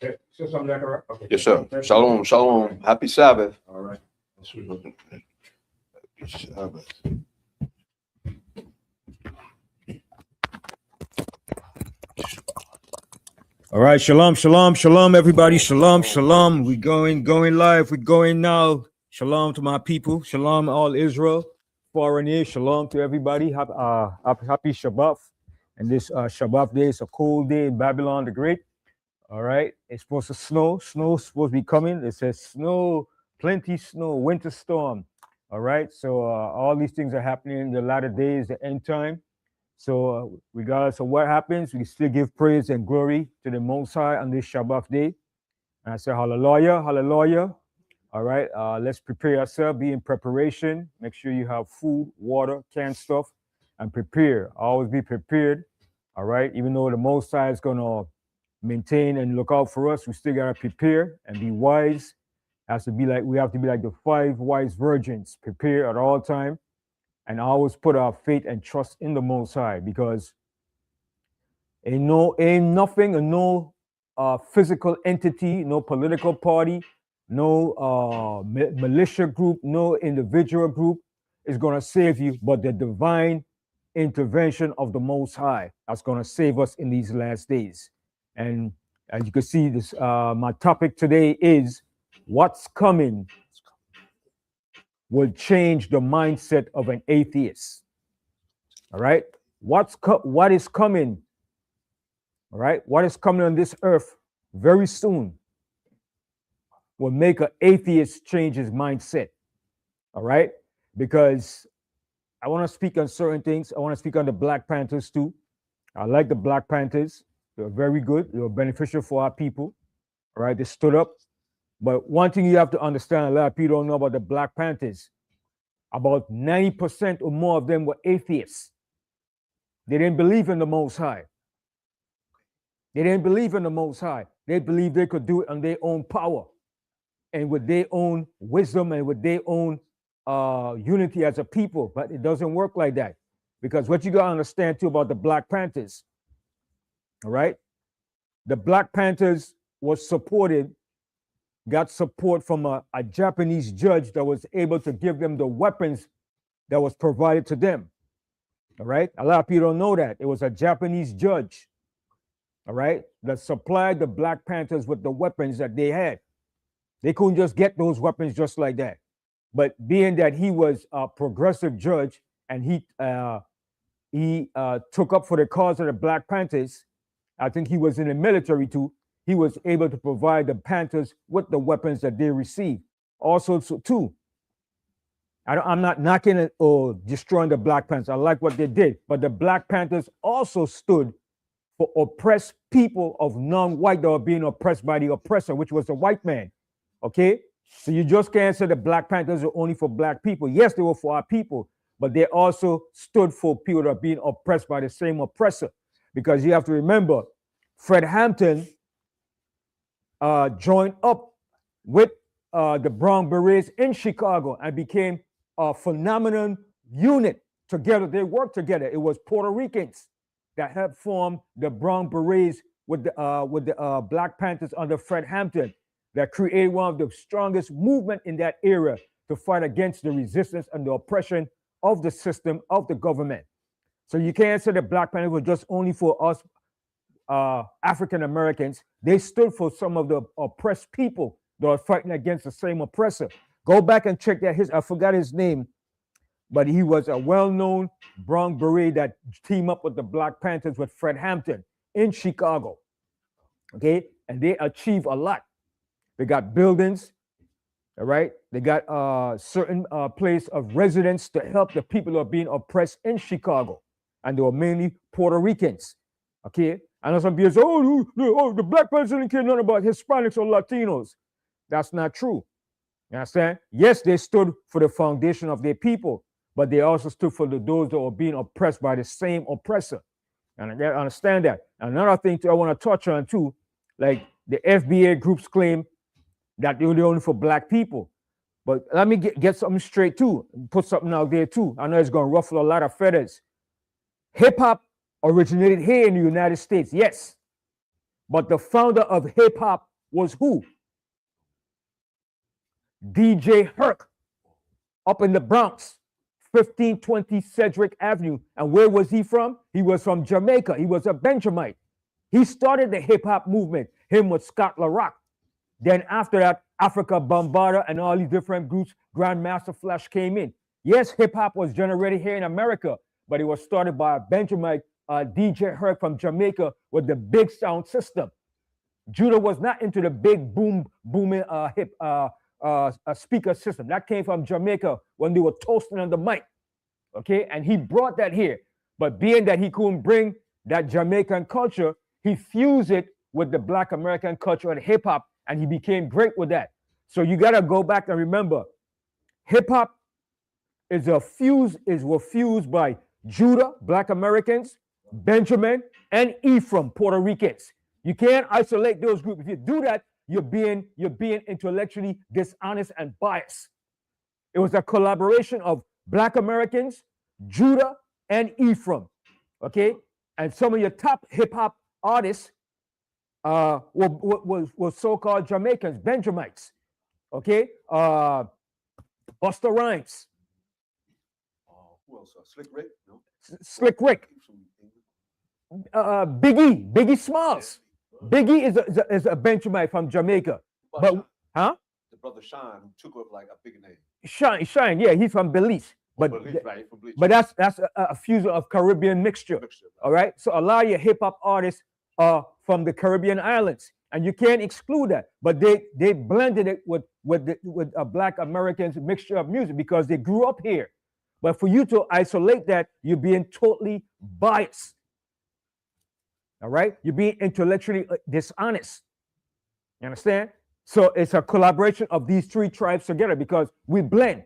Okay. So something like that. Okay. Yes, sir. Shalom, shalom. Happy Sabbath. All right. That's what we're looking at. Happy Sabbath. All right, shalom, shalom, shalom, everybody. Shalom, shalom. We're going live. We're going now. Shalom to my people. Shalom, all Israel. Foreigners. Shalom to everybody. Happy Shabbat. And this Shabbat day is a cold day in Babylon the Great. All right. It's supposed to snow. Snow's supposed to be coming. It says snow, plenty snow, winter storm. All right. So all these things are happening in the latter days, the end time. So regardless of what happens, we still give praise and glory to the Most High on this Shabbat day. And I say hallelujah, hallelujah. All right, let's prepare ourselves, be in preparation. Make sure you have food, water, canned stuff, and prepare. Always be prepared. All right, even though the Most High is going to maintain and look out for us, we still got to prepare and be wise. We have to be like the 5 wise virgins, prepare at all time. And always put our faith and trust in the Most High, because ain't nothing and no physical entity, no political party, no militia group, no individual group is going to save you, but the divine intervention of the Most High that's going to save us in these last days. And as you can see, this my topic today is what's coming will change the mindset of an atheist. All right? What is coming? All right? What is coming on this earth very soon will make an atheist change his mindset. All right? Because I want to speak on certain things. I want to speak on the Black Panthers too. I like the Black Panthers. They're very good. They were beneficial for our people. All right? They stood up. But one thing you have to understand, a lot of people don't know about the Black Panthers. About 90% or more of them were atheists. They didn't believe in the Most High. They didn't believe in the Most High. They believed they could do it on their own power and with their own wisdom and with their own unity as a people. But it doesn't work like that. Because what you got to understand too about the Black Panthers, all right? The Black Panthers got support from a Japanese judge that was able to give them the weapons that was provided to them. All right. A lot of people don't know that. It was a Japanese judge, all right, that supplied the Black Panthers with the weapons that they had. They couldn't just get those weapons just like that. But being that he was a progressive judge and he took up for the cause of the Black Panthers, I think he was in the military too. He was able to provide the Panthers with the weapons that they received. Also, too, I'm not knocking it or destroying the Black Panthers. I like what they did. But the Black Panthers also stood for oppressed people of non-white that were being oppressed by the oppressor, which was the white man. Okay? So you just can't say the Black Panthers are only for Black people. Yes, they were for our people, but they also stood for people that are being oppressed by the same oppressor. Because you have to remember, Fred Hampton joined up with the Brown Berets in Chicago and became a phenomenal unit together. They worked together. It was Puerto Ricans that helped form the Brown Berets with the Black Panthers under Fred Hampton that created one of the strongest movement in that era to fight against the resistance and the oppression of the system of the government. So you can't say the Black Panthers were just only for us African Americans. They stood for some of the oppressed people that are fighting against the same oppressor. Go back and check that. I forgot his name, but he was a well-known Brown Beret that teamed up with the Black Panthers with Fred Hampton in Chicago. Okay, and they achieved a lot. They got buildings, all right. They got certain place of residence to help the people who are being oppressed in Chicago, and they were mainly Puerto Ricans. Okay. I know some people say, oh, the Black Panthers didn't care nothing about Hispanics or Latinos. That's not true. You understand? Yes, they stood for the foundation of their people, but they also stood for those that were being oppressed by the same oppressor. And I gotta understand that. Another thing too, I want to touch on too, like the FBA groups claim that they're only for Black people. But let me get something straight too, put something out there too. I know it's going to ruffle a lot of feathers. Hip hop originated here in the United States, yes. But the founder of hip hop was who? DJ Herc up in the Bronx, 1520 Cedric Avenue. And where was he from? He was from Jamaica. He was a Benjamite. He started the hip hop movement, him with Scott LaRock. Then after that, Africa Bombada and all these different groups, Grandmaster Flash came in. Yes, hip hop was generated here in America, but it was started by a Benjamite, DJ Herc from Jamaica with the big sound system. Judah was not into the big booming hip speaker system. That came from Jamaica when they were toasting on the mic. Okay, and he brought that here. But being that he couldn't bring that Jamaican culture, he fused it with the Black American culture and hip hop, and he became great with that. So you gotta go back and remember, hip hop was fused by Judah, Black Americans, Benjamin, and Ephraim, Puerto Ricans. You can't isolate those groups. If you do that, you're being intellectually dishonest and biased. It was a collaboration of Black Americans, Judah, and Ephraim. Okay, and some of your top hip hop artists were so-called Jamaicans, Benjamites. Okay, Busta Rhymes. Who else? Slick Rick? No. Slick Rick. Biggie Smalls. Biggie is a Benjamite from Jamaica. But huh? The brother Shine, who took up like a big name. Shine, yeah, he's from Belize. But that's a fusion of Caribbean mixture. All right. So a lot of your hip hop artists are from the Caribbean islands, and you can't exclude that. But they blended it with a Black Americans mixture of music because they grew up here. But for you to isolate that, you're being totally biased. All right, you're being intellectually dishonest. You understand? So it's a collaboration of these three tribes together because we blend.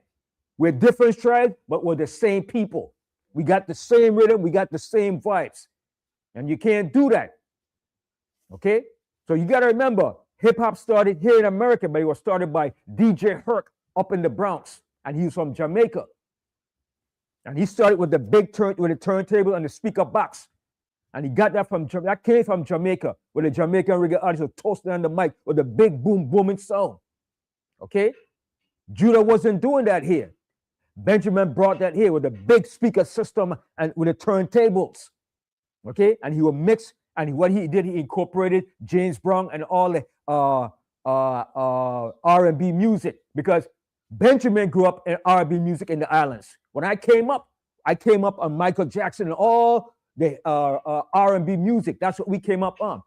We're different tribes, but we're the same people. We got the same rhythm, we got the same vibes. And you can't do that. Okay? So you got to remember, hip hop started here in America, but it was started by DJ Herc up in the Bronx. And he was from Jamaica. And he started with the turntable and the speaker box. And he got that that came from Jamaica, where the Jamaican reggae artists were toasting on the mic with a big booming sound. Okay? Judah wasn't doing that here. Benjamin brought that here with a big speaker system and with the turntables. Okay? And he would mix, and what he did, he incorporated James Brown and all the R&B music, because Benjamin grew up in R&B music in the islands. When I came up on Michael Jackson and all the R&B music. That's what we came up on.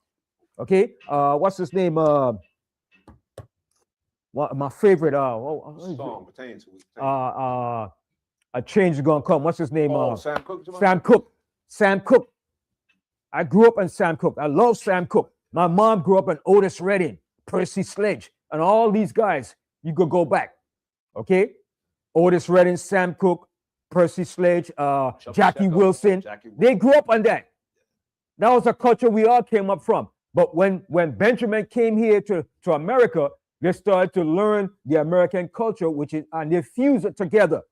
Okay, what's his name? My favorite song pertains to a change is gonna come. What's his name? Sam Cooke. Sam Cooke. I grew up on Sam Cooke. I love Sam Cooke. My mom grew up on Otis Redding, Percy Sledge, and all these guys. You could go back. Okay, Otis Redding, Sam Cooke, Percy Sledge, Jackie Wilson. They grew up on that. That was a culture we all came up from. But when Benjamin came here to America, they started to learn the American culture, and they fused it together.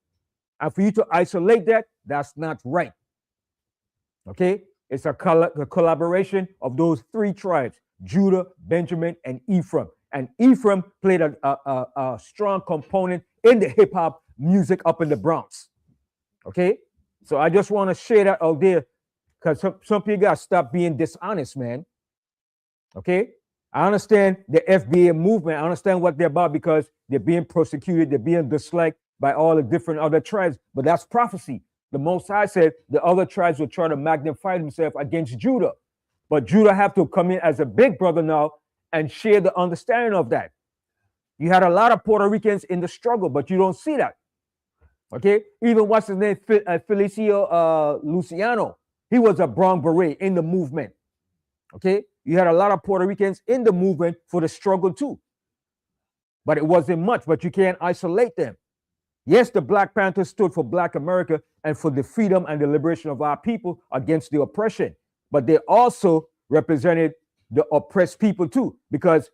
And for you to isolate that, that's not right. Okay? It's a collaboration of those three tribes, Judah, Benjamin, and Ephraim. And Ephraim played a strong component in the hip-hop music up in the Bronx. Okay, so I just want to share that out there because some people got to stop being dishonest, man. Okay, I understand the FBA movement. I understand what they're about because they're being persecuted, they're being disliked by all the different other tribes, but that's prophecy. The Most High said the other tribes will try to magnify themselves against Judah, but Judah have to come in as a big brother now and share the understanding of that. You had a lot of Puerto Ricans in the struggle, but you don't see that. Okay, even what's his name, Felicio Luciano, he was a brown beret in the movement. Okay, you had a lot of Puerto Ricans in the movement for the struggle too, but it wasn't much. But you can't isolate them. Yes, the Black Panthers stood for Black America and for the freedom and the liberation of our people against the oppression, but they also represented the oppressed people too, because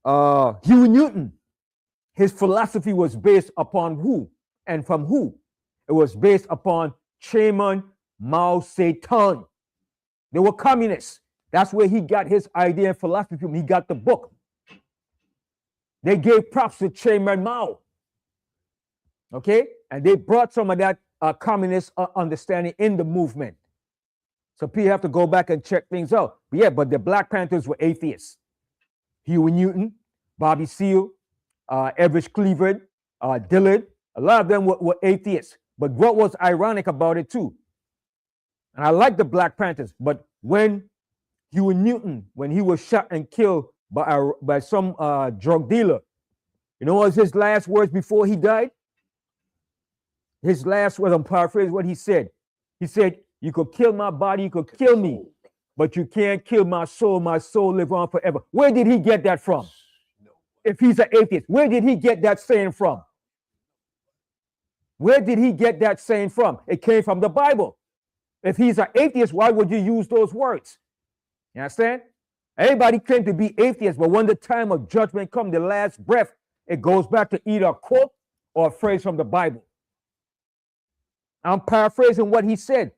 Huey Newton, his philosophy was based upon who? And from who? It was based upon Chairman Mao Zedong. They were communists. That's where he got his idea and philosophy from. He got the book. They gave props to Chairman Mao. Okay? And they brought some of that communist understanding in the movement. So people have to go back and check things out. But yeah, but the Black Panthers were atheists. Huey Newton, Bobby Seale, Everett Cleveland, Dillard, a lot of them were atheists. But what was ironic about it too, and I like the Black Panthers, but when Huey Newton, when he was shot and killed by some drug dealer, you know what was his last words before he died? His last words, I'm paraphrasing what he said. He said, "You could kill my body, you could kill me, but you can't kill my soul. My soul live on forever." Where did he get that from? If he's an atheist, where did he get that saying from? Where did he get that saying from? It came from the Bible. If he's an atheist, why would you use those words? You understand? Everybody claims to be atheists, but when the time of judgment comes, the last breath, it goes back to either a quote or a phrase from the Bible. I'm paraphrasing what he said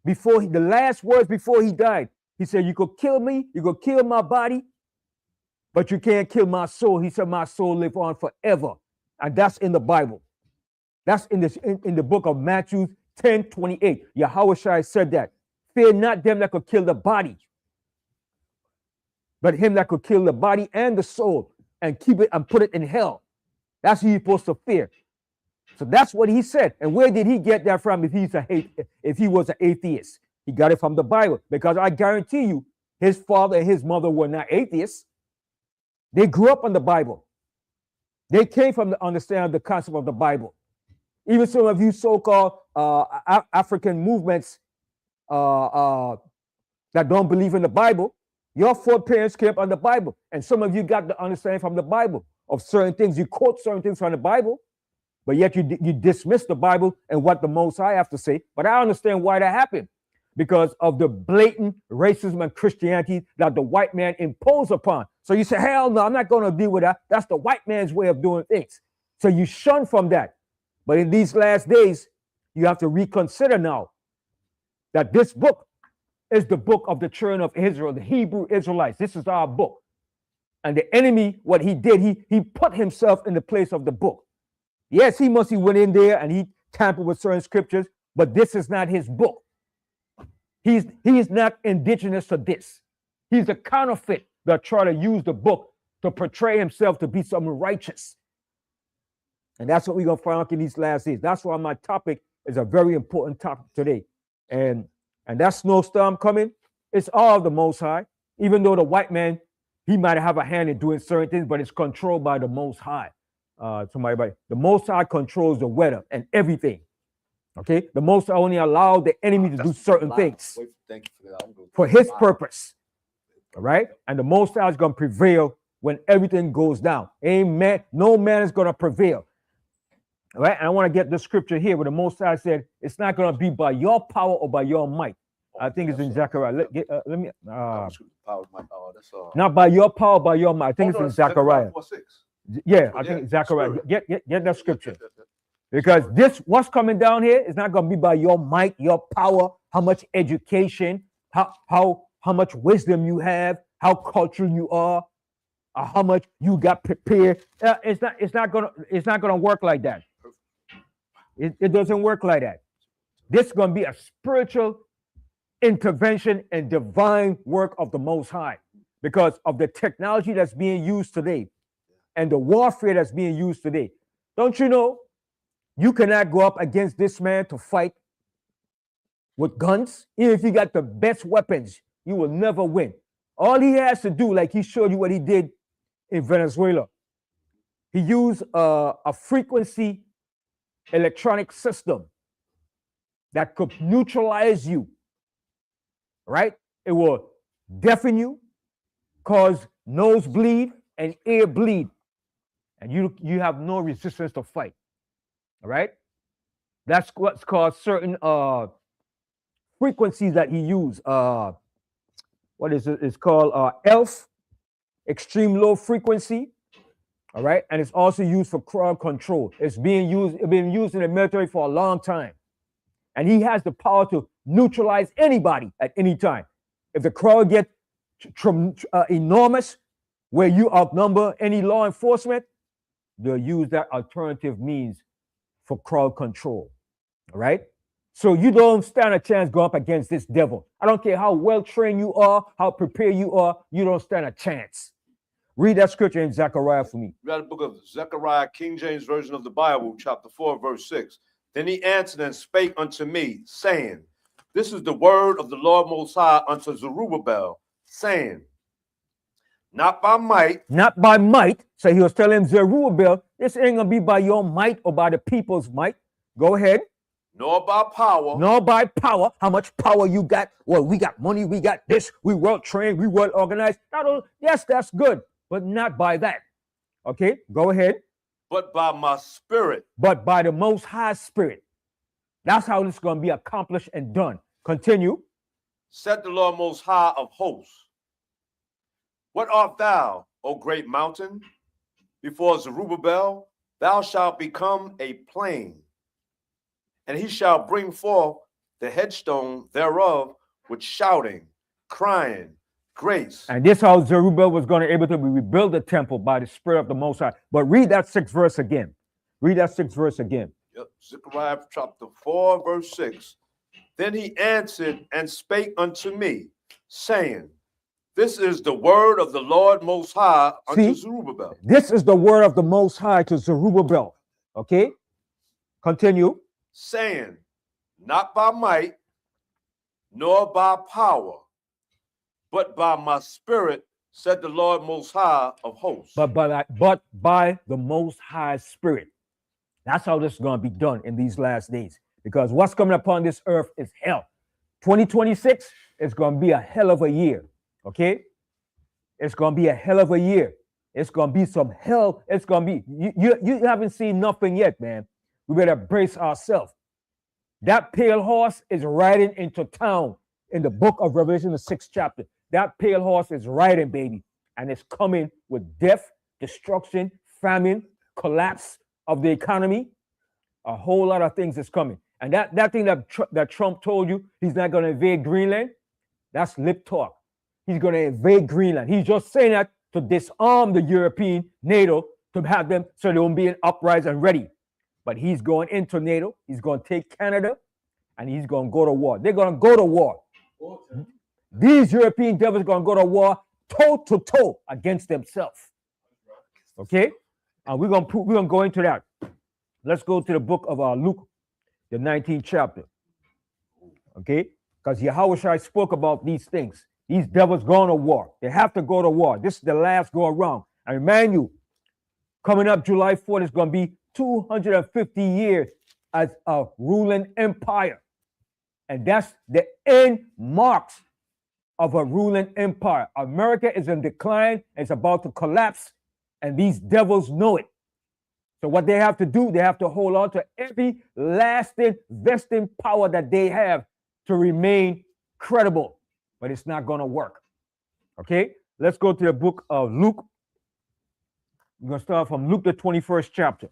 before the last words before he died. He said, "You could kill me, you could kill my body, but you can't kill my soul." He said, "My soul live on forever." And that's in the Bible. That's in the book of Matthew 10:28. Yahushua said that. "Fear not them that could kill the body, but him that could kill the body and the soul and keep it and put it in hell." That's who you're supposed to fear. So that's what he said. And where did he get that from if he was an atheist? He got it from the Bible, because I guarantee you his father and his mother were not atheists. They grew up on the Bible. They came from the understanding of the concept of the Bible. Even some of you so-called African movements that don't believe in the Bible, your foreparents came up on the Bible. And some of you got the understanding from the Bible of certain things. You quote certain things from the Bible, but yet you dismiss the Bible and what the Most High have to say. But I understand why that happened. Because of the blatant racism and Christianity that the white man imposed upon. So you say, hell no, I'm not going to deal with that. That's the white man's way of doing things. So you shun from that. But in these last days, you have to reconsider now that this book is the book of the children of Israel, the Hebrew Israelites. This is our book. And the enemy, what he did, he put himself in the place of the book. Yes, he went in there and he tampered with certain scriptures, but this is not his book. He's not indigenous to this. He's a counterfeit that try to use the book to portray himself to be something righteous. And that's what we're going to find out in these last days. That's why my topic is a very important topic today. And that snowstorm coming, it's all the Most High. Even though the white man, he might have a hand in doing certain things, but it's controlled by the Most High. The Most High controls the weather and everything. Okay, the Most High only allowed the enemy to do certain things for his purpose. All right, and the Most High is going to prevail when everything goes down. Amen. No man is going to prevail. All right, and I want to get the scripture here where the Most High said it's not going to be by your power or by your might. I think it's in Zechariah. Let me. Not by your power, by your might. I think it's in Zechariah. Yeah, I think it's Zechariah. Get that scripture. Because what's coming down here is not going to be by your might, your power, how much education, how much wisdom you have, how cultural you are, how much you got prepared. It's not gonna work like that. It doesn't work like that. This is going to be a spiritual intervention and divine work of the Most High, because of the technology that's being used today and the warfare that's being used today. Don't you know? You cannot go up against this man to fight with guns. Even if you got the best weapons, you will never win. All he has to do, like he showed you what he did in Venezuela, he used a frequency electronic system that could neutralize you, right? It will deafen you, cause nosebleed and ear bleed, and you have no resistance to fight. All right, that's what's called certain frequencies that he used. What is it? It's called ELF, extreme low frequency. All right, and it's also used for crowd control. It's been used in the military for a long time, and he has the power to neutralize anybody at any time. If the crowd gets enormous, where you outnumber any law enforcement, they'll use that alternative means for crowd control. All right? So you don't stand a chance go up against this devil. I don't care how well trained you are, how prepared you are, you don't stand a chance. Read that scripture in Zechariah for me. We got a book of Zechariah, King James Version of the Bible, chapter 4, verse 6. Then he answered and spake unto me, saying, this is the word of the Lord Most High unto Zerubbabel, saying, not by might. Not by might. So he was telling Zerubbabel, this ain't going to be by your might or by the people's might. Go ahead. Nor by power. Nor by power. How much power you got? Well, we got money. We got this. We well trained. We well organized. Yes, that's good. But not by that. Okay, go ahead. But by my spirit. But by the Most High Spirit. That's how this is going to be accomplished and done. Continue. Said the Lord Most High of hosts. What art thou, O great mountain? Before Zerubbabel, thou shalt become a plain. And he shall bring forth the headstone thereof with shouting, crying, grace. And this how Zerubbabel was going to be able to rebuild the temple by the Spirit of the Most High. But read that 6th verse again. Read that 6th verse again. Yep. Zechariah chapter 4, verse 6. Then he answered and spake unto me, saying, this is the word of the Lord Most High unto Zerubbabel. This is the word of the Most High to Zerubbabel. Okay? Continue. Saying, not by might, nor by power, but by my spirit, said the Lord Most High of hosts. But by the Most High Spirit. That's how this is going to be done in these last days. Because what's coming upon this earth is hell. 2026 is going to be a hell of a year. Okay? It's going to be a hell of a year. It's going to be some hell. It's going to be, you haven't seen nothing yet, man. We better brace ourselves. That pale horse is riding into town in the book of Revelation, the 6th chapter. That pale horse is riding, baby. And it's coming with death, destruction, famine, collapse of the economy. A whole lot of things is coming. And that thing that Trump told you, he's not going to invade Greenland, that's lip talk. He's going to invade Greenland. He's just saying that to disarm the European NATO, to have them so they won't be in uprising and ready. But he's going into NATO. He's going to take Canada, and he's going to go to war. They're going to go to war. These European devils are going to go to war toe to toe against themselves. Okay? And we're going to go into that. Let's go to the book of Luke, the 19th chapter. Okay? Because Yahushua spoke about these things. These devils going to war. They have to go to war. This is the last go around. I remind you, coming up July 4th is going to be 250 years as a ruling empire. And that's the end marks of a ruling empire. America is in decline. It's about to collapse. And these devils know it. So what they have to do, they have to hold on to every lasting, vesting power that they have to remain credible. But it's not going to work. Okay? Let's go to the book of Luke. We're going to start from Luke, the 21st chapter.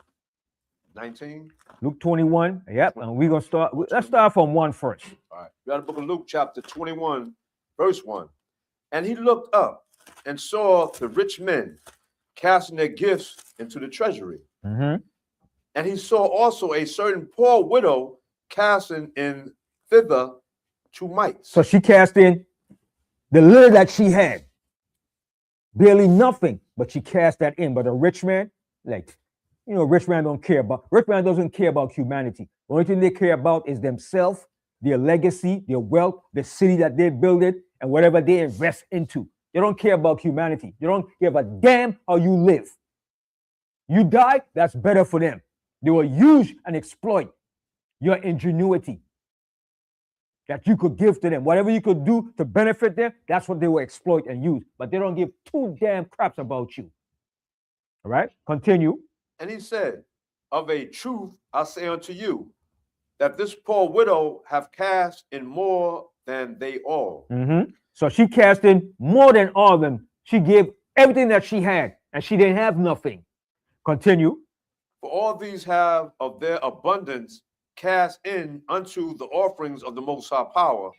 19. Luke 21. Yep. And we're going to start. Let's start from 1 first. All right. We got the book of Luke, chapter 21, verse 1. And he looked up and saw the rich men casting their gifts into the treasury. Mm-hmm. And he saw also a certain poor widow casting in thither 2 mites. So she cast in the little that she had. Barely nothing, but she cast that in. But a rich man, like, you know, rich man doesn't care about humanity. The only thing they care about is themselves, their legacy, their wealth, the city that they build it, and whatever they invest into. They don't care about humanity. They don't give a damn how you live. You die, that's better for them. They will use and exploit your ingenuity that you could give to them. Whatever you could do to benefit them, that's what they will exploit and use. But they don't give 2 damn craps about you. All right, continue. And he said, of a truth I say unto you, that this poor widow have cast in more than they all. Mm-hmm. So she cast in more than all of them. She gave everything that she had, and she didn't have nothing. Continue. For all these have of their abundance cast in unto the offerings of the Most High power,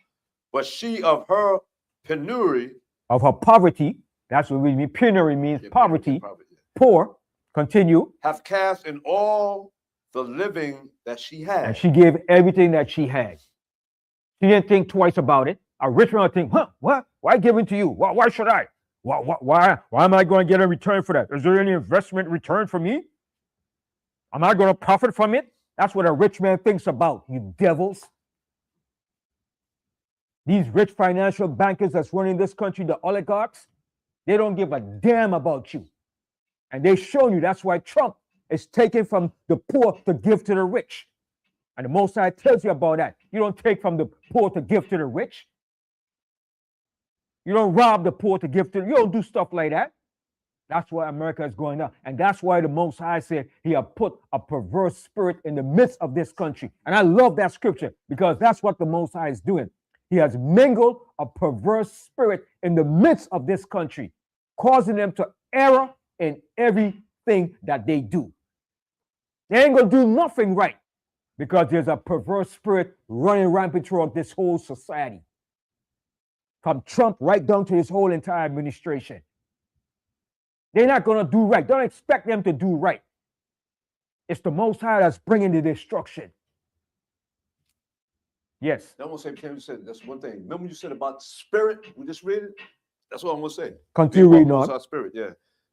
but she of her penury of her poverty. That's what we mean. Penury means poverty. Poor. Continue. Have cast in all the living that she had. And she gave everything that she had. She didn't think twice about it. A rich man would think, what? Why give it to you? Why should I? Why am I going to get a return for that? Is there any investment return for me? Am I going to profit from it? That's what a rich man thinks about, you devils. These rich financial bankers that's running this country, the oligarchs, they don't give a damn about you. And they've shown you that's why Trump is taking from the poor to give to the rich. And the Most High tells you about that. You don't take from the poor to give to the rich. You don't rob the poor to give to them. You don't do stuff like that. That's why America is going down. And that's why the Most High said he had put a perverse spirit in the midst of this country. And I love that scripture because that's what the Most High is doing. He has mingled a perverse spirit in the midst of this country, causing them to err in everything that they do. They ain't going to do nothing right because there's a perverse spirit running rampant throughout this whole society. From Trump right down to his whole entire administration. They're not going to do right. Don't expect them to do right. It's the Most High that's bringing the destruction. Yes. I want to say, Tim, you said that's one thing. Remember you said about spirit? We just read it. That's what I want to say. Continue reading on. Spirit, yeah.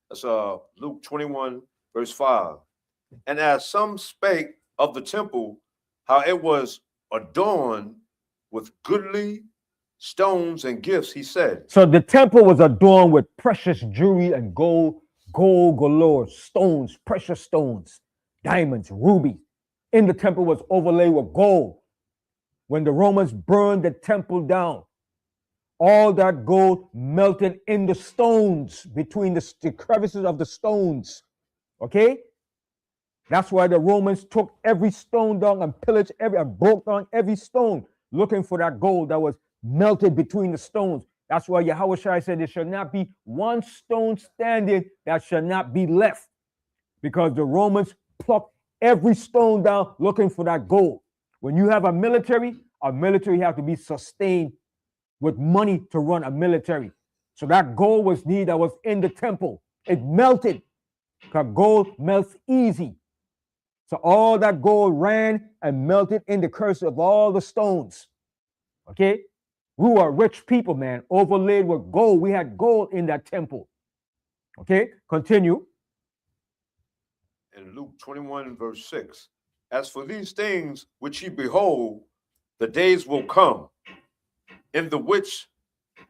That's Luke 21, verse 5. And as some spake of the temple, how it was adorned with goodly stones and gifts, he said. So the temple was adorned with precious jewelry and gold galore, stones, precious stones, diamonds, rubies. In the temple was overlaid with gold. When the Romans burned the temple down, all that gold melted in the stones, between the crevices of the stones. Okay? That's why the Romans took every stone down and pillaged and broke down every stone, looking for that gold that was melted between the stones. That's why Yahushua said there shall not be one stone standing that shall not be left, because the Romans plucked every stone down looking for that gold. When you have a military has to be sustained with money to run a military. So that gold was needed that was in the temple. It melted because gold melts easy. So all that gold ran and melted in the curse of all the stones. Okay? We were rich people, man, overlaid with gold. We had gold in that temple. Okay? Continue. In Luke 21, verse 6, as for these things which ye behold, the days will come, in the which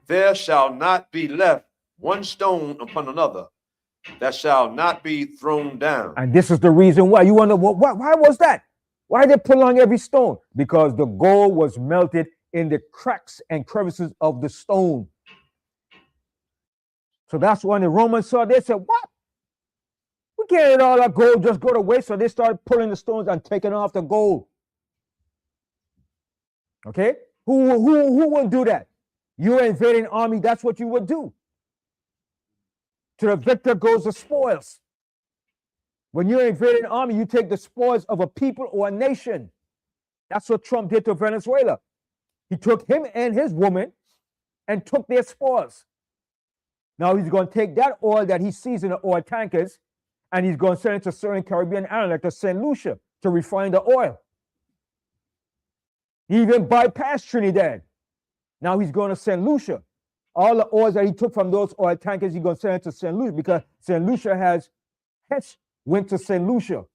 there shall not be left one stone upon another that shall not be thrown down. And this is the reason why. You wonder, why was that? Why did they pull on every stone? Because the gold was melted in the cracks and crevices of the stone. So that's when the Romans saw, they said, what? We can't let all that gold just go to waste. So they started pulling the stones and taking off the gold. Okay? Who would do that? You're invading army, that's what you would do. To the victor goes the spoils. When you're invading army, you take the spoils of a people or a nation. That's what Trump did to Venezuela. He took him and his woman and took their spoils. Now he's going to take that oil that he sees in the oil tankers and he's going to send it to certain Caribbean islands like to St. Lucia to refine the oil. He even bypassed Trinidad. Now he's going to St. Lucia. All the oils that he took from those oil tankers, he's going to send it to St. Lucia because St. Lucia has Hess went to St. Lucia.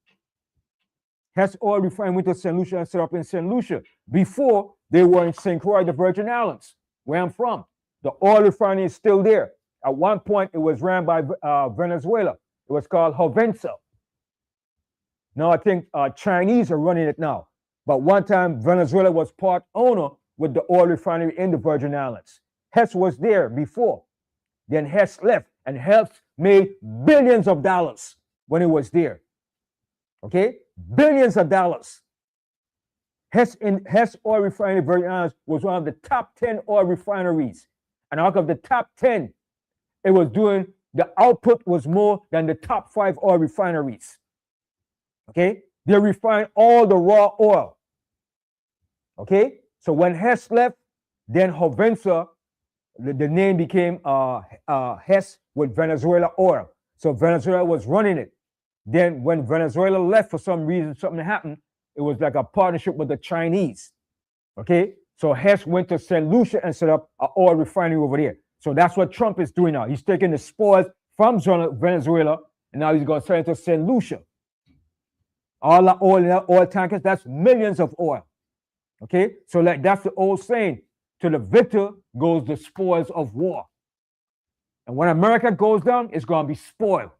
Hess oil refinery went to St. Lucia and set up in St. Lucia. Before, they were in St. Croix, the Virgin Islands, where I'm from. The oil refinery is still there. At one point, it was ran by Venezuela. It was called Hovensa. Now I think Chinese are running it now. But one time, Venezuela was part owner with the oil refinery in the Virgin Islands. Hess was there before. Then Hess left, and Hess made billions of dollars when he was there. Okay? Billions of dollars. Hess oil refinery in the Virgin Islands was one of the top 10 oil refineries. And out of the top 10, it was doing, the output was more than the top 5 oil refineries. Okay? They refined all the raw oil. Okay? So when Hess left, then Hovensa the name became Hess with Venezuela oil. So Venezuela was running it. Then when Venezuela left for some reason, something happened. It was like a partnership with the Chinese. Okay, so Hess went to St. Lucia and set up an oil refinery over there. So that's what Trump is doing now. He's taking the spoils from Venezuela, and now he's going to send it to St. Lucia. All the oil in that oil tankers, that's millions of oil. Okay, so like that's the old saying: to the victor goes the spoils of war. And when America goes down, it's going to be spoiled.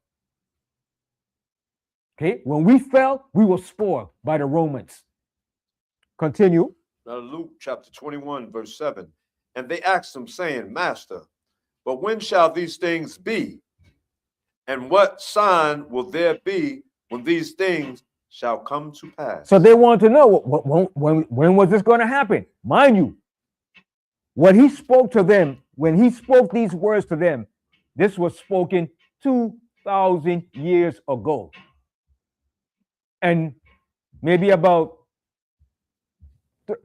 Okay, when we fell, we were spoiled by the Romans. Continue. Now, Luke chapter 21, verse 7. And they asked him, saying, Master, but when shall these things be? And what sign will there be when these things shall come to pass? So they want to know when was this going to happen? Mind you, what he spoke to them, when he spoke these words to them, this was spoken 2,000 years ago. And maybe about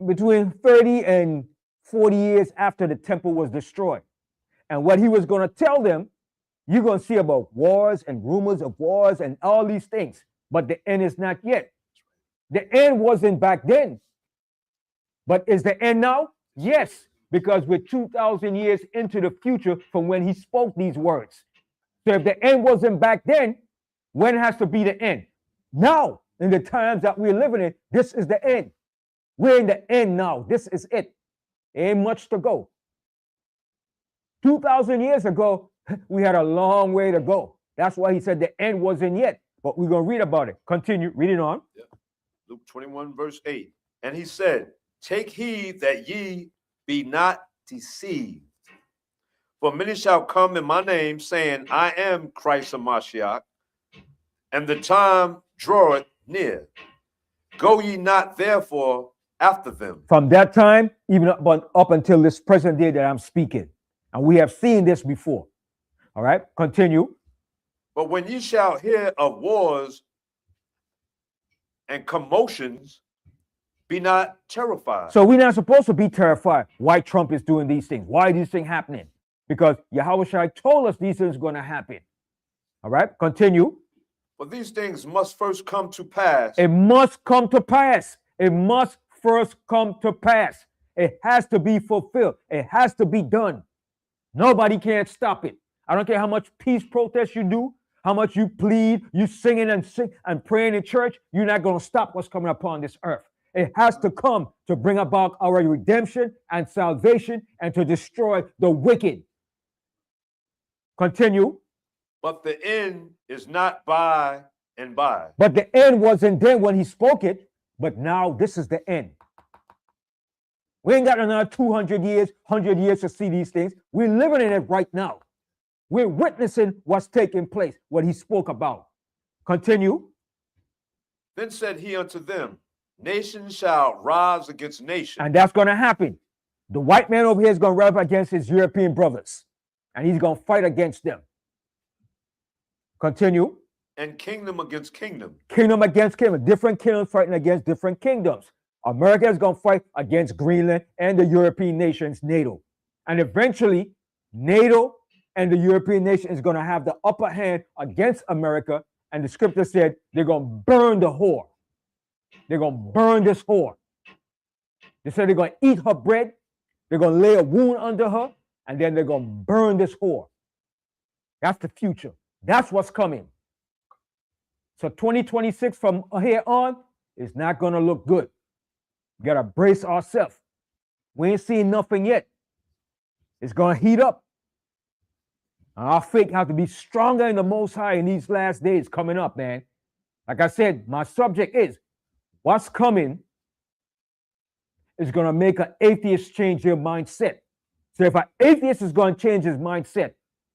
between 30 and 40 years after the temple was destroyed. And what he was going to tell them, you're going to see about wars and rumors of wars and all these things. But the end is not yet. The end wasn't back then. But is the end now? Yes, because we're 2,000 years into the future from when he spoke these words. So if the end wasn't back then, when has to be the end? Now, in the times that we're living in, this is the end. We're in the end now. This is it. Ain't much to go. 2,000 years ago, we had a long way to go. That's why he said the end wasn't yet. But we're going to read about it. Continue. Read it on. Yeah. Luke 21, verse 8. And he said, take heed that ye be not deceived. For many shall come in my name, saying, I am Christ of Mashiach, and the time draweth near. Go ye not therefore after them. From that time, even up until this present day that I'm speaking. And we have seen this before. All right, continue. But when ye shall hear of wars and commotions, be not terrified. So we're not supposed to be terrified why Trump is doing these things. Why are these things happening? Because Yahushua told us these things are going to happen. All right, continue. But these things must first come to pass. It must come to pass. It must first come to pass. It has to be fulfilled. It has to be done. Nobody can stop it. I don't care how much peace protest you do, how much you plead, you singing and praying in church, you're not going to stop what's coming upon this earth. It has to come to bring about our redemption and salvation and to destroy the wicked. Continue. But the end is not by and by. But the end wasn't then when he spoke it, but now this is the end. We ain't got another 200 years, 100 years to see these things. We're living in it right now. We're witnessing what's taking place, what he spoke about. Continue. Then said he unto them, nation shall rise against nation. And that's going to happen. The white man over here is going to rise against his European brothers. And he's going to fight against them. Continue. And kingdom against kingdom. Kingdom against kingdom. Different kingdoms fighting against different kingdoms. America is going to fight against Greenland and the European nations, NATO. And eventually, NATO and the European nation is going to have the upper hand against America. And the scripture said they're going to burn the whore. They're going to burn this whore. They said they're going to eat her bread. They're going to lay a wound under her. And then they're going to burn this whore. That's the future. That's what's coming. So 2026 from here on is not going to look good. We got to brace ourselves. We ain't seen nothing yet. It's going to heat up. And our faith have to be stronger in the Most High in these last days coming up, man. Like I said, my subject is what's coming is going to make an atheist change their mindset. So if an atheist is going to change his mindset,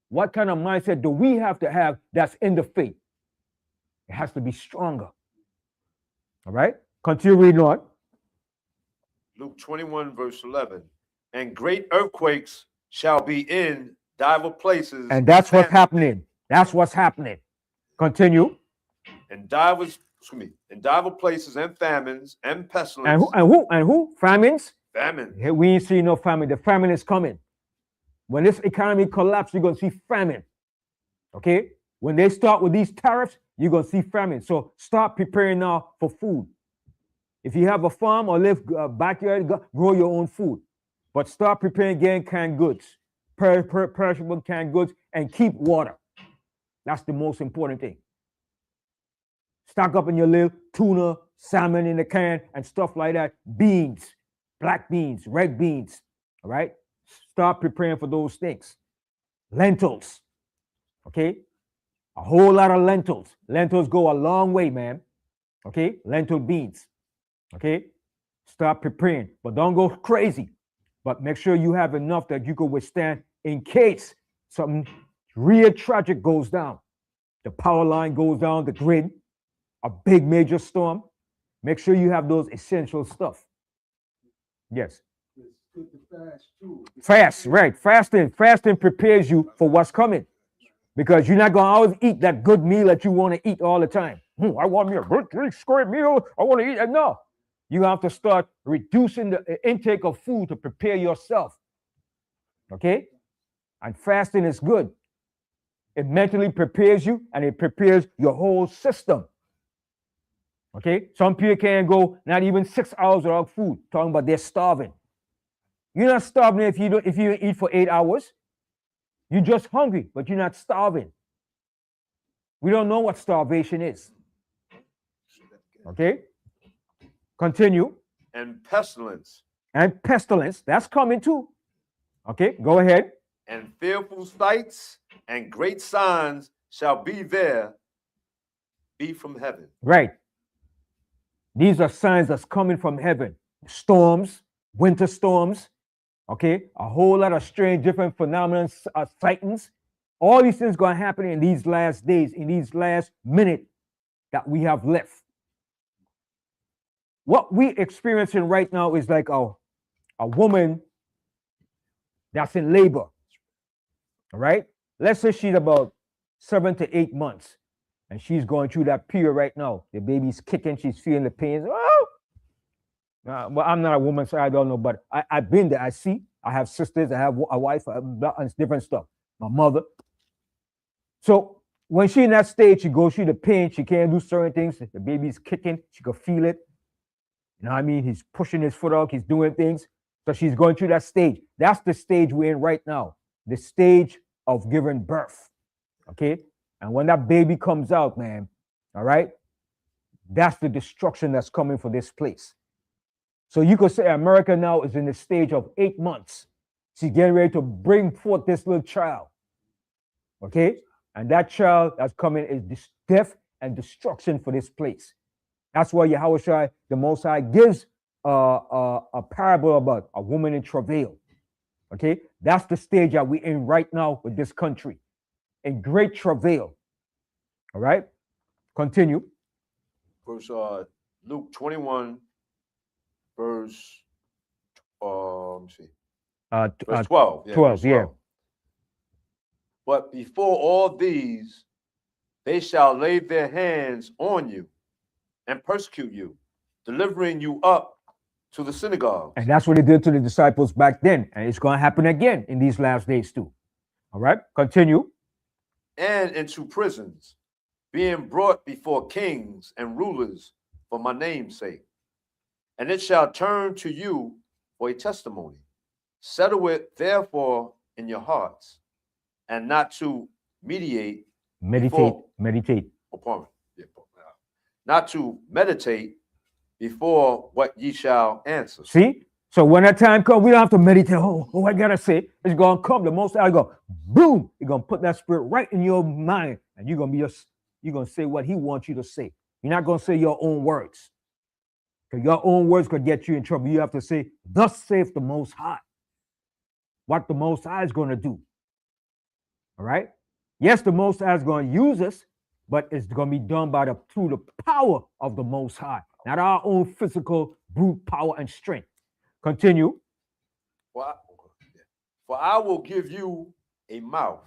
what kind of mindset do we have to have that's in the faith? It has to be stronger. All right? Continue reading on. Luke 21, verse 11. And great earthquakes shall be in divers places. And that's what's happening. That's what's happening. Continue. And divers places and famines and pestilence. And who? Famines? Famine. We ain't seen no famine. The famine is coming. When this economy collapses, you're going to see famine. Okay? When they start with these tariffs, you're going to see famine. So start preparing now for food. If you have a farm or live backyard, grow your own food. But start preparing again canned goods, perishable canned goods, and keep water. That's the most important thing. Stock up in your little tuna, salmon in the can, and stuff like that. Beans, black beans, red beans. All right? Start preparing for those things. Lentils. Okay? A whole lot of lentils. Lentils go a long way, man. Okay? Lentil beans. Okay? Start preparing, but don't go crazy. But make sure you have enough that you can withstand in case something real tragic goes down. The power line goes down, the grid, a big major storm. Make sure you have those essential stuff. Yes. It's good to fast too. Fast, right. Fasting prepares you for what's coming. Because you're not going to always eat that good meal that you want to eat all the time. I want me a good square meal. I want to eat it. No. You have to start reducing the intake of food to prepare yourself. Okay? And fasting is good. It mentally prepares you and it prepares your whole system. Okay? Some people can't go not even 6 hours without food, talking about they're starving. You're not starving if you don't eat for 8 hours. You're just hungry, but you're not starving. We don't know what starvation is. Okay? Continue. And pestilence. And pestilence, that's coming too. Okay, go ahead. And fearful sights and great signs shall be from heaven. Right. These are signs that's coming from heaven. Storms, winter storms, okay? A whole lot of strange, different phenomena, sightings. All these things going to happen in these last days, in these last minute that we have left. What we experiencing right now is like a woman that's in labor, all right? Let's say she's about 7 to 8 months, and she's going through that period right now. The baby's kicking, she's feeling the pains. Oh! Well, I'm not a woman, so I don't know, but I've been there. I see. I have sisters, I have a wife, and different stuff. My mother. So when she's in that stage, she goes through the pain. She can't do certain things. The baby's kicking. She can feel it. You know what I mean? He's pushing his foot out. He's doing things. So she's going through that stage. That's the stage we're in right now. The stage of giving birth. Okay? And when that baby comes out, man, all right, that's the destruction that's coming for this place. So you could say America now is in the stage of 8 months. She's getting ready to bring forth this little child. Okay? And that child that's coming is death and destruction for this place. That's why Yahushua, the Most High, gives a parable about a woman in travail. Okay? That's the stage that we're in right now with this country. In great travail. All right? Continue. Verse Luke 21, verse, let me see. Verse 12. 12, yeah. But before all these, they shall lay their hands on you and persecute you, delivering you up to the synagogues. And that's what they did to the disciples back then. And it's going to happen again in these last days too. All right, continue. And into prisons, being brought before kings and rulers for my name's sake. And it shall turn to you for a testimony. Settle it therefore in your hearts, and not to meditate. Not to meditate before what ye shall answer. See? So when that time comes, we don't have to meditate. Oh, I gotta say, it's gonna come. The Most High go, boom! You're gonna put that spirit right in your mind, and you're gonna say what He wants you to say. You're not gonna say your own words, because your own words could get you in trouble. You have to say, "Thus saith the Most High." What the Most High is gonna do. All right? Yes, the Most High is gonna use us, but it's gonna be done through the power of the Most High, not our own physical brute power and strength. Continue. For I will give you a mouth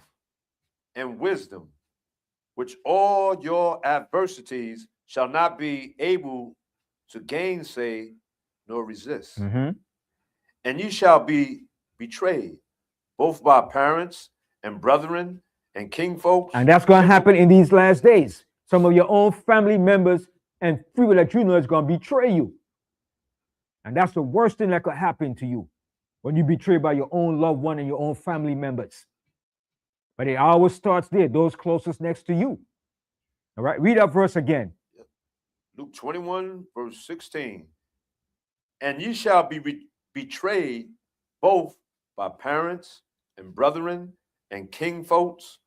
and wisdom, which all your adversities shall not be able to gainsay nor resist. Mm-hmm. And you shall be betrayed both by parents and brethren and kinfolks. And that's going to happen in these last days. Some of your own family members and people that you know is going to betray you. And that's the worst thing that could happen to you, when you're betrayed by your own loved one and your own family members. But it always starts there, those closest next to you. All right, read that verse again. Luke 21, verse 16. And ye shall be betrayed both by parents and brethren and kinfolks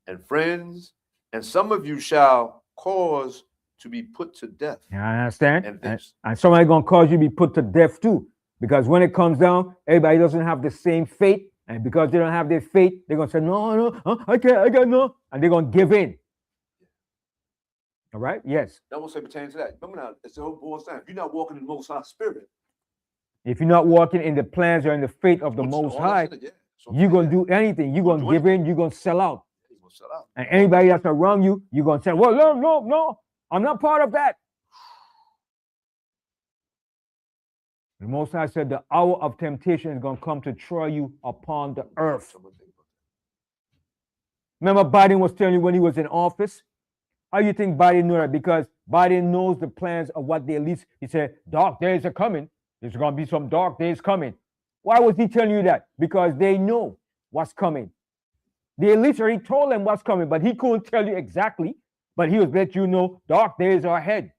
and friends, and some of you shall cause to be put to death. You understand? And somebody going to cause you to be put to death too. Because when it comes down, everybody doesn't have the same fate. And because they don't have their fate, they're going to say, no, I got no. And they're going to give in. All right? Yes. That will say pertaining to that. Remember now, it's the whole boy's time. If you're not walking in the Most High Spirit, if you're not walking in the plans or in the fate of the Most High, you're going to do anything. You're going to give in. You're going to sell out. And anybody that's around you, you're going to say, well, no, I'm not part of that. The Most High said the hour of temptation is going to come to try you upon the earth. Remember Biden was telling you when he was in office? How you think Biden knew that? Because Biden knows the plans of what the elites. He said, dark days are coming. There's going to be some dark days coming. Why was he telling you that? Because they know what's coming. The elites already told them what's coming, but he couldn't tell you exactly. But he was letting you know dark days are ahead.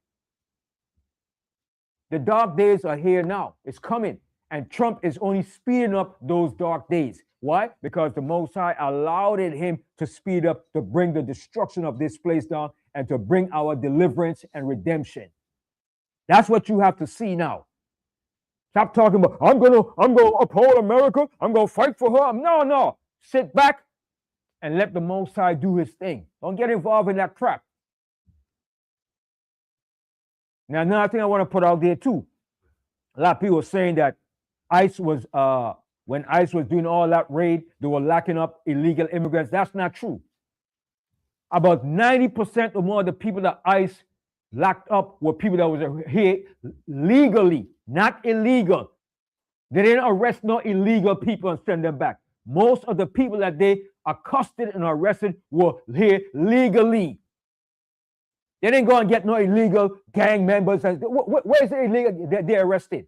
The dark days are here now. It's coming. And Trump is only speeding up those dark days. Why? Because the Most High allowed him to speed up, to bring the destruction of this place down and to bring our deliverance and redemption. That's what you have to see now. Stop talking about, I'm going to uphold America. I'm going to fight for her. No. Sit back and let the Most High do his thing. Don't get involved in that crap. Now, another thing I want to put out there too. A lot of people are saying that ICE was, when ICE was doing all that raid, they were locking up illegal immigrants. That's not true. About 90% or more of the people that ICE locked up were people that was here legally, not illegal. They didn't arrest no illegal people and send them back. Most of the people that they accosted and arrested were here legally. They didn't go and get no illegal gang members. Where's the illegal they arrested?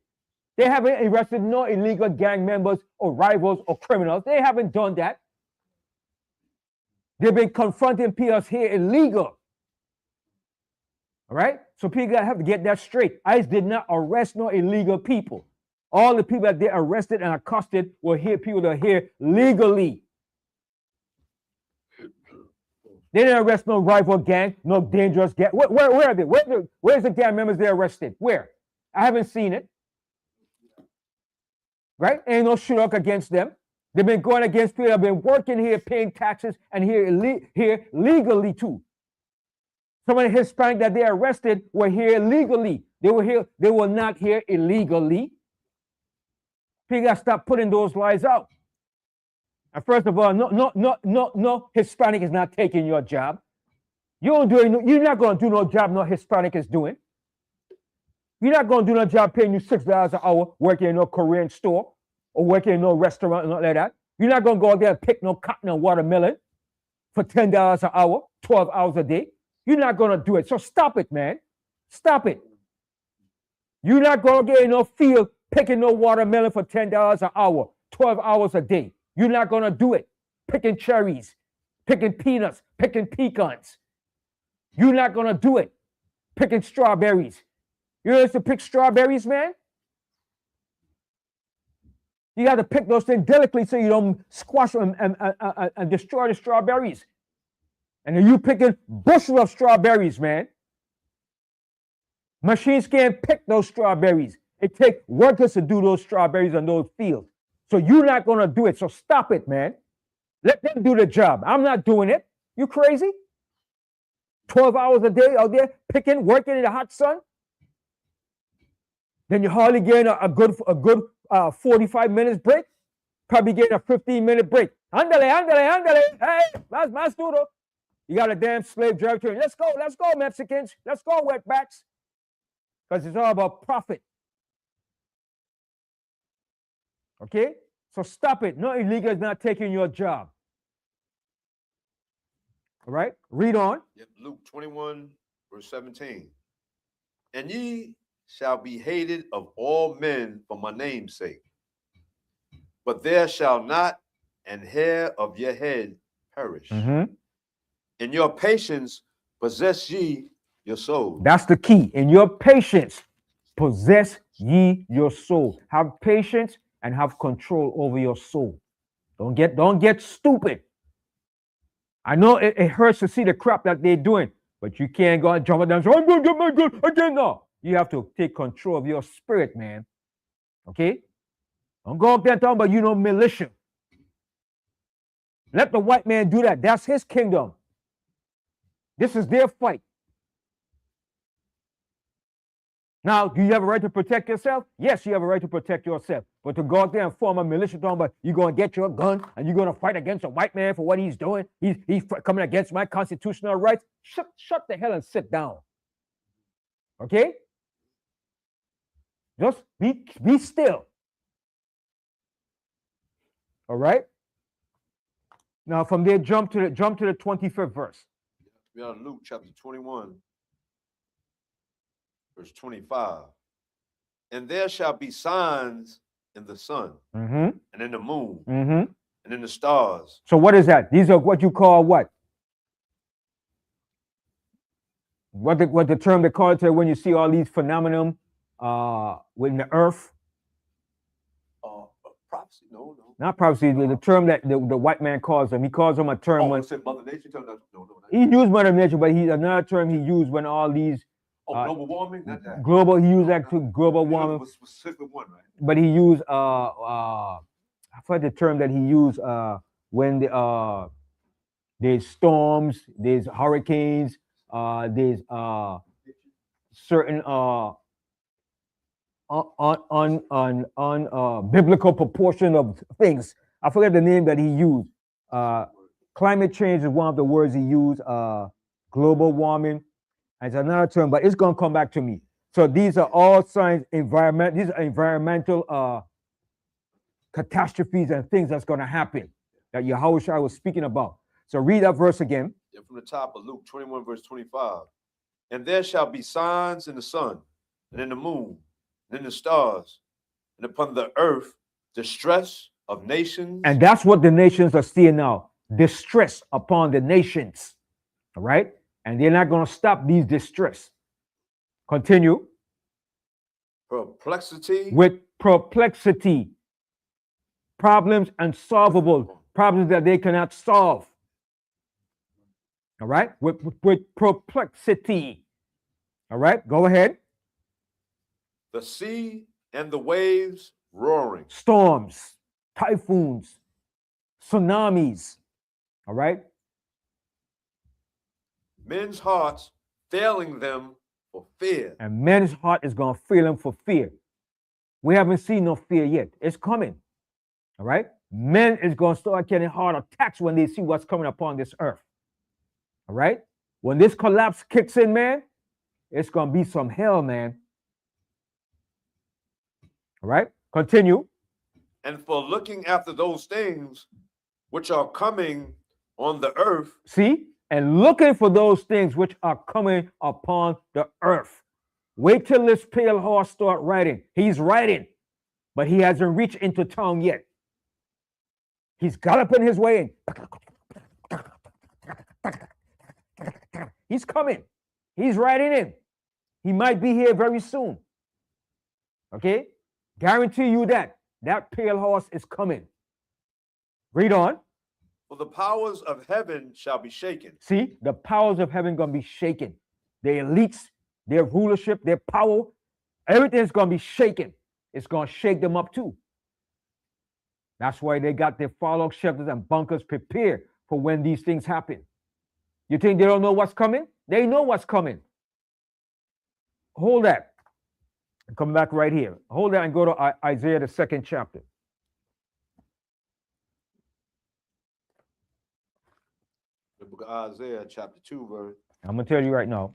They haven't arrested no illegal gang members or rivals or criminals. They haven't done that. They've been confronting people here illegal. All right? So people have to get that straight. ICE did not arrest no illegal people. All the people that they arrested and accosted were here, people that are here legally. They didn't arrest no rival gang, no dangerous gang. Where are they? Where's the gang members they arrested? Where? I haven't seen it. Right? Ain't no shootout against them. They've been going against people that have been working here, paying taxes, and here legally too. Some of the Hispanic that they arrested were here legally. They were here. They were not here illegally. People got to stop putting those lies out. And first of all, no Hispanic is not taking your job. You're not going to do no job no Hispanic is doing. You're not going to do no job paying you $6 an hour working in no Korean store or working in no restaurant and not like that. You're not going to go out there and pick no cotton and watermelon for $10 an hour, 12 hours a day. You're not going to do it. So stop it, man. Stop it. You're not going to get in no field picking no watermelon for $10 an hour, 12 hours a day. You're not going to do it. Picking cherries, picking peanuts, picking pecans. You're not going to do it. Picking strawberries. You know to pick strawberries, man? You got to pick those things delicately so you don't squash them and destroy the strawberries. And then you picking bushels of strawberries, man. Machines can't pick those strawberries. It takes workers to do those strawberries on those fields. So you're not going to do it. So stop it, man. Let them do the job. I'm not doing it. You crazy? 12 hours a day out there picking, working in the hot sun? Then you hardly getting a good 45 minutes break. Probably getting a 15-minute break. Andale. Hey, más duro. You got a damn slave driver train. Let's go, Mexicans. Let's go, wetbacks. Because it's all about profit. Okay? So stop it. No illegal is not taking your job. All right, read on. Yep, Luke 21, verse 17. And ye shall be hated of all men for my name's sake, but there shall not an hair of your head perish. In your patience possess ye your soul. That's the key. In your patience, possess ye your soul. Have patience and have control over your soul. Don't get stupid. I know it hurts to see the crap that they're doing, but you can't go and jump up and say, I'm going to get my gun again. No. You have to take control of your spirit, man. Okay? Don't go up there talking about, militia. Let the white man do that. That's his kingdom. This is their fight. Now, do you have a right to protect yourself? Yes, you have a right to protect yourself. But to go out there and form a militia talking about you're going to get your gun and you're going to fight against a white man for what he's doing, he's coming against my constitutional rights, shut the hell and sit down. Okay? Just be still. All right? Now, from there, jump to the 25th verse. We are in Luke chapter 21. Verse 25. And there shall be signs in the sun, and in the moon, and in the stars. So what is that? These are what you call what? What the term they call it when you see all these phenomena within the earth? Prophecy, no. Not prophecy, the term that the white man calls them. He calls them a term when Mother Nature? No. He used Mother Nature, but another term he used when all these global warming? Not that. Global, he used that to global warming. Was specific one, right? But he used I forgot the term that he used when there's storms, there's hurricanes, there's certain biblical proportion of things. I forget the name that he used. Climate change is one of the words he used. Global warming. It's another term, but it's going to come back to me. So these are all signs, these are environmental catastrophes and things that's going to happen that Yahushua was speaking about. So read that verse again. Yeah, from the top of Luke 21, verse 25. And there shall be signs in the sun, and in the moon, and in the stars, and upon the earth, distress of nations. And that's what the nations are seeing now. Distress upon the nations. All right? And they're not going to stop these distress. Continue. Perplexity. With perplexity. Problems unsolvable. Problems that they cannot solve. All right? With perplexity. All right? Go ahead. The sea and the waves roaring. Storms, typhoons, tsunamis. All right? Men's hearts failing them for fear. And men's heart is going to fail them for fear. We haven't seen no fear yet. It's coming. All right? Men is going to start getting heart attacks when they see what's coming upon this earth. All right? When this collapse kicks in, man, it's going to be some hell, man. All right? Continue. And for looking after those things which are coming on the earth. See? And looking for those things which are coming upon the earth. Wait till this pale horse start riding. He's riding, but he hasn't reached into town yet. He's galloping his way in. He's coming. He's riding in. He might be here very soon. Okay? Guarantee you that pale horse is coming. Read on. For the powers of heaven shall be shaken. See, the powers of heaven going to be shaken. Their elites, their rulership, their power, everything's going to be shaken. It's going to shake them up too. That's why they got their fallout shelters and bunkers prepared for when these things happen. You think they don't know what's coming? They know what's coming. Hold that. Come back right here. Hold that and go to Isaiah, the 2nd chapter. The book of Isaiah, chapter 2, verse. I'm going to tell you right now.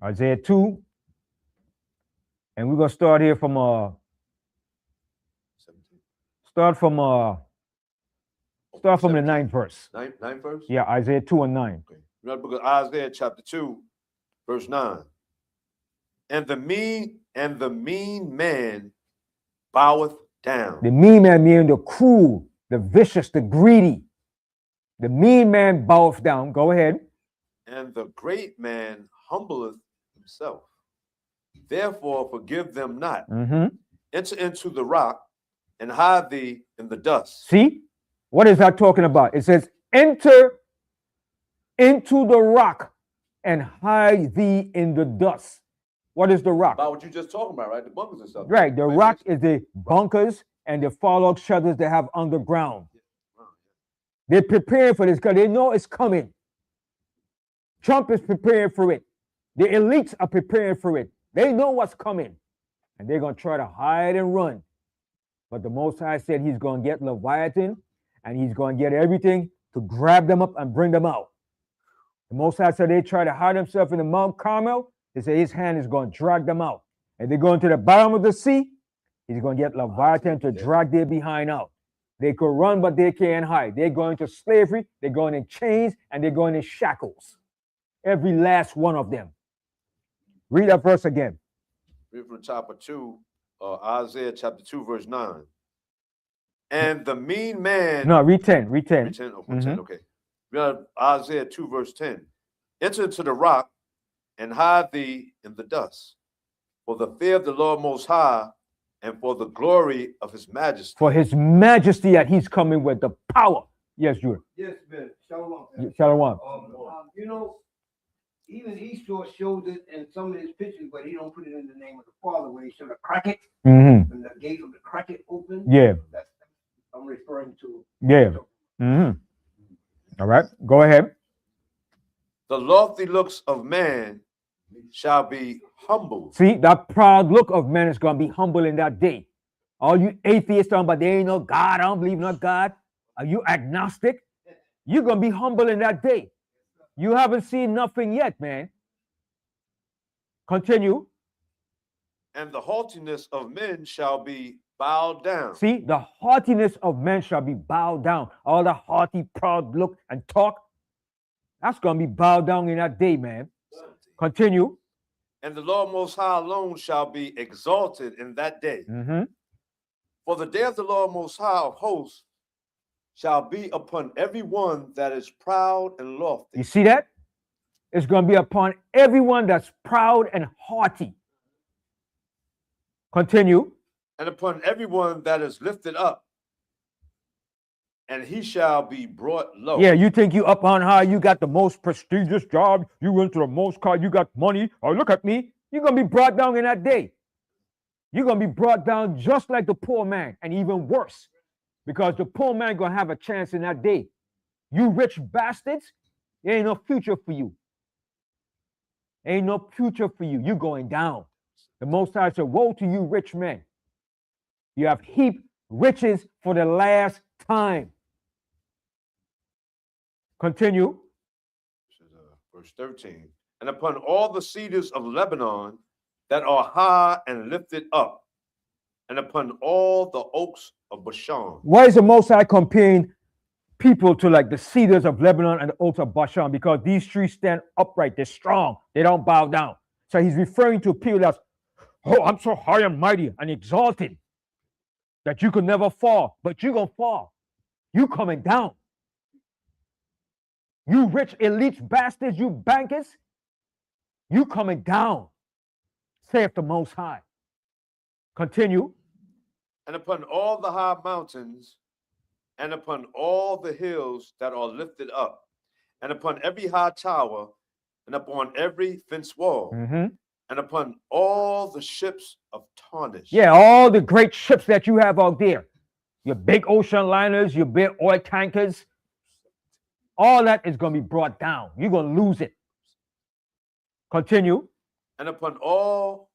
Isaiah 2, And we're gonna start here from 17. start from the 17. 9th verse. Ninth verse? Yeah, Isaiah 2 and 9. Okay. We're in the book of Isaiah, chapter 2, verse 9. And the mean man boweth down. The mean man meaning the cruel, the vicious, the greedy. The mean man boweth down. Go ahead. And the great man humbleth himself. Therefore forgive them not. Mm-hmm. Enter into the rock and hide thee in the dust. See, what is that talking about? It says, enter into the rock and hide thee in the dust. What is the rock? About what you just talking about, right? The bunkers and stuff. Right. The rock is the bunkers and the fallout shelters they have underground. They're preparing for this because they know it's coming. Trump is preparing for it. The elites are preparing for it. They know what's coming. And they're going to try to hide and run. But the Most High said he's going to get Leviathan and he's going to get everything to grab them up and bring them out. The Most High said they try to hide themselves in the Mount Carmel. They say his hand is going to drag them out. And they go into the bottom of the sea. He's going to get Leviathan to drag their behind out. They could run, but they can't hide. They're going to slavery. They're going in chains and they're going in shackles. Every last one of them. Read that verse again. Read from chapter 2, Isaiah chapter 2, verse 9. And the mean man. No, read 10. Read 10. Read 10? Oh, 10, okay. We got Isaiah 2, verse 10. Enter into the rock and hide thee in the dust. For the fear of the Lord Most High and for the glory of his majesty. For his majesty that he's coming with the power. Yes, Judah. Yes, man. Shalom. Shalom. You know, even Esau showed it in some of his pictures, but he don't put it in the name of the Father, where he showed a cracket Mm-hmm. and the gate of the cracket open. Yeah. That's I'm referring to. Yeah. Mm-hmm. All right. Go ahead. The lofty looks of man shall be humbled. See, that proud look of man is going to be humble in that day. All you atheists talking about there ain't no God, I don't believe no God. Are you agnostic? You're going to be humble in that day. You haven't seen nothing yet, man. Continue. And the haughtiness of men shall be bowed down. See, the haughtiness of men shall be bowed down. All the haughty, proud look and talk, that's going to be bowed down in that day, man. Continue. And the Lord Most High alone shall be exalted in that day. Mm-hmm. For the day of the Lord Most High of hosts shall be upon everyone that is proud and lofty. You see that? It's going to be upon everyone that's proud and haughty. Continue. And upon everyone that is lifted up, and he shall be brought low. Yeah, you think you up on high, you got the most prestigious job, you went to the most car, you got money. Oh, look at me. You're going to be brought down in that day. You're going to be brought down just like the poor man, and even worse, because the poor man going to have a chance in that day. You rich bastards, there ain't no future for you. Ain't no future for you. You're going down. The Most High said, woe to you, rich men. You have heaped riches for the last time. Continue. Verse 13. And upon all the cedars of Lebanon that are high and lifted up, and upon all the oaks of Bashan. Why is the Most High comparing people to like the cedars of Lebanon and the oaks of Bashan? Because these trees stand upright, they're strong, they don't bow down. So he's referring to people that's, oh, I'm so high and mighty and exalted that you could never fall, but you're going to fall. You coming down. You rich elite bastards, you bankers, you coming down, saith the Most High. Continue. And upon all the high mountains, and upon all the hills that are lifted up, and upon every high tower, and upon every fenced wall, and upon all the ships of Tarshish. Yeah, all the great ships that you have out there, your big ocean liners, your big oil tankers, all that is going to be brought down. You're going to lose it. Continue. And upon all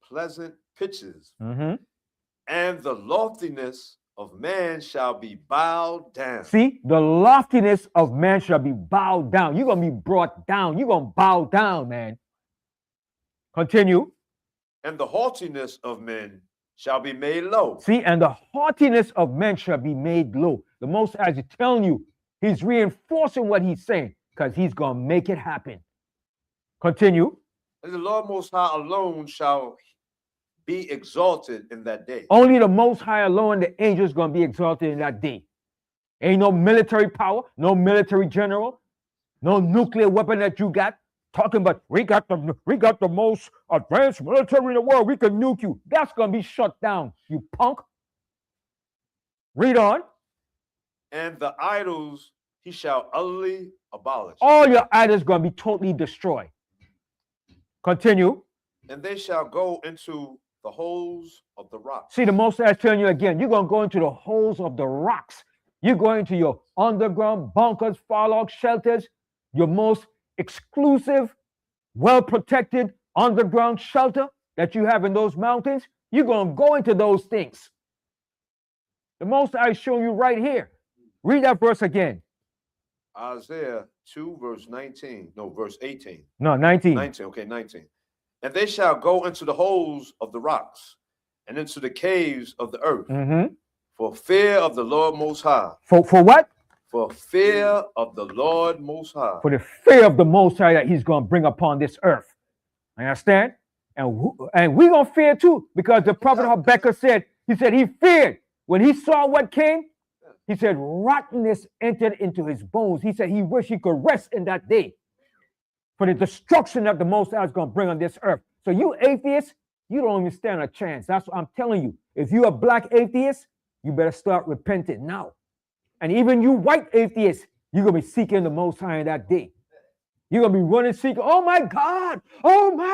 pleasant pitches, and the loftiness of man shall be bowed down. See, the loftiness of man shall be bowed down. You're going to be brought down. You're going to bow down, man. Continue. And the haughtiness of men shall be made low. See, and the haughtiness of men shall be made low. The Most High is telling you, he's reinforcing what he's saying because he's going to make it happen. Continue. And the Lord Most High alone shall be exalted in that day. Only the Most High alone, the angels, going to be exalted in that day. Ain't no military power, no military general, no nuclear weapon that you got. Talking about we got the most advanced military in the world. We can nuke you. That's gonna be shut down, you punk. Read on. And the idols he shall utterly abolish. All your idols gonna be totally destroyed. Continue. And they shall go into the holes of the rock. See, the Most High is telling you again, you're gonna go into the holes of the rocks. You're going to your underground bunkers, fallout shelters, your most exclusive, well-protected underground shelter that you have in those mountains. You're going to go into those things. The Most High is showing you right here. Read that verse again. Isaiah 2, verse 19. No, verse 18. No, 19. 19, okay, 19. And they shall go into the holes of the rocks and into the caves of the earth. Mm-hmm. For fear of the Lord Most High. For what? For fear of the Lord Most High. For the fear of the Most High that he's going to bring upon this earth. Understand? And we're going to fear too, because the prophet Habakkuk said, he feared. When he saw what came, he said, rottenness entered into his bones. He said he wished he could rest in that day for the destruction that the Most High is going to bring on this earth. So you atheists, you don't even stand a chance. That's what I'm telling you. If you're a black atheist, you better start repenting now. And even you white atheists, you're going to be seeking the Most High in that day. You're going to be running, seeking, oh my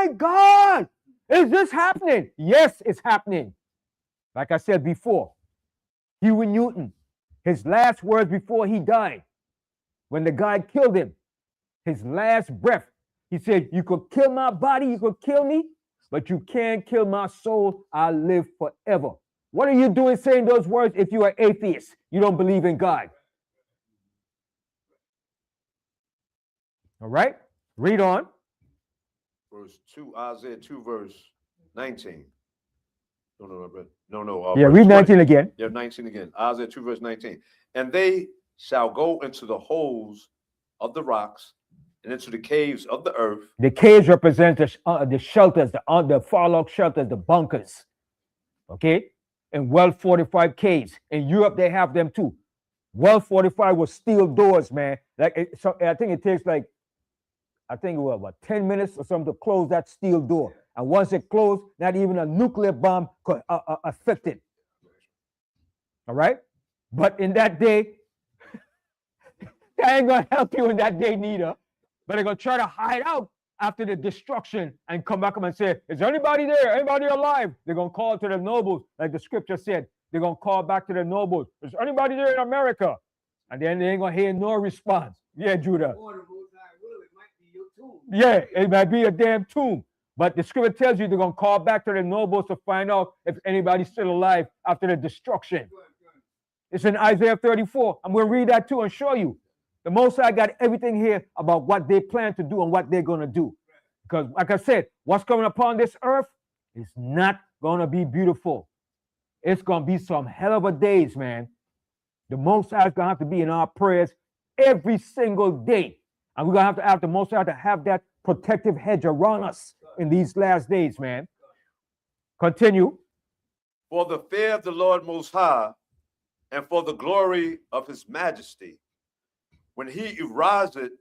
God, is this happening? Yes, it's happening. Like I said before, Huey Newton, his last words before he died, when the guy killed him, his last breath, he said, you could kill my body, you could kill me, but you can't kill my soul. I live forever. What are you doing saying those words if you are atheist? You don't believe in God. All right, read on. Verse 2, Isaiah 2, verse 19. Yeah, read 19 again. Yeah, 19 again. Isaiah 2, verse 19. And they shall go into the holes of the rocks and into the caves of the earth. The caves represent the shelters, the fallout shelters, the bunkers. Okay? And well-fortified caves. In Europe, they have them too. Well-fortified with steel doors, man. So I think it takes about 10 minutes or something to close that steel door. And once it closed, not even a nuclear bomb could affect it. All right? But in that day, that ain't going to help you in that day neither. But they're going to try to hide out after the destruction and come back and say, is there anybody there? Anybody alive? They're going to call to the nobles, like the scripture said. They're going to call back to the nobles. Is anybody there in America? And then they ain't going to hear no response. Yeah, Judah. Yeah, it might be a damn tomb. But the scripture tells you they're going to call back to the nobles to find out if anybody's still alive after the destruction. It's in Isaiah 34. I'm going to read that too and show you. The Most High got everything here about what they plan to do and what they're going to do. Because, like I said, what's coming upon this earth is not going to be beautiful. It's going to be some hell of a days, man. The Most High is going to have to be in our prayers every single day. And we're going to have the Most High to have that protective hedge around us in these last days, man. Continue. For the fear of the Lord Most High and for the glory of his majesty, when he ariseth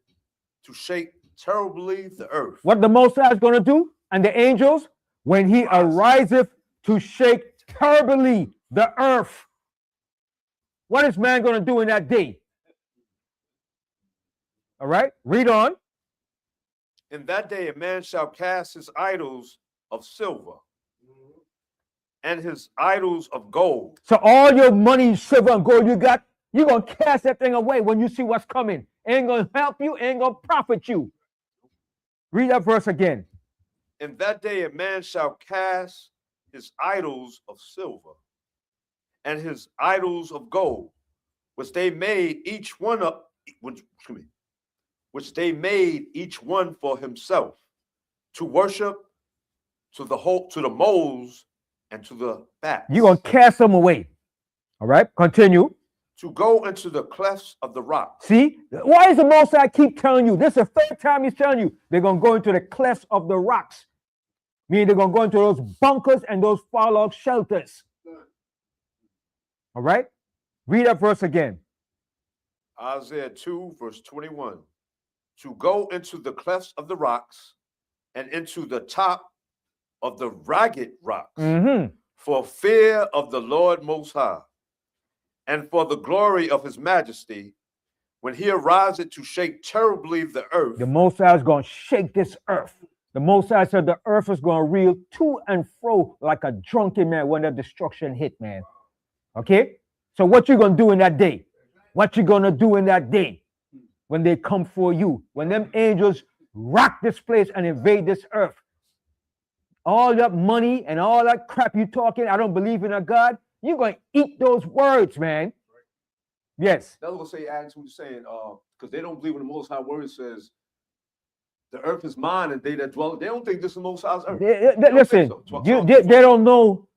to shake terribly the earth. What the Most High is going to do, and the angels, when he ariseth to shake terribly the earth. What is man going to do in that day? All right, read on. In that day a man shall cast his idols of silver and his idols of gold. So all your money, silver, and gold you got, you're going to cast that thing away when you see what's coming. Ain't going to help you, ain't going to profit you. Read that verse again. In that day a man shall cast his idols of silver and his idols of gold, which they made each one for himself, to worship to the moles, and to the bats. You're going to cast them away. All right, continue. To go into the clefts of the rock. See, why is the Most High keep telling you? This is the third time he's telling you they're going to go into the clefts of the rocks. Meaning they're going to go into those bunkers and those fallout shelters. All right, read that verse again. Isaiah 2, verse 21. To go into the clefts of the rocks and into the top of the ragged rocks, for fear of the Lord Most High, and for the glory of his majesty, when he arises to shake terribly the earth. The Most High is going to shake this earth. The Most High said the earth is going to reel to and fro like a drunken man when the destruction hit, man. Okay? So what you going to do in that day? What you going to do in that day when they come for you? When them angels rock this place and invade this earth? All that money and all that crap you talking, I don't believe in a God. You're going to eat those words, man. Yes. That's what say Acts was saying, because they don't believe in the Most High word says, the earth is mine and they that dwell. They don't think this is the Most High's earth. Listen, they don't know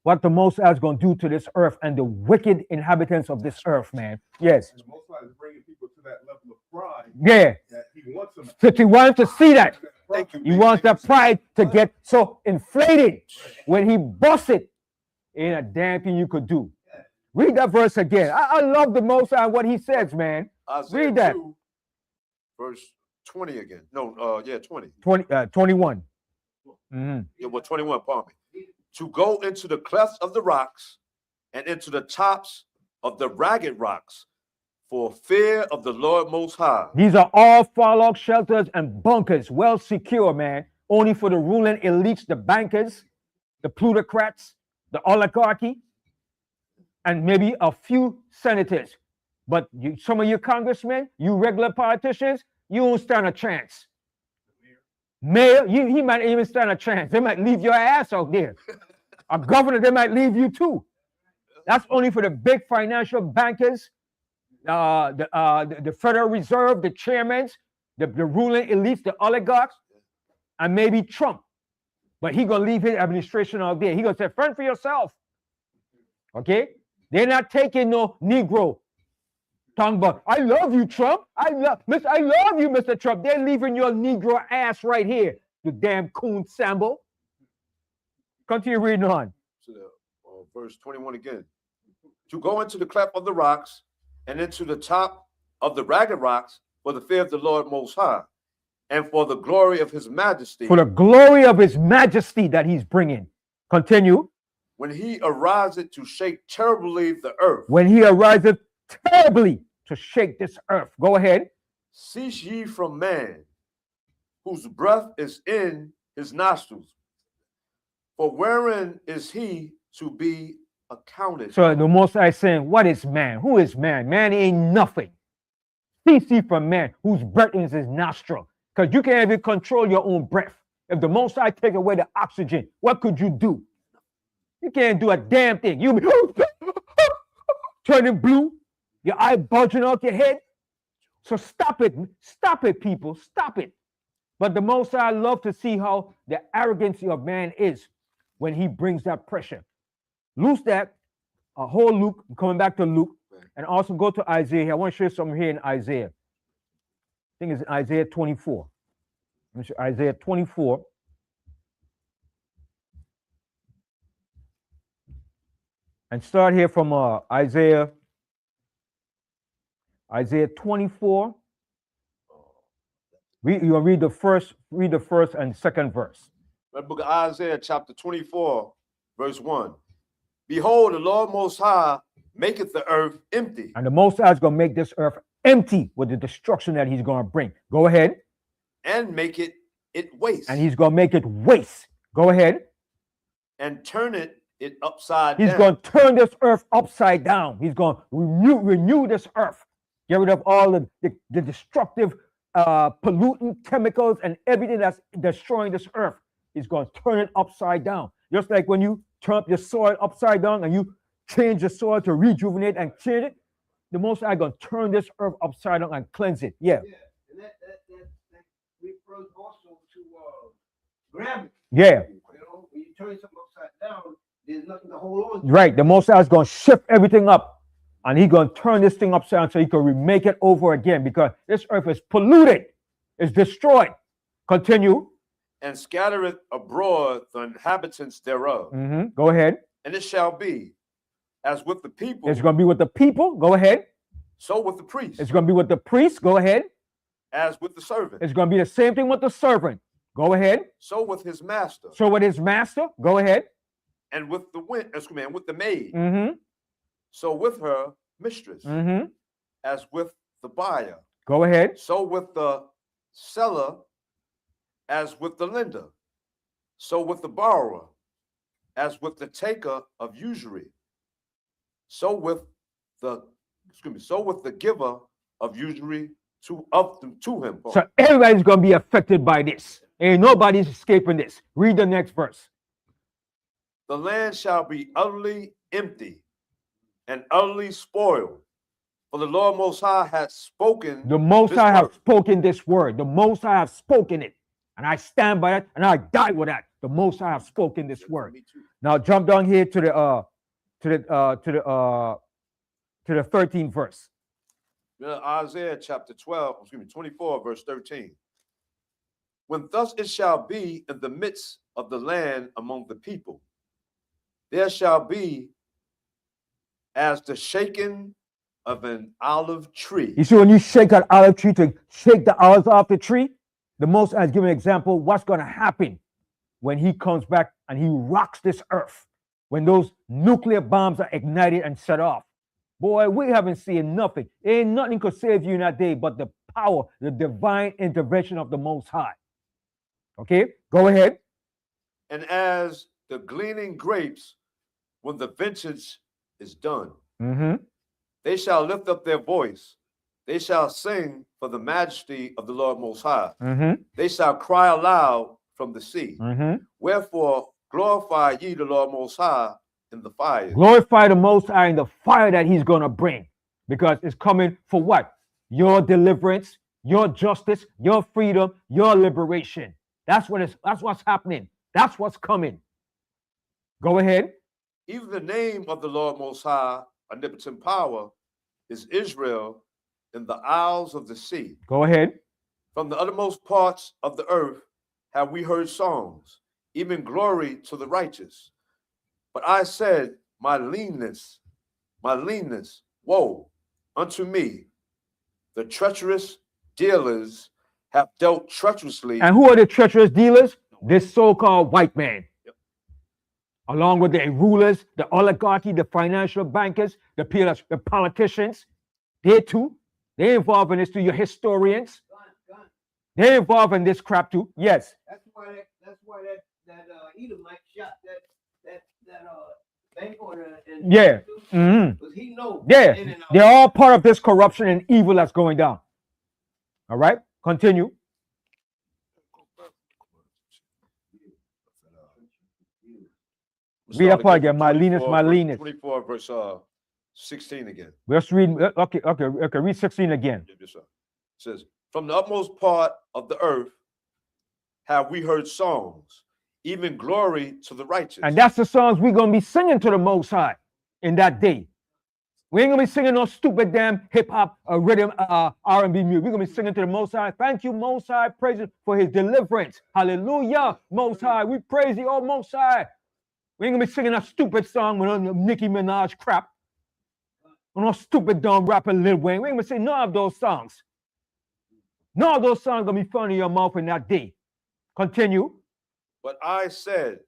what the Most High is going to do to this earth and the wicked inhabitants of this earth, man. Yes. The Most High is bringing people to that level of pride. Yeah. That he wants them. He wants to see that. Thank you. He wants that pride to get so inflated when he busts it. Ain't a damn thing you could do. Read that verse again. I love the Most High what he says, man. Isaiah Read that. 2, verse 20 again. No, 20. 21. Yeah, well, 21, pardon me. To go into the clefts of the rocks and into the tops of the ragged rocks for fear of the Lord Most High. These are all fallout shelters and bunkers, well secure, man. Only for the ruling elites, the bankers, the plutocrats, the oligarchy, and maybe a few senators. But some of you congressmen, you regular politicians, you won't stand a chance. Mayor, he might even stand a chance. They might leave your ass out there. A governor, they might leave you too. That's only for the big financial bankers, the Federal Reserve, the chairmen, the ruling elites, the oligarchs, and maybe Trump. But he gonna leave his administration out there. He gonna say, "Fend for yourself." Okay? They're not taking no Negro. Talking about, "I love you, Trump. I love you, Mr. Trump." They're leaving your Negro ass right here, you damn coon Sambo. Continue reading on. To the, verse 21 again. To go into the cleft of the rocks and into the top of the ragged rocks for the fear of the Lord Most High, and for the glory of his majesty. For the glory of his majesty that he's bringing. Continue. When he arises to shake terribly the earth. When he arises terribly to shake this earth. Go ahead. Cease ye from man, whose breath is in his nostrils. For wherein is he to be accounted? So the Most High is saying, what is man? Who is man? Man ain't nothing. Cease ye from man, whose breath is his nostril. Because you can't even control your own breath. If the Most High take away the oxygen, what could you do? You can't do a damn thing. You be turning blue, your eye bulging out your head. So stop it. Stop it, people. Stop it. But the Most High love to see how the arrogancy of man is when he brings that pressure. Loose that, a whole Luke, coming back to Luke, and also go to Isaiah. I want to show you something here in Isaiah. I think it's Isaiah 24. Let me show Isaiah 24. And start here from Isaiah 24. You'll read the first and second verse. The book of Isaiah, chapter 24, verse 1. Behold, the Lord Most High maketh the earth empty. And the Most High is going to make this earth empty with the destruction that he's going to bring. Go ahead. And make it waste. And he's going to make it waste. Go ahead. And turn it upside down. He's going to turn this earth upside down. He's going to renew this earth. Get rid of all the destructive pollutant chemicals and everything that's destroying this earth. He's going to turn it upside down. Just like when you turn up your soil upside down and you change the soil to rejuvenate and change it, the Most High going to turn this earth upside down and cleanse it. Yeah. And that refers also to gravity. Yeah. Right. The Most High is going to shift everything up. And he's going to turn this thing upside down so he can remake it over again because this earth is polluted. It's destroyed. Continue. And scattereth abroad the inhabitants thereof. Go ahead. And it shall be as with the people. It's going to be with the people. Go ahead. So with the priest. It's going to be with the priest. Go ahead. As with the servant. It's going to be the same thing with the servant. Go ahead. So with his master. So with his master. Go ahead. And with the with the maid. Mm-hmm. So with her mistress. Mm-hmm. As with the buyer. Go ahead. So with the seller. As with the lender. So with the borrower. As with the taker of usury. So with the giver of usury to him. Paul. So everybody's going to be affected by this. Ain't nobody's escaping this. Read the next verse. The land shall be utterly empty and utterly spoiled. For the Lord Most High hath spoken. The Most High have spoken this word. The Most High have spoken it. And I stand by that and I die with that. The Most High have spoken this word. Now jump down here to the 13th verse. Isaiah chapter 24, verse 13. When thus it shall be in the midst of the land among the people, there shall be as the shaking of an olive tree. You see, when you shake an olive tree to shake the olives off the tree, the Most High has given an example what's going to happen when he comes back and he rocks this earth. When those nuclear bombs are ignited and set off. Boy, we haven't seen nothing. Ain't nothing could save you in that day but the power, the divine intervention of the Most High. Okay, go ahead. And as the gleaning grapes, when the vintage is done, they shall lift up their voice. They shall sing for the majesty of the Lord Most High. They shall cry aloud from the sea. Wherefore, glorify ye the Lord Most High in the fire. Glorify the Most High in the fire that he's going to bring. Because it's coming for what? Your deliverance, your justice, your freedom, your liberation. That's what's happening. That's what's coming. Go ahead. Even the name of the Lord Most High, omnipotent power, is Israel in the isles of the sea. Go ahead. From the uttermost parts of the earth have we heard songs, even glory to the righteous. But I said, my leanness, woe unto me. The treacherous dealers have dealt treacherously. And who are the treacherous dealers? This so-called white man. Along with the rulers, the oligarchy, the financial bankers, the politicians. They too. They're involved in this too. Your historians. They're involved in this crap too. Yes. That's why that Edomite shot that bank owner. Yeah. Because he knows. Yeah. They're all part of this corruption and evil that's going down. All right. Continue. Read that part again. My leanness. 24 verse 16 again. Let's read. Okay. Read 16 again. Yes, sir. It says, from the utmost part of the earth have we heard songs, even glory to the righteous. And that's the songs we're going to be singing to the Most High in that day. We ain't going to be singing no stupid damn hip-hop rhythm R&B music. We're going to be singing to the Most High. Thank you, Most High. Praise you for his deliverance. Hallelujah, Most High. We praise you, oh Most High. We ain't going to be singing that stupid song with Nicki Minaj crap. Or no stupid dumb rapper Lil Wayne. We ain't going to sing none of those songs. None of those songs going to be funny in your mouth in that day. Continue. But I said,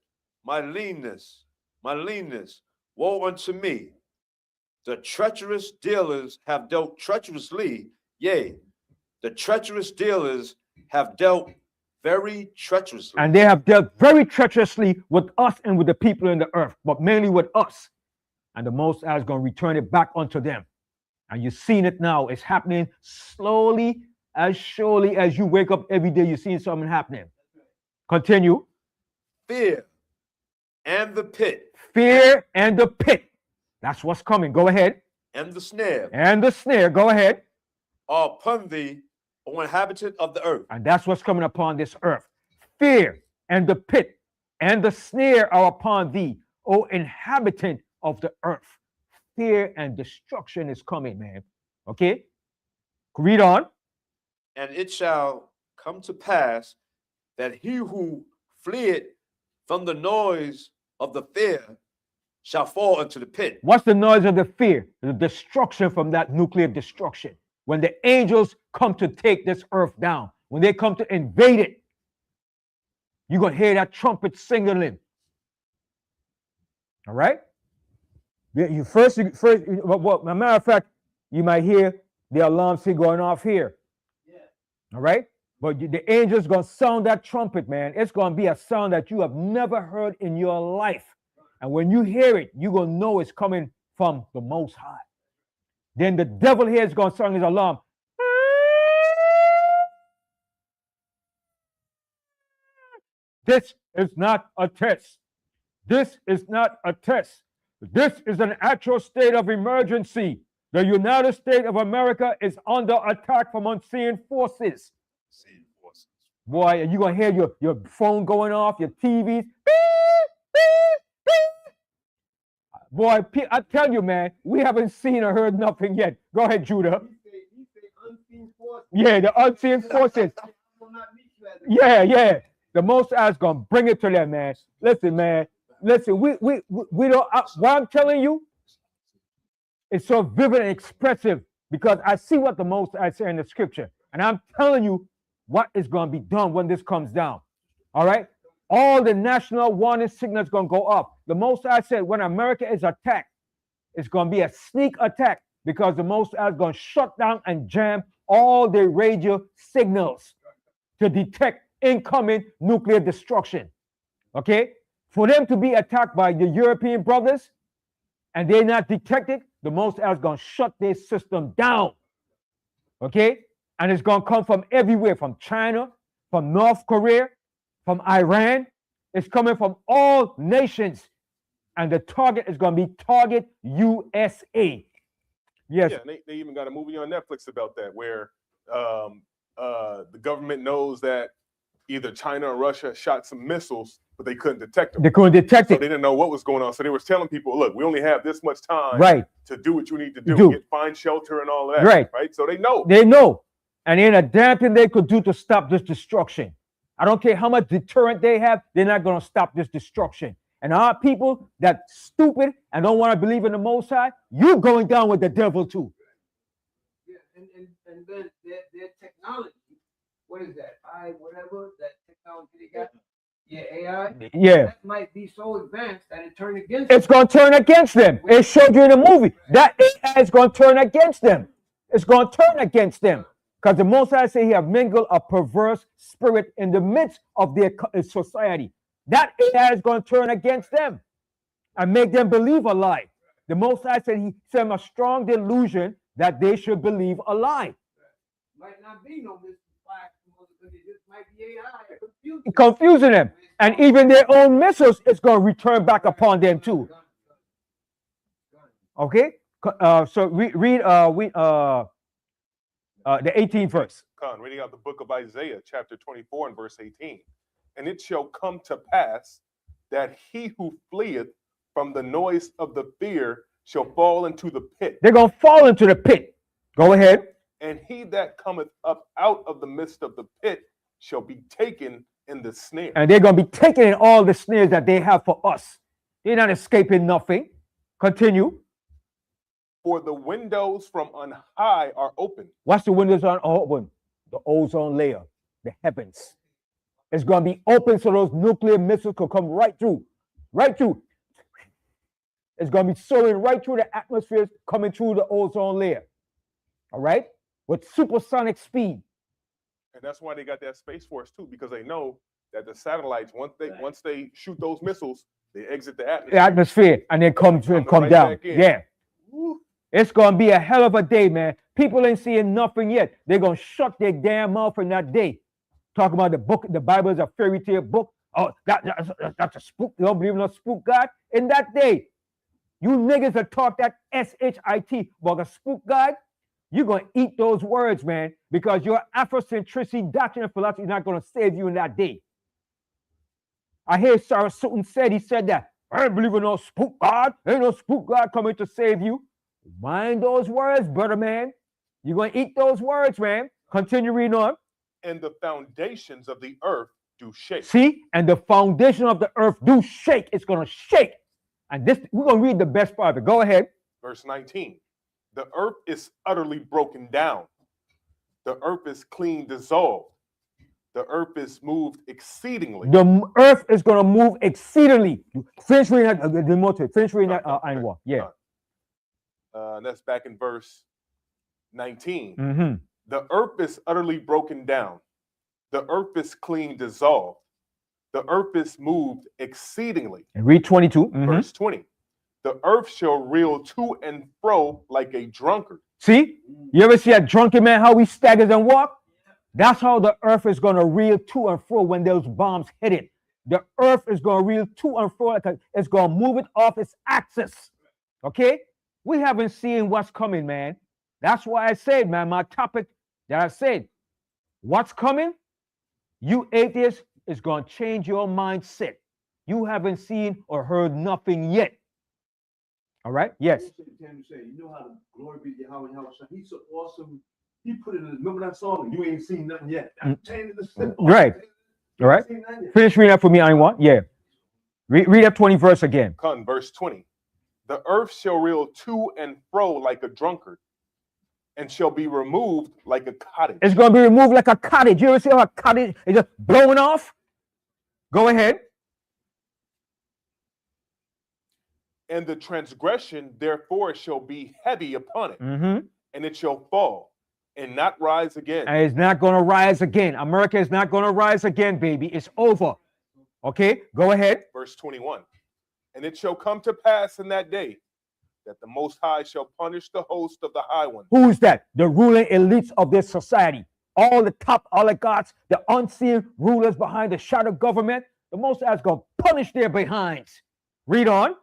my leanness, woe unto me. The treacherous dealers have dealt treacherously. Yea, the treacherous dealers have dealt very treacherously. And they have dealt very treacherously with us and with the people in the earth, but mainly with us. And the Most High is going to return it back unto them. And you've seen it now. It's happening slowly, as surely as you wake up every day, you're seeing something happening. Continue. Fear and the pit. Fear and the pit. That's what's coming. Go ahead. And the snare. And the snare. Go ahead. Are upon thee, O inhabitant of the earth. And that's what's coming upon this earth. Fear and the pit and the snare are upon thee, O inhabitant of the earth. Fear and destruction is coming, man. Okay? Read on. And it shall come to pass that he who fleeth from the noise of the fear shall fall into the pit. What's the noise of the fear? The destruction from that nuclear destruction. When the angels come to take this earth down, when they come to invade it, you're going to hear that trumpet signaling. All right? You first, well, as a matter of fact, you might hear the alarm still going off here. Yeah. All right? But the angel's going to sound that trumpet, man. It's going to be a sound that you have never heard in your life. And when you hear it, you're going to know it's coming from the Most High. Then the devil here is going to sound his alarm. This is not a test. This is not a test. This is an actual state of emergency. The United States of America is under attack from unseen forces. Boy, you're going to hear your phone going off, your TVs. Boy, I tell you, man, we haven't seen or heard nothing yet. Go ahead, Judah. He say unseen forces. Yeah, the unseen forces. Yeah. The Most High is going to bring it to them, man. Listen, man. Listen, we don't, what I'm telling you, it's so vivid and expressive because I see what the Most High said in the scripture. And I'm telling you what is going to be done when this comes down. All right? All the national warning signals going to go up. The Most High said when America is attacked, it's going to be a sneak attack because the Most High is going to shut down and jam all the radio signals to detect incoming nuclear destruction. Okay? For them to be attacked by the European brothers and they're not detected, the Most High is going to shut their system down. Okay? And it's going to come from everywhere, from China, from North Korea, from Iran. It's coming from all nations. And the target is going to be Target USA. Yes. Yeah, they even got a movie on Netflix about that where the government knows that either China or Russia shot some missiles, but they couldn't detect them. They couldn't detect So it. they didn't know what was going on. So they were telling people, look, we only have this much time Right. to do what you need to do. Find shelter and all of that. Right. So they know. They know. And ain't a damn thing they could do to stop this destruction. I don't care how much deterrent they have, they're not going to stop this destruction. And our people that stupid and don't want to believe in the Most High, you're going down with the devil too. Yeah, and then their technology, what is that? Whatever that technology they got. Yeah, AI. Yeah. That might be so advanced that it turned against It's going to turn against them. It showed you in the movie. That AI is going to turn against them. It's going to turn against them. Because the Most High say he have mingled a perverse spirit in the midst of their society. That AI is going to turn against them and make them believe a lie. The Most High said he sent a strong delusion that they should believe a lie. Might not be no Mr. Black, it just might be AI. Confusing them. And even their own missiles is going to return back upon them too. Okay? So read the 18th verse. Con, reading out the book of Isaiah, chapter 24 and verse 18. And it shall come to pass that he who fleeth from the noise of the fear shall fall into the pit. They're going to fall into the pit. Go ahead. And he that cometh up out of the midst of the pit shall be taken in the snare. And they're going to be taken in all the snares that they have for us. They're not escaping nothing. Continue. For the windows from on high are open. What's the windows on open? The ozone layer, the heavens. It's going to be open so those nuclear missiles could come right through. Right through. It's going to be soaring right through the atmosphere, coming through the ozone layer. All right? With supersonic speed. And that's why they got that Space Force too, because they know that the satellites, once they shoot those missiles, they exit the atmosphere. The atmosphere and then come right down. Yeah. Woo. It's going to be a hell of a day, man. People ain't seeing nothing yet. They're going to shut their damn mouth in that day. Talking about the book, the Bible is a fairy tale book. Oh, that's a spook. You don't believe in a spook God? In that day, you niggas that talk that S-H-I-T about a spook God, you're going to eat those words, man, because your Afrocentricity doctrine and philosophy is not going to save you in that day. I hear Sarah Sutton said, he said that I don't believe in no spook God. Ain't no spook God coming to save you. Mind those words, brother man. You're going to eat those words, man. Continue reading on. And the foundations of the earth do shake. See? And the foundation of the earth do shake. It's going to shake. And this, we're going to read the best part of it. Go ahead. Verse 19. The earth is utterly broken down. The earth is clean dissolved. The earth is moved exceedingly. The earth is going to move exceedingly. Finish reading that. Finish reading that, Anwar. Yeah. That's back in verse 19. Mm-hmm. The earth is utterly broken down. The earth is clean dissolved. The earth is moved exceedingly. And read 22. Mm-hmm. Verse 20. The earth shall reel to and fro like a drunkard. See? You ever see a drunken man, how he staggers and walk? That's how the earth is going to reel to and fro when those bombs hit it. The earth is going to reel to and fro. It's going to move it off its axis. Okay? We haven't seen what's coming, man. That's why I said, man, my topic that I said, what's coming? You atheists is going to change your mindset. You haven't seen or heard nothing yet. All right? Yes. You know how to glory be to Yahweh, He's so awesome. He put it in. Remember that song? And you ain't seen nothing yet. Right. All right. Finish reading that for me, Ainwan. Yeah. Read up 20 verse again. Come, verse 20. The earth shall reel to and fro like a drunkard, and shall be removed like a cottage. It's going to be removed like a cottage. You ever see how a cottage is just blowing off? Go ahead. And the transgression, therefore, shall be heavy upon it, Mm-hmm. and it shall fall and not rise again. And it's not going to rise again. America is not going to rise again, baby. It's over. Okay, go ahead. Verse 21. And it shall come to pass in that day that the Most High shall punish the host of the high ones. Who is that? The ruling elites of this society. All the top oligarchs, the unseen rulers behind the shadow government. The Most High is going to punish their behinds. Read on.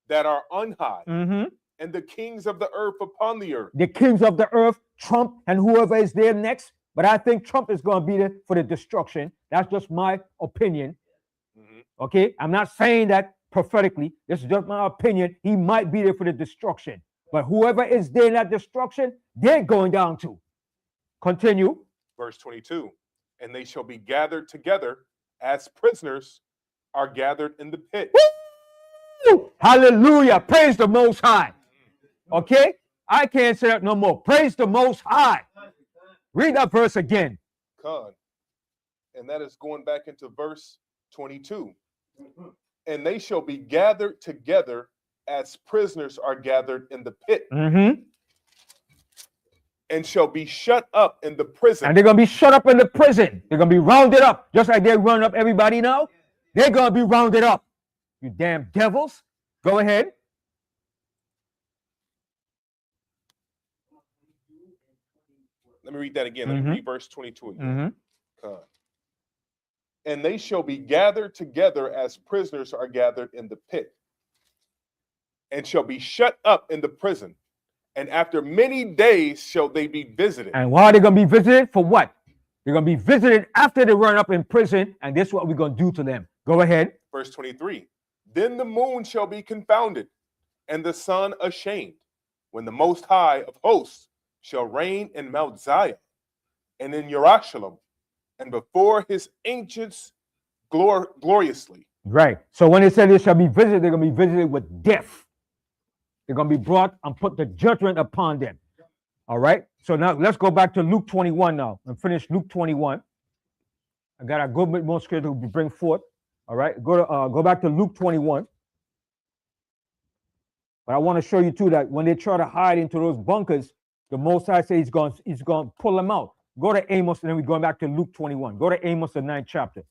That are unhigh, Mm-hmm. and the kings of the earth upon the earth. The kings of the earth, Trump and whoever is there next. But I think Trump is going to be there for the destruction. That's just my opinion. Mm-hmm. Okay? I'm not saying that prophetically. This is just my opinion. He might be there for the destruction. But whoever is there in that destruction, they're going down too. Continue. Verse 22. And they shall be gathered together as prisoners are gathered in the pit. Woo! Hallelujah. Praise the Most High. Okay? I can't say that no more. Praise the Most High. Read that verse again. Con. And that is going back into verse 22. And they shall be gathered together as prisoners are gathered in the pit. Mm-hmm. And shall be shut up in the prison. And they're going to be shut up in the prison. They're going to be rounded up. Just like they're rounding up everybody now. They're going to be rounded up. You damn devils. Go ahead. Let me read that again. Let me read verse 22 again. Mm-hmm. And they shall be gathered together as prisoners are gathered in the pit, and shall be shut up in the prison. And after many days shall they be visited. And why are they going to be visited? For what? They're going to be visited after they run up in prison. And this is what we're going to do to them. Go ahead. Verse 23. Then the moon shall be confounded, and the sun ashamed, when the Most High of hosts shall reign in Mount Zion and in Jerusalem, and before his ancients gloriously. Right. So when they say they shall be visited, they're going to be visited with death. They're going to be brought and put the judgment upon them. All right. So now let's go back to Luke 21 now and finish Luke 21. I got a good bit more scripture to bring forth. All right. Go back to Luke 21. But I want to show you too that when they try to hide into those bunkers, the Most High says he's going to pull them out. Go to Amos, and then we're going back to Luke 21. Go to Amos, the 9th chapter.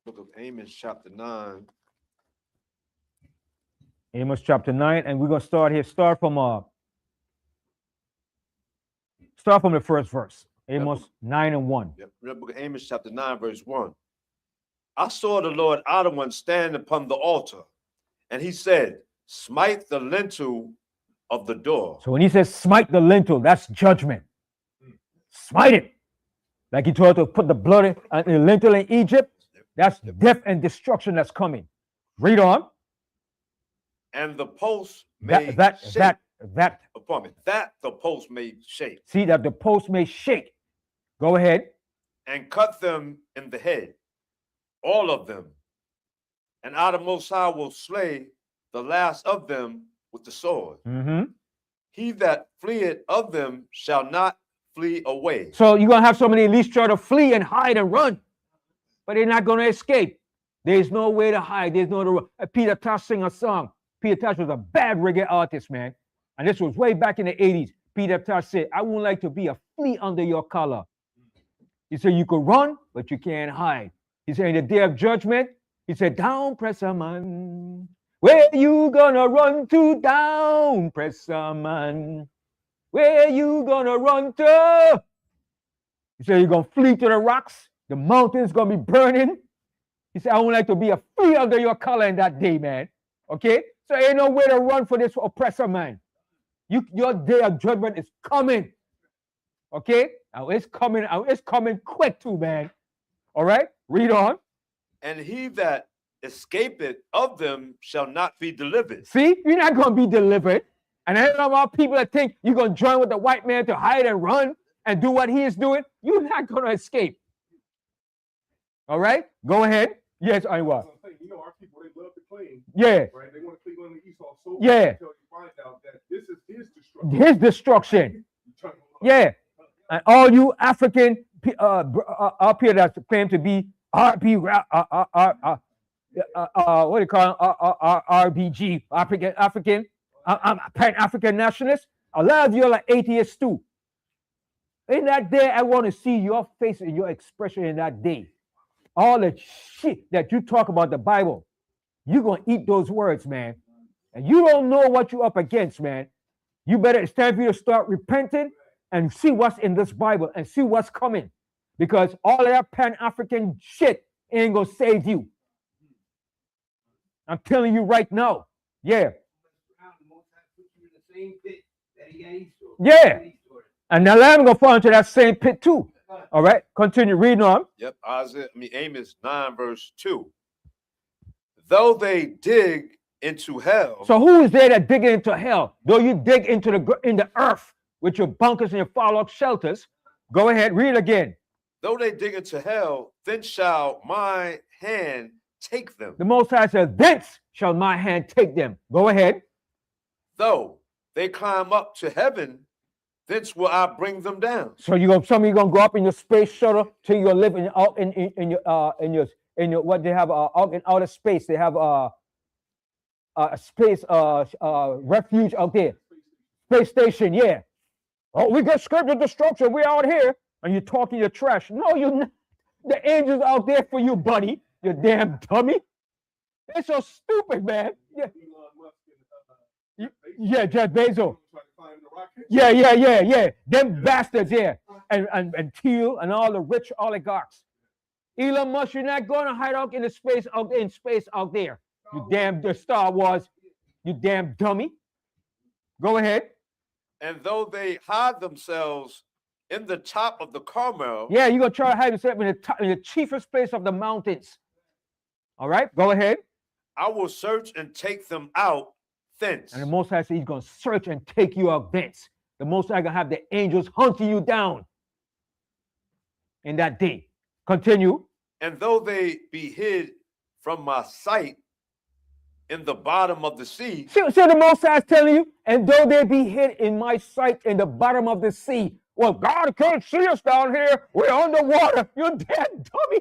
Book of Amos, chapter 9. Amos chapter 9, and we're going to start here. Start from the first verse. Amos 9:1. Yep. Book of Amos, chapter 9, verse 1. I saw the Lord out of one stand upon the altar, and he said, smite the lintel of the door. So when he says smite the lintel, that's judgment. Smite it. Like he told to put the blood in the lintel in Egypt, that's death and destruction that's coming. Read on. And the post may That upon me. That the post may shake. See that the post may shake. Go ahead. And cut them in the head, all of them. And our Most High will slay the last of them with the sword. Mm-hmm. He that fleeth of them shall not flee away. So you're going to have somebody at least try to flee and hide and run, but they're not going to escape. There's no way to hide. There's no way to run. Peter Tosh sing a song. Peter Tosh was a bad reggae artist, man. And this was way back in the 80s. Peter Tosh said, I would like to be a flea under your collar. He said, you could run, but you can't hide. He said, in the day of judgment, he said, down, presser man. Where you gonna run to? Down, presser man. Where you gonna run to? He said, you're gonna flee to the rocks. The mountain's gonna be burning. He said, I would like to be a flea under your collar in that day, man. Okay? So ain't no way to run for this oppressor, man. Your day of judgment is coming. Okay? Now it's coming. It's coming quick too, man. All right? Read on. And he that escapeth of them shall not be delivered. See? You're not going to be delivered. And I know about people that think you're going to join with the white man to hide and run and do what he is doing. You're not going to escape. All right? Go ahead. Yes, I was. You know, our people, they love to claim. Yeah. Right? They want to claim on the Esau so Yeah. until you find out that this is his destruction. His destruction. Yeah. And all you African up here that claim to be what do you call RBG, African, Pan-African nationalists. A lot of you are like atheists too. In that day, I want to see your face and your expression in that day. All the shit that you talk about the Bible, you're going to eat those words, man. And you don't know what you're up against, man. You better, it's time for you to start repenting and see what's in this Bible and see what's coming. Because all of that Pan-African shit ain't going to save you. I'm telling you right now. Yeah. Yeah. And now I'm going to fall into that same pit too. All right. Continue reading on. Yep. Amos 9 verse 2. Though they dig into hell. So who is there that digging into hell? Though you dig into the earth with your bunkers and your fallout shelters. Go ahead. Read again. Though they dig into hell, then shall my hand take them. The Most High says, thence shall my hand take them. Go ahead. Though they climb up to heaven, thence will I bring them down. So some of you gonna go up in your space shuttle till you live in your what they have out in outer space. They have a space refuge out there, space station. Yeah. Oh, we got scared of destruction. We out here, and you're talking your trash. No, you not. The angels out there for you, buddy. You damn dummy. They're so stupid, man. Yeah. Yeah, Jeff Bezos. Yeah. Them bastards, yeah. And Thiel and all the rich oligarchs. Elon Musk, you're not going to hide out in the space out there. You damn the Star Wars. You damn dummy. Go ahead. And though they hide themselves in the top of the Carmel. Yeah, you're going to try to hide yourself in the chiefest place of the mountains. All right, go ahead. I will search and take them out thence. And the Most High says he's going to search and take you out thence. The Most High going to have the angels hunting you down in that day. Continue. And though they be hid from my sight in the bottom of the sea. So the Most High is telling you, and though they be hid in my sight in the bottom of the sea. Well, God can't see us down here. We're underwater. You dead dummy.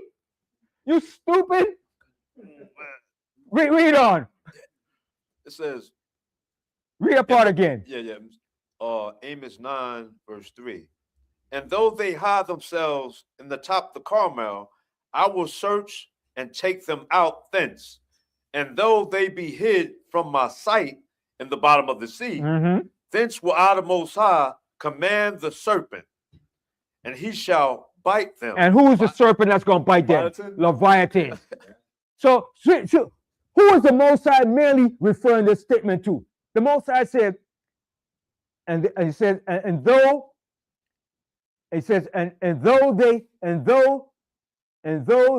You stupid. Read on. It says. Read a part again. Yeah. Amos 9 verse 3. And though they hide themselves in the top of the Carmel, I will search and take them out thence. And though they be hid from my sight in the bottom of the sea, thence will I, the Most High, command the serpent, and he shall bite them. And who is the serpent that's going to bite them? Leviathan. So who is the Most High merely referring this statement to? The Most High said, and it says, and though it says, and though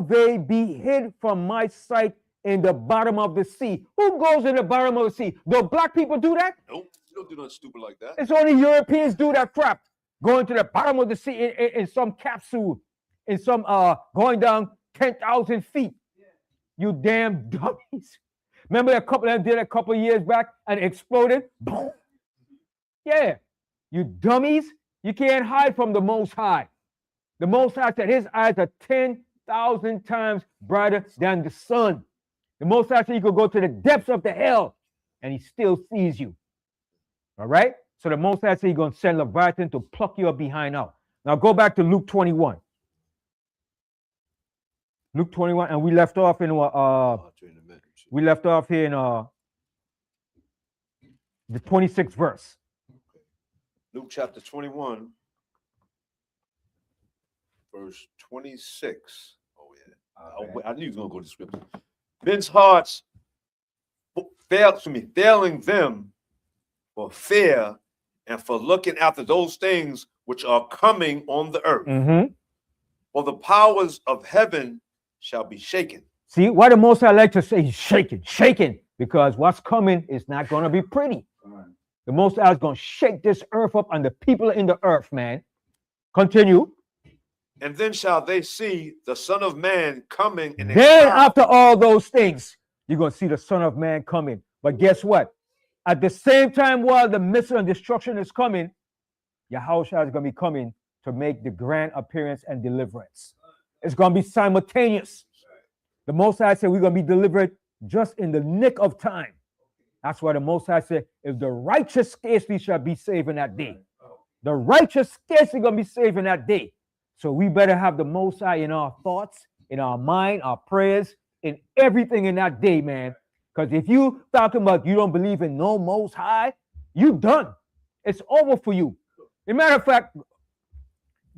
they be hid from my sight in the bottom of the sea. Who goes in the bottom of the sea? Do black people do that? Nope, you don't do nothing stupid like that. It's only Europeans do that crap. Going to the bottom of the sea in some capsule, in some going down 10,000 feet. You damn dummies. Remember a couple of them did a couple of years back and exploded? Boom. Yeah. You dummies. You can't hide from the Most High. The Most High said his eyes are 10,000 times brighter than the sun. The Most High said you could go to the depths of the hell and he still sees you. All right? So the Most High said he's going to send Leviathan to pluck your behind out. Now go back to Luke 21. Luke 21, and we left off in here in the 26th verse. Luke chapter 21, verse 26. Oh yeah, I knew he was gonna go to the scripture. Men's hearts failing them for fear and for looking after those things which are coming on the earth. Mm-hmm. For the powers of heaven shall be shaken. See, why the Most High like to say shaken, because what's coming is not going to be pretty. The Most High is going to shake this earth up and the people in the earth, man. Continue. And then shall they see the Son of Man coming in a Then cloud. after all those things, you're going to see the Son of Man coming. But guess what? At the same time, while the missile and destruction is coming, Yahushua is going to be coming to make the grand appearance and deliverance. It's going to be simultaneous. The Most High said we're going to be delivered just in the nick of time. That's why the Most High said, if the righteous scarcely shall be saved in that day. The righteous scarcely going to be saved in that day. So we better have the Most High in our thoughts, in our mind, our prayers, in everything in that day, man. Because if you talking about you don't believe in no Most High, you done. It's over for you. As a matter of fact,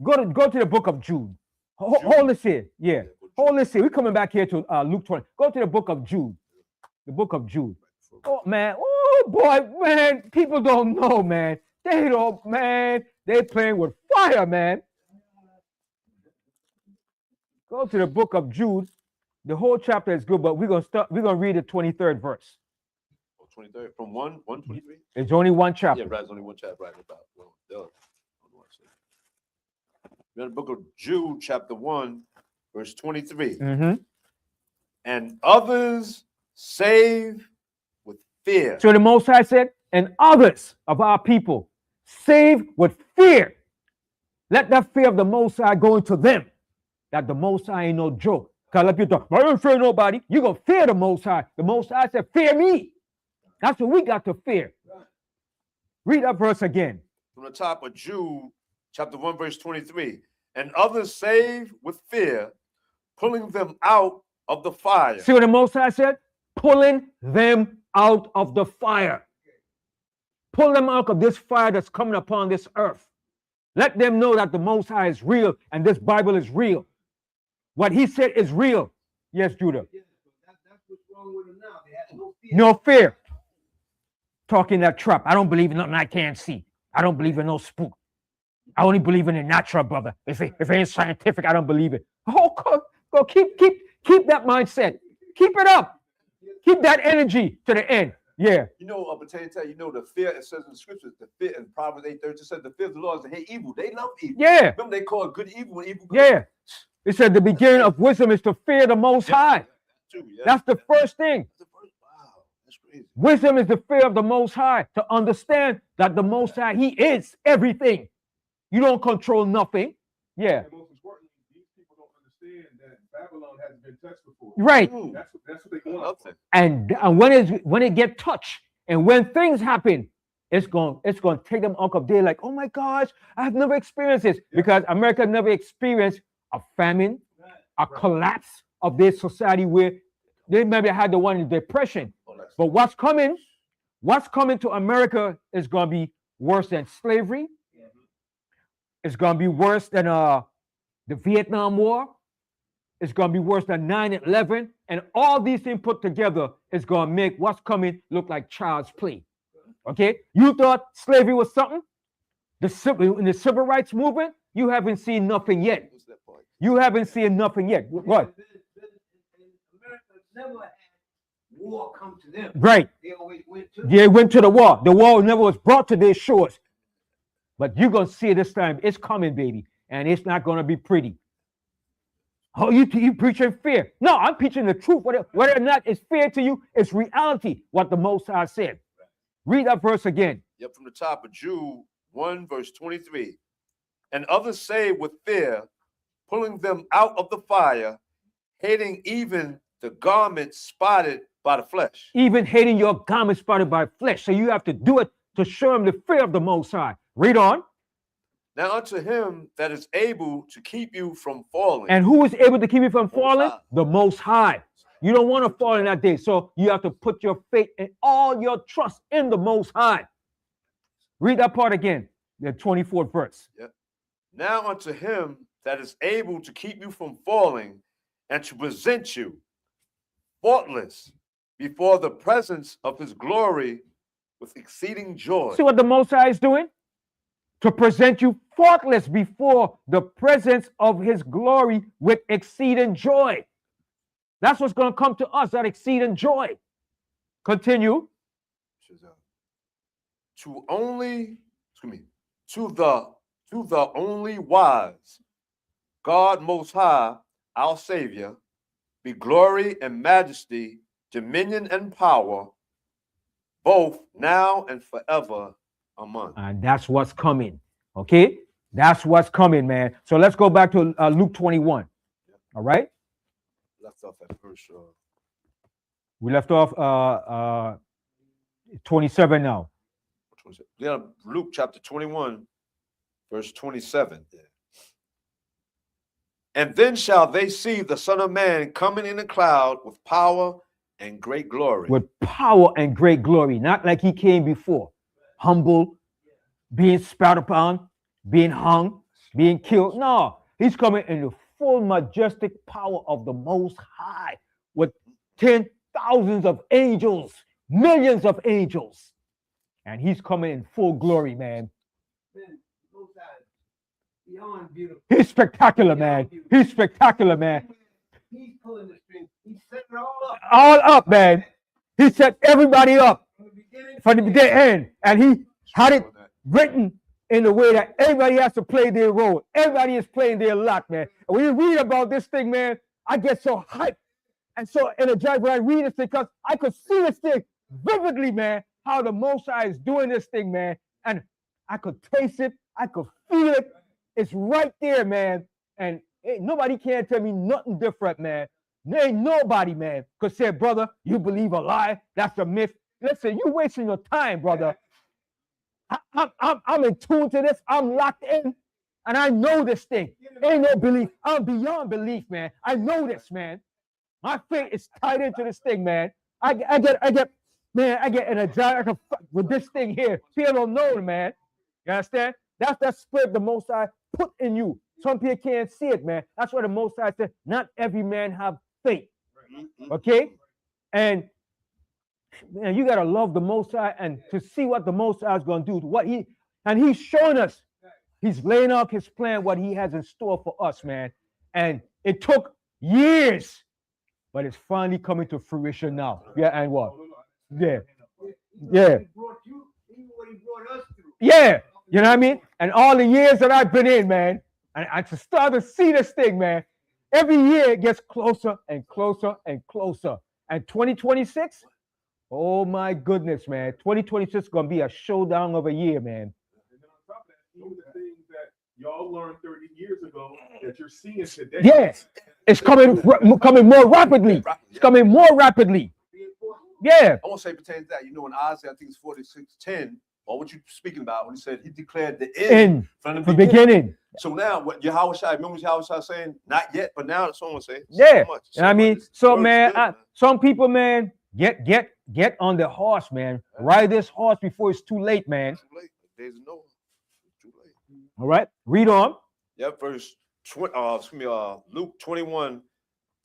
go to the book of Jude. Hold this here. Yeah. Hold this here. We're coming back here to Luke 20. Go to the book of Jude. The book of Jude. Oh, man. Oh, boy, man. People don't know, man. They don't, man. They playing with fire, man. Go to the book of Jude. The whole chapter is good, but we're gonna read the 23rd verse. 23rd from 123. It's only one chapter. Yeah, right. It's only one chapter, right? We're in the book of Jude, chapter 1, verse 23. Mm-hmm. And others save with fear. So the Most High said, and others of our people save with fear. Let that fear of the Most High go into them. That the Most High ain't no joke. Because let people talk, I don't fear nobody. You're going to fear the Most High. The Most High said, fear me. That's what we got to fear. Read that verse again. From the top of Jude, chapter 1, verse 23. And others save with fear, pulling them out of the fire. See what the Most High said? Pulling them out of the fire. Pull them out of this fire that's coming upon this earth. Let them know that the Most High is real and this Bible is real. What he said is real. Yes, Judah. Yeah, that's what's wrong with them now. They have no fear. No fear. Talking that trap. I don't believe in nothing I can't see. I don't believe in no spook. I only believe in the natural, brother. If it ain't scientific, I don't believe it. Oh, go keep that mindset. Keep it up. Keep that energy to the end. Yeah. You know, you know, the fear, it says in the scriptures, the fear in Proverbs 8:30 says the fear of the Lord is to hate evil. They love evil. Yeah. Remember they call good evil when evil comes. Yeah. It said the beginning of wisdom is to fear the Most High. That's the first thing. Wow, that's crazy. Wisdom is the fear of the Most High, to understand that the Most High, he is everything. You don't control nothing. Yeah. And most importantly, these people don't understand that Babylon hasn't been touched before. Right. That's what they want. And when it get touched, and when things happen, it's going to take them out of there like, oh my gosh, I've never experienced this. Because America never experienced a famine, a collapse of their society where they maybe had the one in depression. But what's coming to America is going to be worse than slavery. It's going to be worse than the Vietnam War. It's going to be worse than 9/11. And all these things put together is going to make what's coming look like child's play. Okay, you thought slavery was something? In the civil rights movement, you haven't seen nothing yet. What's that part? You haven't seen nothing yet. What? America never had war come to them. Right. They always went to. They went to the war. The war never was brought to their shores. But you're going to see it this time. It's coming, baby. And it's not going to be pretty. Oh, you preaching fear. No, I'm preaching the truth. Whether or not it's fear to you, it's reality, what the Most High said. Read that verse again. Yep, from the top of Jude 1, verse 23. And others say with fear, pulling them out of the fire, hating even the garment spotted by the flesh. Even hating your garment spotted by flesh. So you have to do it to show him the fear of the Most High. Read on. Now unto him that is able to keep you from falling. And who is able to keep you from falling? High. The Most High. You don't want to fall in that day. So you have to put your faith and all your trust in the Most High. Read that part again, the 24th verse. Yep. Now unto him that is able to keep you from falling and to present you faultless before the presence of his glory with exceeding joy. See what the Most High is doing? To present you faultless before the presence of his glory with exceeding joy. That's what's going to come to us, that exceeding joy. Continue. To the only wise God Most High, our Savior, be glory and majesty, dominion and power, both now and forever. Amen. And that's what's coming. Okay? That's what's coming, man. So let's go back to Luke 21. All right? Left off at verse. We left off 27 now. Yeah, Luke chapter 21, verse 27. And then shall they see the Son of Man coming in a cloud with power and great glory. With power and great glory, not like he came before. Humble, being spat upon, being hung, being killed. No, he's coming in the full majestic power of the Most High with 10,000s of angels, millions of angels. And he's coming in full glory, man. Beyond beautiful. He's spectacular, man. He's spectacular, man. He's pulling the strings. He's setting it all up. All up, man. He set everybody up from the beginning end. And he had it written in a way that everybody has to play their role. Everybody is playing their lot, man. And when you read about this thing, man, I get so hyped and so energized when I read this thing because I could see this thing vividly, man, how the Most High is doing this thing, man. And I could taste it. I could feel it. It's right there, man. And nobody can tell me nothing different, man. There ain't nobody, man, could say, brother, you believe a lie. That's a myth. Listen, you wasting your time, brother. I'm in tune to this. I'm locked in. And I know this thing. Ain't no belief. I'm beyond belief, man. I know this, man. My faith is tied into this thing, man. I get energized with this thing here. People don't know, man. You understand? That's that spirit the Most High put in you. Some people can't see it, man. That's why the Most High said, not every man have faith. Okay? And man, you gotta love the Most High and to see what the Most High is gonna do. He's showing us. He's laying out his plan, what he has in store for us, man. And it took years, but it's finally coming to fruition now. Yeah, and what? Yeah. Yeah. Yeah. You know what I mean? And all the years that I've been in, man, and I just start to see this thing, man. Every year it gets closer and closer and closer. And 2026, oh my goodness, man. 2026 is going to be a showdown of a year, man. And then on top of that, some of the things that y'all learned 30 years ago that you're seeing today. Yes. It's coming more rapidly. It's coming more rapidly. Yeah. I won't say pertains to that. You know, in Isaiah, I think it's 46:10, or what you're speaking about, when he said he declared the end from the beginning. So now, what Yahushua, remember Yahushua saying, not yet, but now someone say, yeah. So much, and I mean, so man, good, man. Some people, man, get on the horse, man. Ride this horse before it's too late, man. Too late. Days of Noah. Too late. All right, read on. Yep, Luke 21,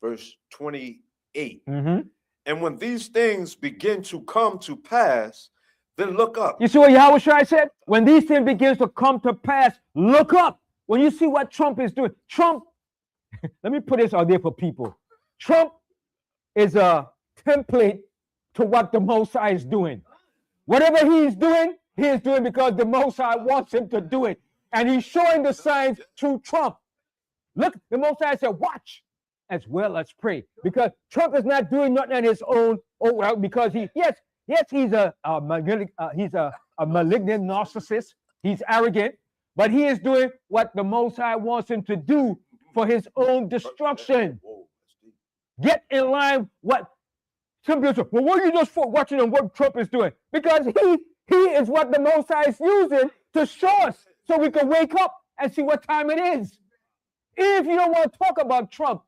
verse 28. Mm-hmm. And when these things begin to come to pass, then look up. You see what Yahweh Shai said? When these things begins to come to pass, look up. When you see what Trump is doing, Trump, let me put this out there for people. Trump is a template to what the Most High is doing. Whatever he is doing because the Most High wants him to do it. And he's showing the signs through Trump. Look, the Most High said, watch as well as pray. Because Trump is not doing nothing on his own. Oh, well, because he's a malignant narcissist. He's arrogant. But he is doing what the Most High wants him to do for his own destruction. Get in line what some people say, well, what are you just watching on what Trump is doing? Because he is what the Most High is using to show us so we can wake up and see what time it is. If you don't want to talk about Trump,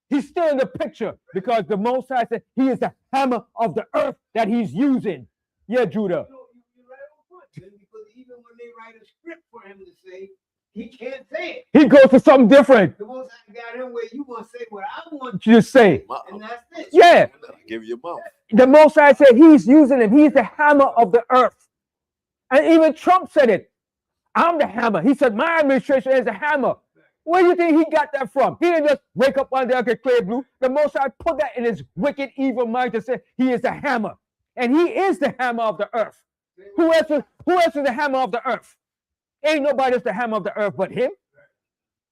he's still in the picture because the Most High said he is the hammer of the earth that he's using. Yeah, Judah. You're right on point, because even when they write a script for him to say, he can't say it. He goes for something different. The Most High got him where you gonna say what I want You just say. and that's it. Yeah. Give you a mouth. The Most High said he's using him. He's the hammer of the earth. And even Trump said it. I'm the hammer. He said, my administration is the hammer. Where do you think he got that from? He didn't just wake up one day, okay, clear blue. The Most High put that in his wicked, evil mind to say he is the hammer. And he is the hammer of the earth. Who else is the hammer of the earth? Ain't nobody that's the hammer of the earth but him.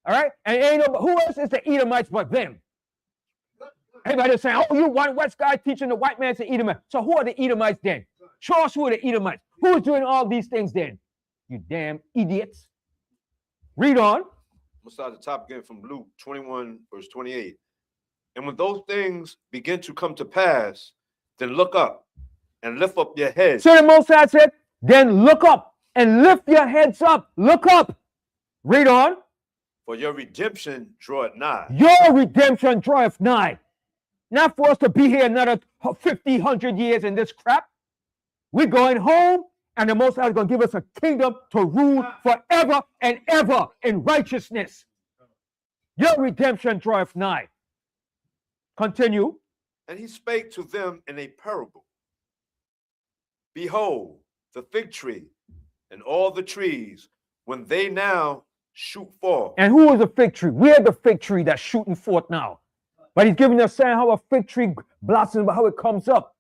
All right? And ain't nobody, who else is the Edomites but them? Everybody's saying, oh, you one West guy teaching the white man to Edomite. So who are the Edomites then? Show us who are the Edomites. Who is doing all these things then? You damn idiots. Read on. We'll start at the top again from Luke 21, verse 28. And when those things begin to come to pass, then look up and lift up your heads. So the Most High said, then look up and lift your heads up. Look up. Read on. For your redemption draweth nigh. Your redemption draweth nigh. Not for us to be here another 50, 100 years in this crap. We're going home, and the Most High is going to give us a kingdom to rule forever and ever in righteousness. Your redemption draweth nigh. Continue. And he spake to them in a parable. Behold, the fig tree and all the trees, when they now shoot forth. And who is the fig tree? We're the fig tree that's shooting forth now. But he's giving us saying how a fig tree blossoms, how it comes up.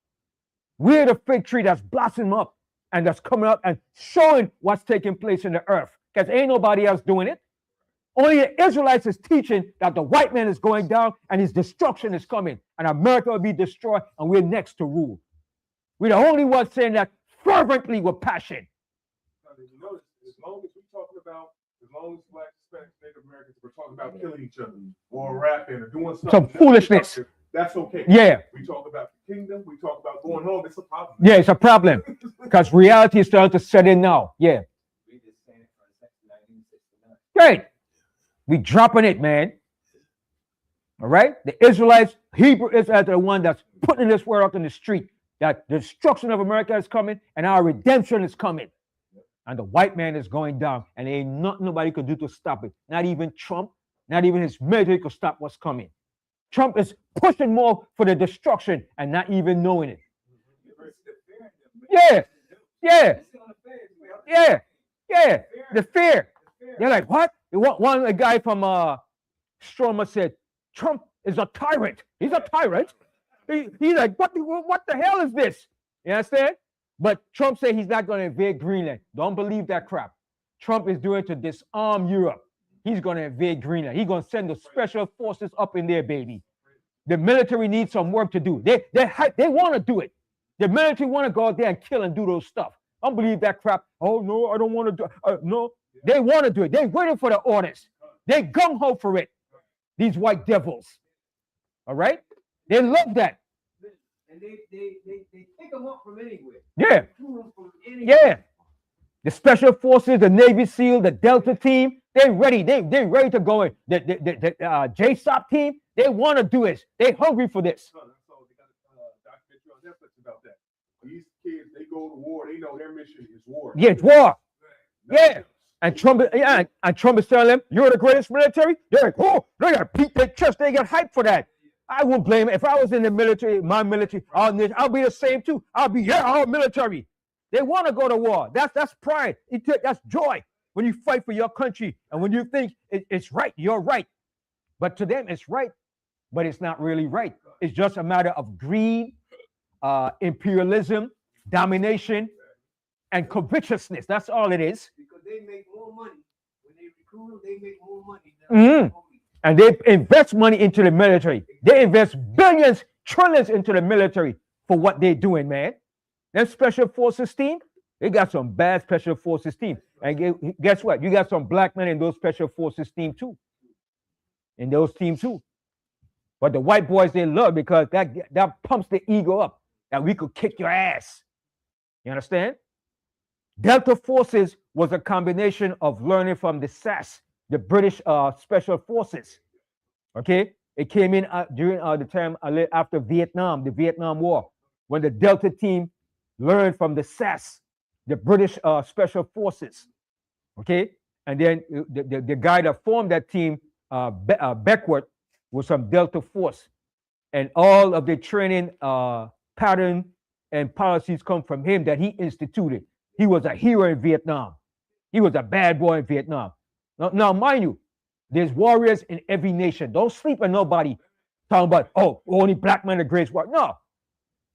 We're the fig tree that's blossoming up and that's coming up and showing what's taking place in the earth. Because ain't nobody else doing it. Only the Israelites is teaching that the white man is going down and his destruction is coming. And America will be destroyed and we're next to rule. We're the only ones saying that fervently with passion. You notice, as long as we're talking about, as long as Black, Hispanic, Native Americans, we're talking about killing each other or rapping or doing something. Some foolishness. That's okay. Yeah. We talk about the kingdom. We talk about going home. It's a problem. Yeah, it's a problem. Because reality is starting to set in now. Yeah. Great. We dropping it, man. All right? The Israelites, Hebrew Israelites are the one that's putting this word up in the street. That the destruction of America is coming and our redemption is coming. And the white man is going down. And there ain't nothing nobody could do to stop it. Not even Trump. Not even his military could stop what's coming. Trump is pushing more for the destruction and not even knowing it. Yeah. Yeah. Yeah. Yeah. The fear. They're like, what? One guy from Stromer said, Trump is a tyrant. He's a tyrant. He's like, what the hell is this? You understand? But Trump said he's not going to invade Greenland. Don't believe that crap. Trump is doing to disarm Europe. He's going to invade Greenland. He's going to send the special forces up in there, baby. The military needs some work to do. They want to do it. The military want to go out there and kill and do those stuff. Don't believe that crap. Oh, no, I don't want to do it. No, they want to do it. They're waiting for the orders. They gung-ho for it. These white devils. All right? They love that. And they pick them up from anywhere. Yeah. From anywhere. Yeah. The special forces, the Navy SEAL, the Delta team, they're ready. They're ready to go in. The JSOP team, they want to do this. They're hungry for this. So they got a documentary on Netflix about that. These kids, they go to war. They know their mission is war. Yeah, it's war. Yeah. And Trump is telling them, you're the greatest military. They're like, oh, they got to beat their chest. They get hyped for that. I won't blame it. If I was in the military, my military, I'll be the same too. I'll be, our military. They want to go to war. That's pride. That's joy when you fight for your country and when you think it's right. You're right. But to them, it's right, but it's not really right. It's just a matter of greed, imperialism, domination, and covetousness. That's all it is. Because they make more money. When they recruit, they make more money than the police. And they invest money into the military. They invest billions, trillions into the military for what they're doing, man. That special forces team, they got some bad special forces team. And guess what? You got some black men in those special forces team too. In those teams too. But the white boys, they love because that pumps the ego up that we could kick your ass. You understand? Delta Forces was a combination of learning from the SAS, the British Special Forces. Okay? It came in during the time after Vietnam, the Vietnam War, when the Delta team learned from the SAS, the British Special Forces. Okay? And then the guy that formed that team, Beckwourth, was from Delta Force. And all of the training pattern and policies come from him that he instituted. He was a hero in Vietnam. He was a bad boy in Vietnam. Now, mind you, there's warriors in every nation. Don't sleep on nobody talking about, oh, only black men are great warriors. No.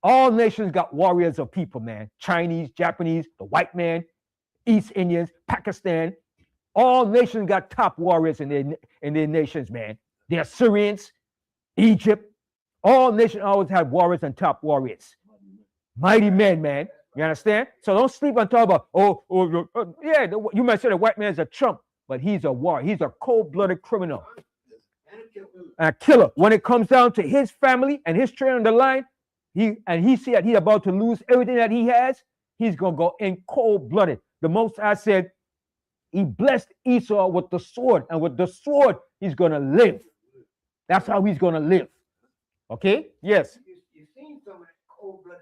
All nations got warriors of people, man. Chinese, Japanese, the white man, East Indians, Pakistan. All nations got top warriors in their nations, man. The Assyrians, Egypt. All nations always have warriors and top warriors. Mighty men, man. You understand? So don't sleep on talk about, you might say the white man is a chump, but he's a warrior. He's a cold-blooded criminal. And a killer. When it comes down to his family and his training on the line, he see that he's about to lose everything that he has, he's going to go in cold-blooded. The Most High said, he blessed Esau with the sword, and with the sword, he's going to live. That's how he's going to live. Okay? Yes. You've seen some of that cold-blooded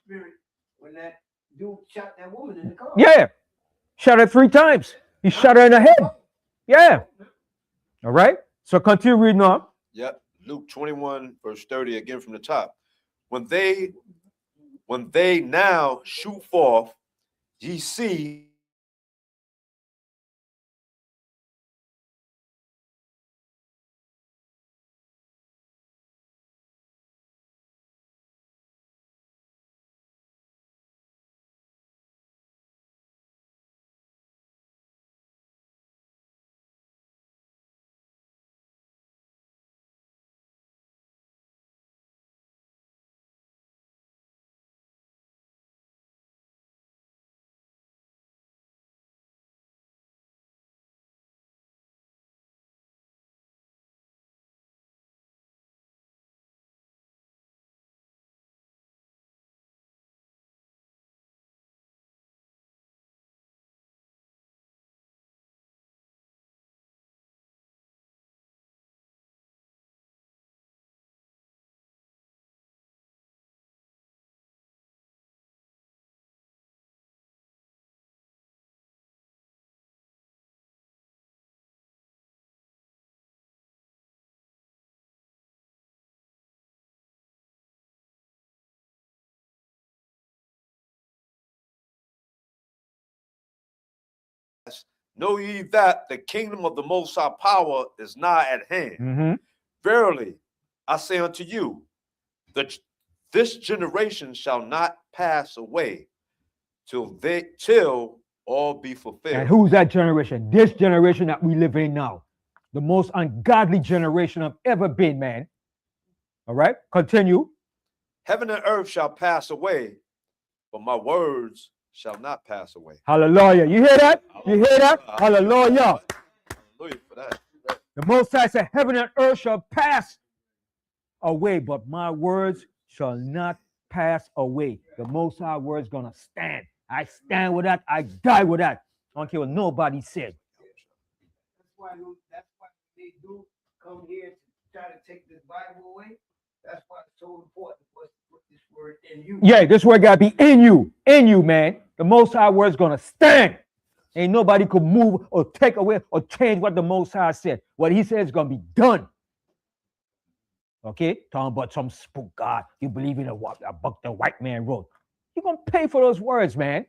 spirit when that dude shot that woman in the car. Yeah. Shot her 3 times. He shot her in the head. Yeah. All right. So continue reading on. Yep. Luke 21, verse 30, again from the top. When they now shoot forth, ye see know ye that the kingdom of the Most High power is nigh at hand. Verily, I say unto you, that this generation shall not pass away till all be fulfilled. And who's that generation? This generation that we live in now. The most ungodly generation I've ever been, man. All right, continue. Heaven and earth shall pass away, but my words shall not pass away. Hallelujah. You hear that? You hear that? Hallelujah. Hallelujah for that. The Most High said, heaven and earth shall pass away, but my words shall not pass away. The Most High word is going to stand. I stand with that. I die with that. I don't care what nobody said. That's why they do come here to try to take this Bible away. That's why it's so important for us to put this word in you. Yeah, this word got to be in you, man. The Most High word is going to stand. Ain't nobody could move or take away or change what the Most High said. What he said is going to be done. Okay? Talking about some spook God. You believe in a book the white man wrote. You're gonna pay for those words, man.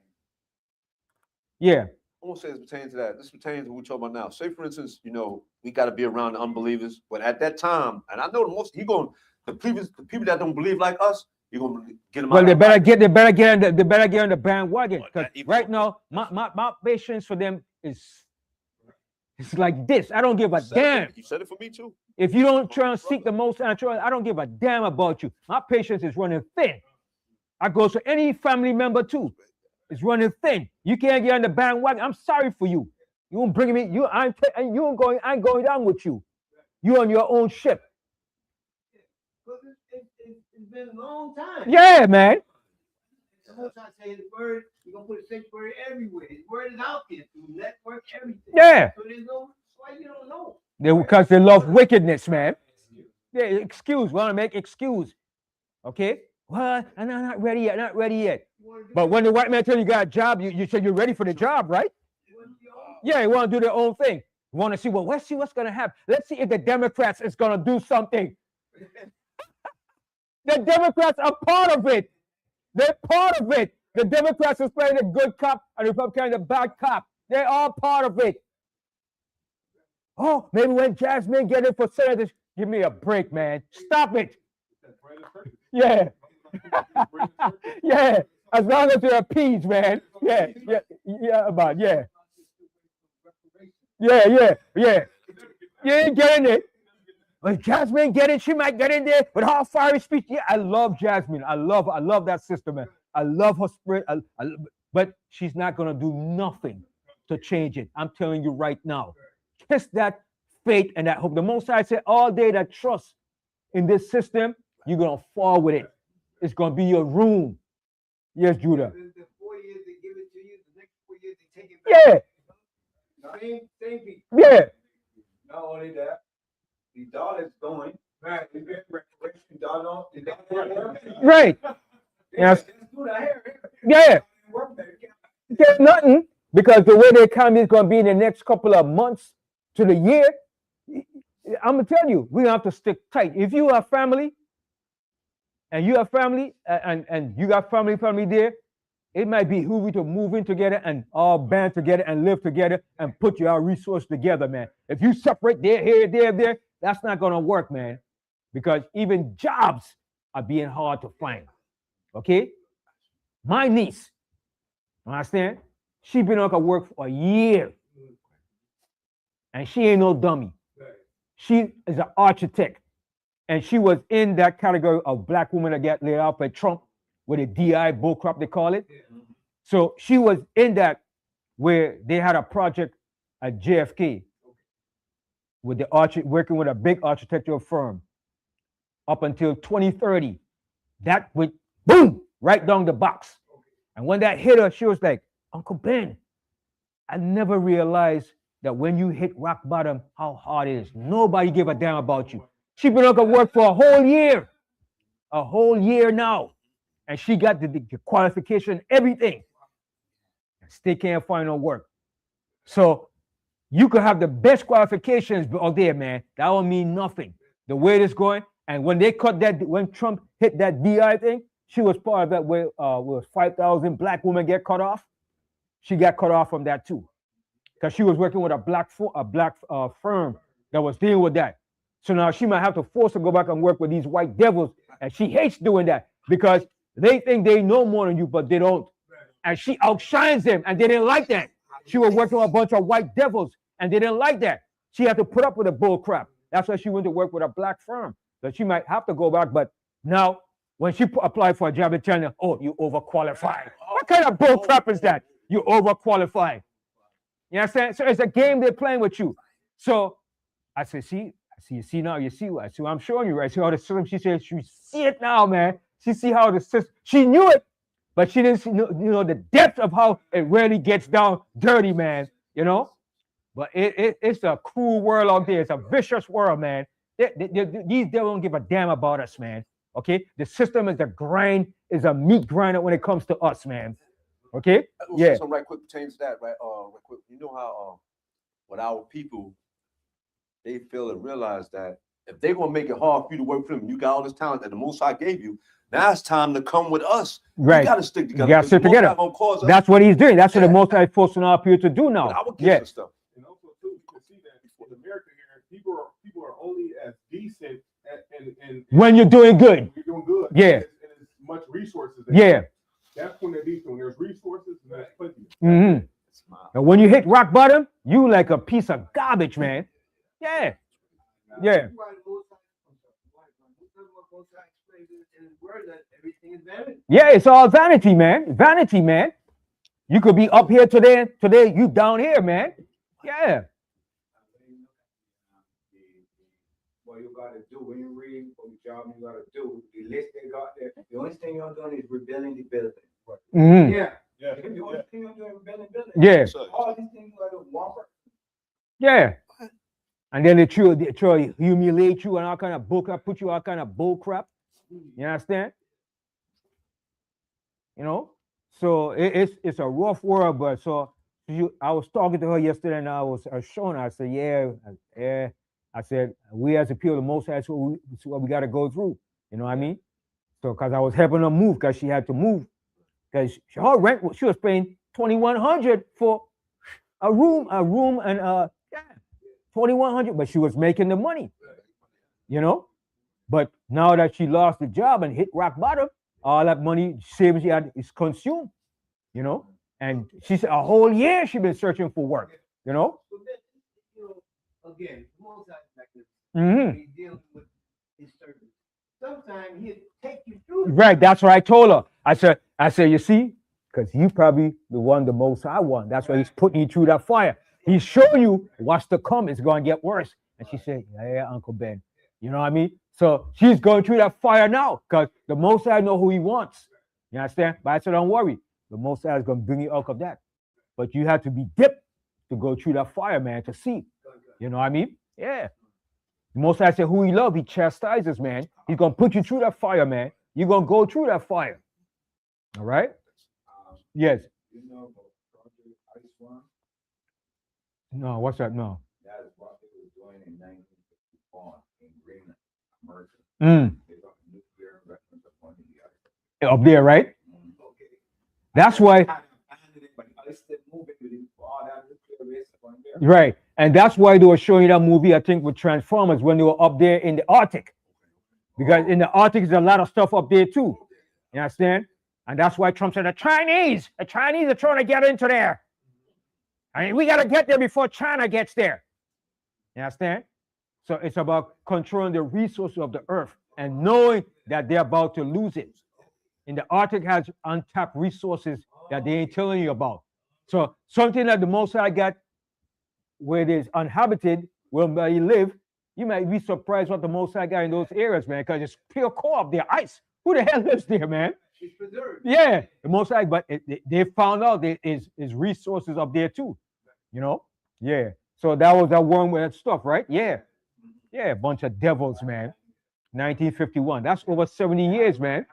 Yeah. I won't say this pertains to that. This pertains to what we're talking about now. Say, for instance, you know, we got to be around the unbelievers, but at that time, and I know the people that don't believe like us, you're gonna get them. Well, out they of better life. get they better get on the bandwagon. Well, Because that even- right now, my patience for them is it's like this. I don't give a damn. You said it for me too. If you don't try and seek the most, I don't give a damn about you. My patience is running thin. I go to any family member too. It's running thin. You can't get on the bandwagon. I'm sorry for you. You won't bring me. I ain't going down with you. You on your own ship. Because it's been a long time. Yeah, man. Sometimes I say his word, you're gonna put a sanctuary everywhere. His word is out there through network, everything. Yeah. So there's no, that's why you don't know. Because they love wickedness, man. Yeah, excuse. Want to make excuse. Okay. Well, I'm not ready yet. Not ready yet. But when the white man tell you got a job, you said you're ready for the job, right? Yeah, you want to do their own thing. You want to see, well, let's see what's going to happen. Let's see if the Democrats is going to do something. The Democrats are part of it. They're part of it. The Democrats is playing the good cop and the Republicans the bad cop. They're all part of it. Oh, maybe when Jasmine get in for senators, give me a break, man. Stop it. Yeah. Yeah. As long as they're appeased, man. Yeah. Yeah. Yeah. Yeah. You ain't getting it. But Jasmine get it, she might get in there with her fiery speech. Yeah, I love Jasmine. I love that sister, man. I love her spirit. But she's not gonna do nothing to change it. I'm telling you right now. Kiss that faith and that hope. The Most High said all day that trust in this system, you're gonna fall with it. It's gonna be your room. Yes, Judah. The 4 years they give it to you, the next 4 years they take it back. Yeah. Same people. Yeah. Not only that, the dollar's going. Right. The dollar, Right. Yes. Yeah. There's nothing because the way the economy is going to be in the next couple of months to the year, I'm gonna tell you, we have to stick tight. If you have family, and you have family, and you got family there, it might be who we to move in together and all band together and live together and put your resources together, man. If you separate there, that's not gonna work, man, because even jobs are being hard to find. Okay, my niece, understand? She been on work for a year, and she ain't no dummy. She is an architect, and she was in that category of black women that get laid off by Trump with a DI bullcrap they call it. So she was in that where they had a project at JFK with the working with a big architectural firm up until 2030. That went boom right down the box. And when that hit her, she was like, Uncle Ben, I never realized that when you hit rock bottom, how hard it is. Nobody give a damn about you. She been on work for a whole year now. And she got the qualification, everything. And still can't find no work. So you could have the best qualifications out there, man. That will mean nothing. The way it's going. And when they cut that, when Trump hit that DI thing, she was part of that where 5,000 black women get cut off. She got cut off from that too. Because she was working with a black firm that was dealing with that. So now she might have to force her to go back and work with these white devils. And she hates doing that because they think they know more than you, but they don't. And she outshines them, and they didn't like that. She was working with a bunch of white devils, and they didn't like that. She had to put up with the bull crap. That's why she went to work with a black firm. So she might have to go back, but now when she applied for a job, they tell her, oh, you overqualified. What kind of bull crap is that? You overqualified. You understand? So it's a game they're playing with you. So I said, see now, you see what I'm showing you, right? See how the system, she said, she see it now, man. She see how the system, she knew it, but she didn't see, the depth of how it really gets down dirty, man, But it's a cruel world out there. It's a vicious world, man. These devils don't give a damn about us, man. Okay? The system is a meat grinder when it comes to us, man. Okay? Yeah. So right quick pertains to that, right? Right quick. You know how with our people, they feel and realize that If they're gonna make it hard for you to work for them, you got all this talent that the Most High gave you. Now it's time to come with us. Right. You gotta stick together. You gotta stick together. That's what he's doing. That's what the Most High is forcing our people to do now. Yeah. Stuff. And also too, you can see that in America here, people are only as decent and when you're doing good. You're doing good. Yeah. And as much resources. Yeah. That's when they're decent. When there's resources, there's plenty. Mm-hmm. And when you hit rock bottom, you like a piece of garbage, man. Yeah. Yeah. Yeah, it's all vanity, man. Vanity, man. You could be up here today, you down here, man. Yeah. What you gotta do when you read what the job you gotta do, the list they got there, the only thing you're doing is rebuilding the building. Mm-hmm. Yeah. The only thing you're doing is rebuilding building. Yeah. All these things you gotta whopper. Yeah. And then they try to humiliate you and all kind of bull crap, put you all kind of bull crap. You understand? You know? So it's a rough world, but I was talking to her yesterday and I was showing her, I said, yeah. I said, we as a people, the Most High, that's what we got to go through. You know what I mean? So, because I was helping her move, because she had to move. Because her rent, she was paying $2,100 for a room and $2,100, but she was making the money, you know? But now that she lost the job and hit rock bottom, all that money savings she had is consumed, you know? And she said a whole year she's been searching for work, you know? Again, most Mm-hmm. he deals with his servants. Sometimes he'll take you through. Right, that's what I told her. I said, you see, because you probably the one the Most High one. That's why he's putting you through that fire. He's showing you what's to come. It's going to get worse. And she said, yeah, Uncle Ben. You know what I mean? So she's going through that fire now because the Most High know who he wants. You understand? But I said, don't worry. The Most High is going to bring you out of that. But you have to be dipped to go through that fire, man, to see. You know what I mean? Yeah. The Most High said who he loves, he chastises, man. He's going to put you through that fire, man. You're going to go through that fire. All right? Yes. You know about Project Ice One? No, what's that? No. That is what they were doing in 1951 in Greenland, America. They got nuclear weapons upon the ice. Up there, right? Okay. That's why. Right. And that's why they were showing you that movie, I think, with Transformers when they were up there in the Arctic. Because in the Arctic, there's a lot of stuff up there too. You understand? And that's why Trump said, the Chinese are trying to get into there. I mean, we got to get there before China gets there. You understand? So it's about controlling the resources of the earth and knowing that they're about to lose it. And the Arctic has untapped resources that they ain't telling you about. So something that the Most High got where it is uninhabited, where you live, you might be surprised what the Most High got in those areas, man, because it's pure core up there, ice. Who the hell lives there, man? It's preserved. Yeah, the Most High, but they found out there is resources up there too, you know? Yeah. So that was that one with that stuff, right? Yeah. Yeah, a bunch of devils, man. 1951. That's over 70 years, man.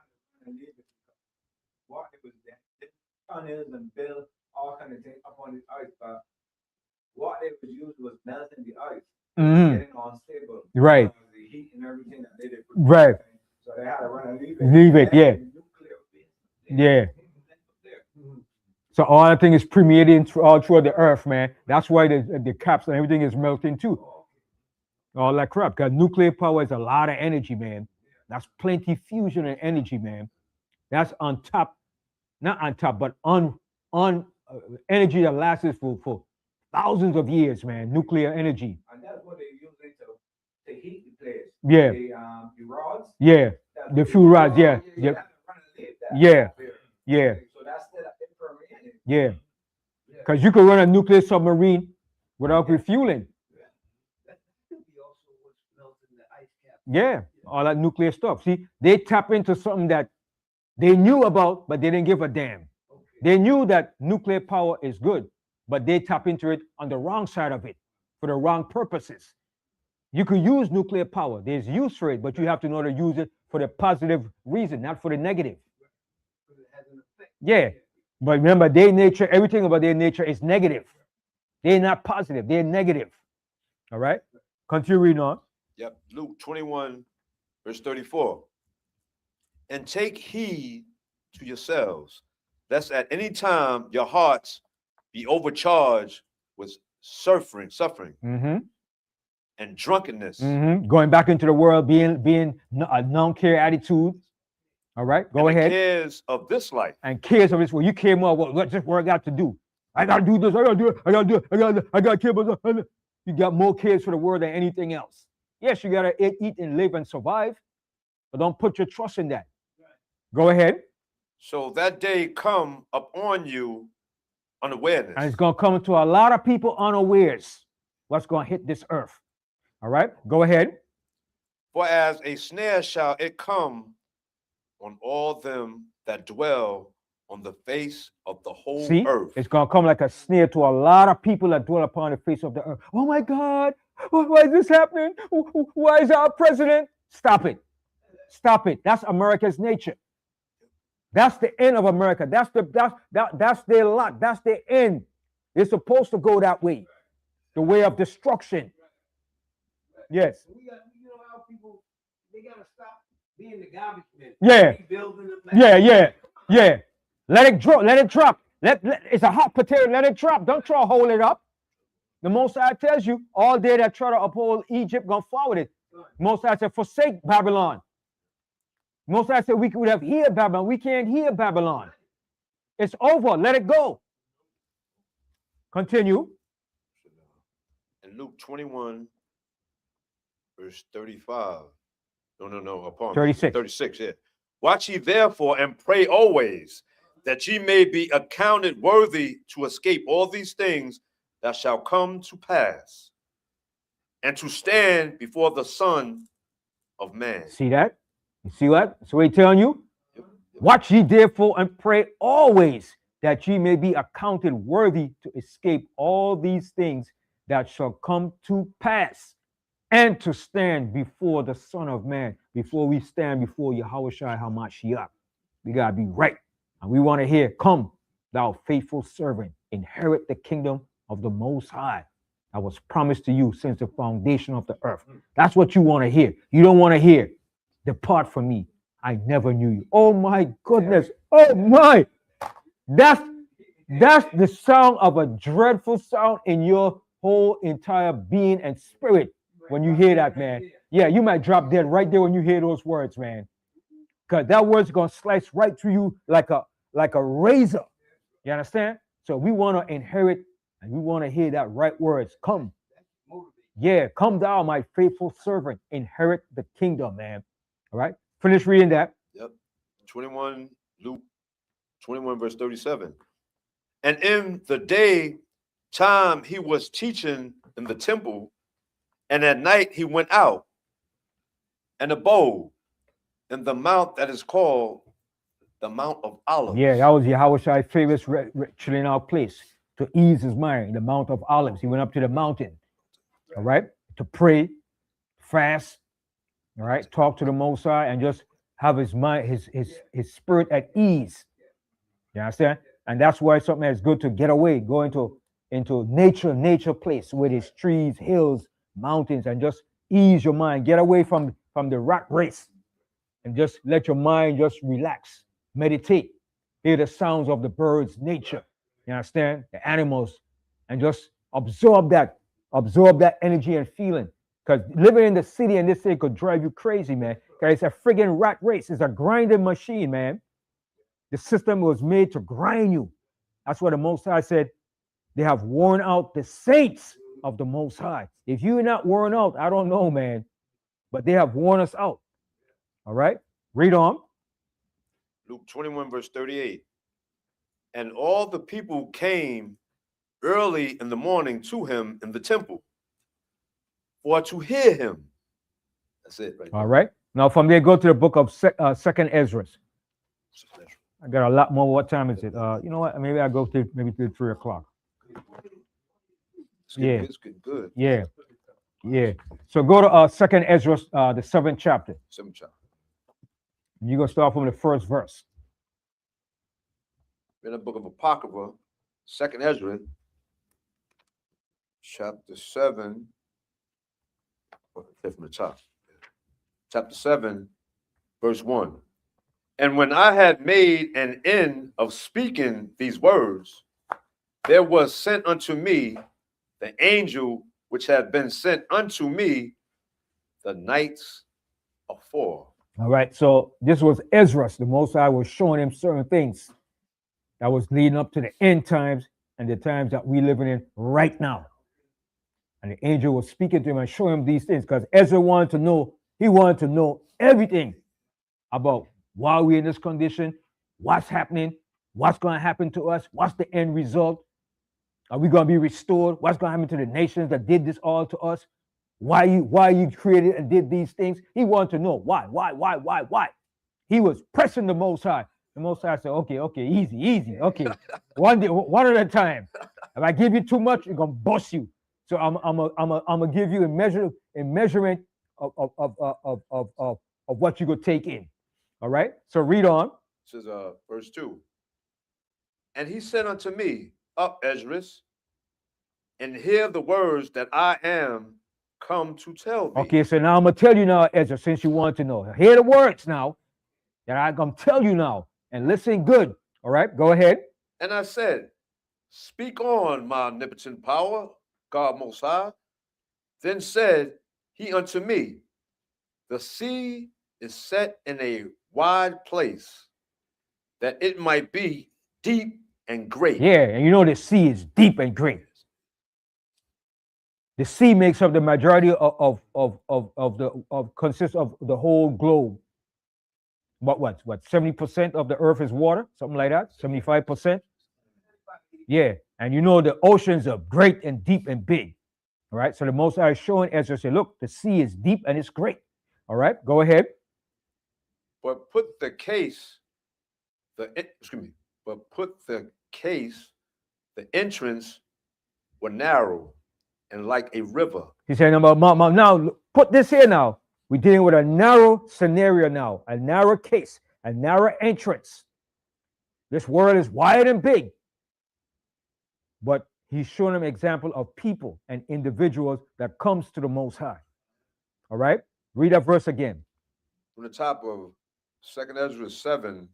What it was that tunnels and built all kind of things up on the ice, but what they was used was melting the ice, getting unstable. Right. The heat and everything that they did. Right. So they had to run and leave it. Leave it, yeah. Yeah. So all that thing is permeating all throughout the earth, man. That's why the caps and everything is melting too. All that crap. Because nuclear power is a lot of energy, man. That's plenty fusion and energy, man. That's on top, not on top, but on energy that lasts for thousands of years, man. Nuclear energy. And that's what they use it to heat the place. Yeah. The rods. Yeah. The fuel rods. Yeah. Yeah. Yeah. Yeah. So that's still impermeable. Yeah. Because you could run a nuclear submarine without refueling. That could be also what's melting the ice cap. Yeah. All that nuclear stuff. See, they tap into something that they knew about, but they didn't give a damn. Okay. They knew that nuclear power is good, but they tap into it on the wrong side of it for the wrong purposes. You could use nuclear power. There's use for it, but you have to know to use it for the positive reason, not for the negative. Because it has an effect. Yeah. But remember, their nature, everything about their nature is negative. They're not positive. They're negative. All right? Continue reading on. Yep. Luke 21, verse 34. And take heed to yourselves, lest at any time your hearts be overcharged with suffering Mm-hmm. and drunkenness, Mm-hmm. Going back into the world, being a non-care attitude. All right, go and the ahead. cares of this life. And cares of this world. You care more what this world got to do. I gotta do this. I gotta do it. I gotta do it. I gotta care about this. You got more cares for the world than anything else. Yes, you gotta eat and live and survive, but don't put your trust in that. Go ahead. So that day come upon you unawareness. And it's gonna come to a lot of people unawares. What's gonna hit this earth? All right, go ahead. For as a snare shall it come on all them that dwell on the face of the whole See, earth. it's gonna come like a snare to a lot of people that dwell upon the face of the earth. Oh my God, why is this happening? Why is our president? Stop it. Stop it. That's America's nature. That's the end of America. That's their lot. That's their end. It's supposed to go that way, the way of destruction. Yes. We got, you know how people, they gotta stop being the garbage men. Yeah. Rebuilding them. Yeah. Let it drop. Let it drop. It's a hot potato. Let it drop. Don't try to hold it up. The Most High tells you, all they that try to uphold Egypt gonna fall with it. Most High said, forsake Babylon. Most High said we could have healed Babylon. We can't heal Babylon. It's over. Let it go. Continue. In Luke 21, verse 35. No, upon 36. 36, yeah. Watch ye therefore and pray always, that ye may be accounted worthy to escape all these things that shall come to pass, and to stand before the Son of Man. See that? You see what? So he's telling you, watch ye therefore and pray always, that ye may be accounted worthy to escape all these things that shall come to pass, and to stand before the Son of Man. Before we stand before Yahushua HaMashiach, we gotta be right. And we want to hear, come, thou faithful servant, inherit the kingdom of the Most High that was promised to you since the foundation of the earth. That's what you want to hear. You don't want to hear, depart from me, I never knew you. Oh my goodness. Oh my. That's the sound of a dreadful sound in your whole entire being and spirit when you hear that, man. Yeah, you might drop dead right there when you hear those words, man. Because that word's gonna slice right through you like a razor. You understand? So we want to inherit and we want to hear that right words. Come. Yeah, come thou, my faithful servant, inherit the kingdom, man. All right. Finish reading that. Yep. 21, Luke 21, verse 37. And in the day time he was teaching in the temple, and at night he went out and abode in the mount that is called the Mount of Olives. Yeah, that was Yahushua's favorite chilling out place to ease his mind, the Mount of Olives. He went up to the mountain, all right, to pray, fast, all right, talk to the Most High, and just have his mind, his spirit at ease. You understand? And that's why something that's good to get away, go into nature place where there's trees, hills, mountains, and just ease your mind. Get away from the rat race and just let your mind just relax. Meditate. Hear the sounds of the birds, nature. You understand? The animals, and just absorb that energy and feeling. Because living in the city and this thing could drive you crazy, man. Because it's a friggin' rat race. It's a grinding machine, man. The system was made to grind you. That's what the Most High said. They have worn out the saints of the Most High. If you're not worn out, I don't know, man. But they have worn us out. All right? Read on. Luke 21, verse 38. And all the people came early in the morning to him in the temple for to hear him. That's it, right? All right. Now from there, go to the book of Second Ezra. I got a lot more. What time is it? You know what? Maybe I go to maybe 3 o'clock. It's getting good. Yeah. So go to Second Ezra, the 7th chapter. 7th chapter. You're gonna start from the first verse. In the book of Apocrypha, 2nd Ezra, chapter 7, From the top. Chapter 7, verse 1. And when I had made an end of speaking these words, there was sent unto me the angel which had been sent unto me the nights afore. All right. So this was Ezra. The Most High was showing him certain things that was leading up to the end times and the times that we living in right now. And the angel was speaking to him and showing him these things because Ezra wanted to know, he wanted to know everything about why we're in this condition, what's happening, what's going to happen to us, what's the end result, are we going to be restored, what's going to happen to the nations that did this all to us, why you created and did these things. He wanted to know why. He was pressing the Most High. The Most High said, okay, easy, okay, one at a time. If I give you too much, it's going to bust you. So I'm gonna give you a measurement of what you could take in. All right. So read on. This is verse 2. And he said unto me, Up, Esdras, and hear the words that I am come to tell thee. Okay, so now I'm gonna tell you now, Ezra, since you want to know. Hear the words now that I'm gonna tell you now, and listen good. All right, go ahead. And I said, Speak on, my omnipotent power, God Most High. Then said he unto me, The sea is set in a wide place, that it might be deep and great. Yeah, and you know the sea is deep and great. The sea makes up the majority consists of the whole globe. What 70% of the earth is water, something like that, 75%. Yeah, and you know the oceans are great and deep and big. All right, so the Most High is showing Ezra, say, look, the sea is deep and it's great. All right, go ahead. But put the entrance were narrow and like a river. He's saying about now, put this here now. We're dealing with a narrow scenario now, a narrow case, a narrow entrance. This world is wide and big. But he's showing them an example of people and individuals that comes to the Most High. All right? Read that verse again. From the top of 2nd Ezra 7,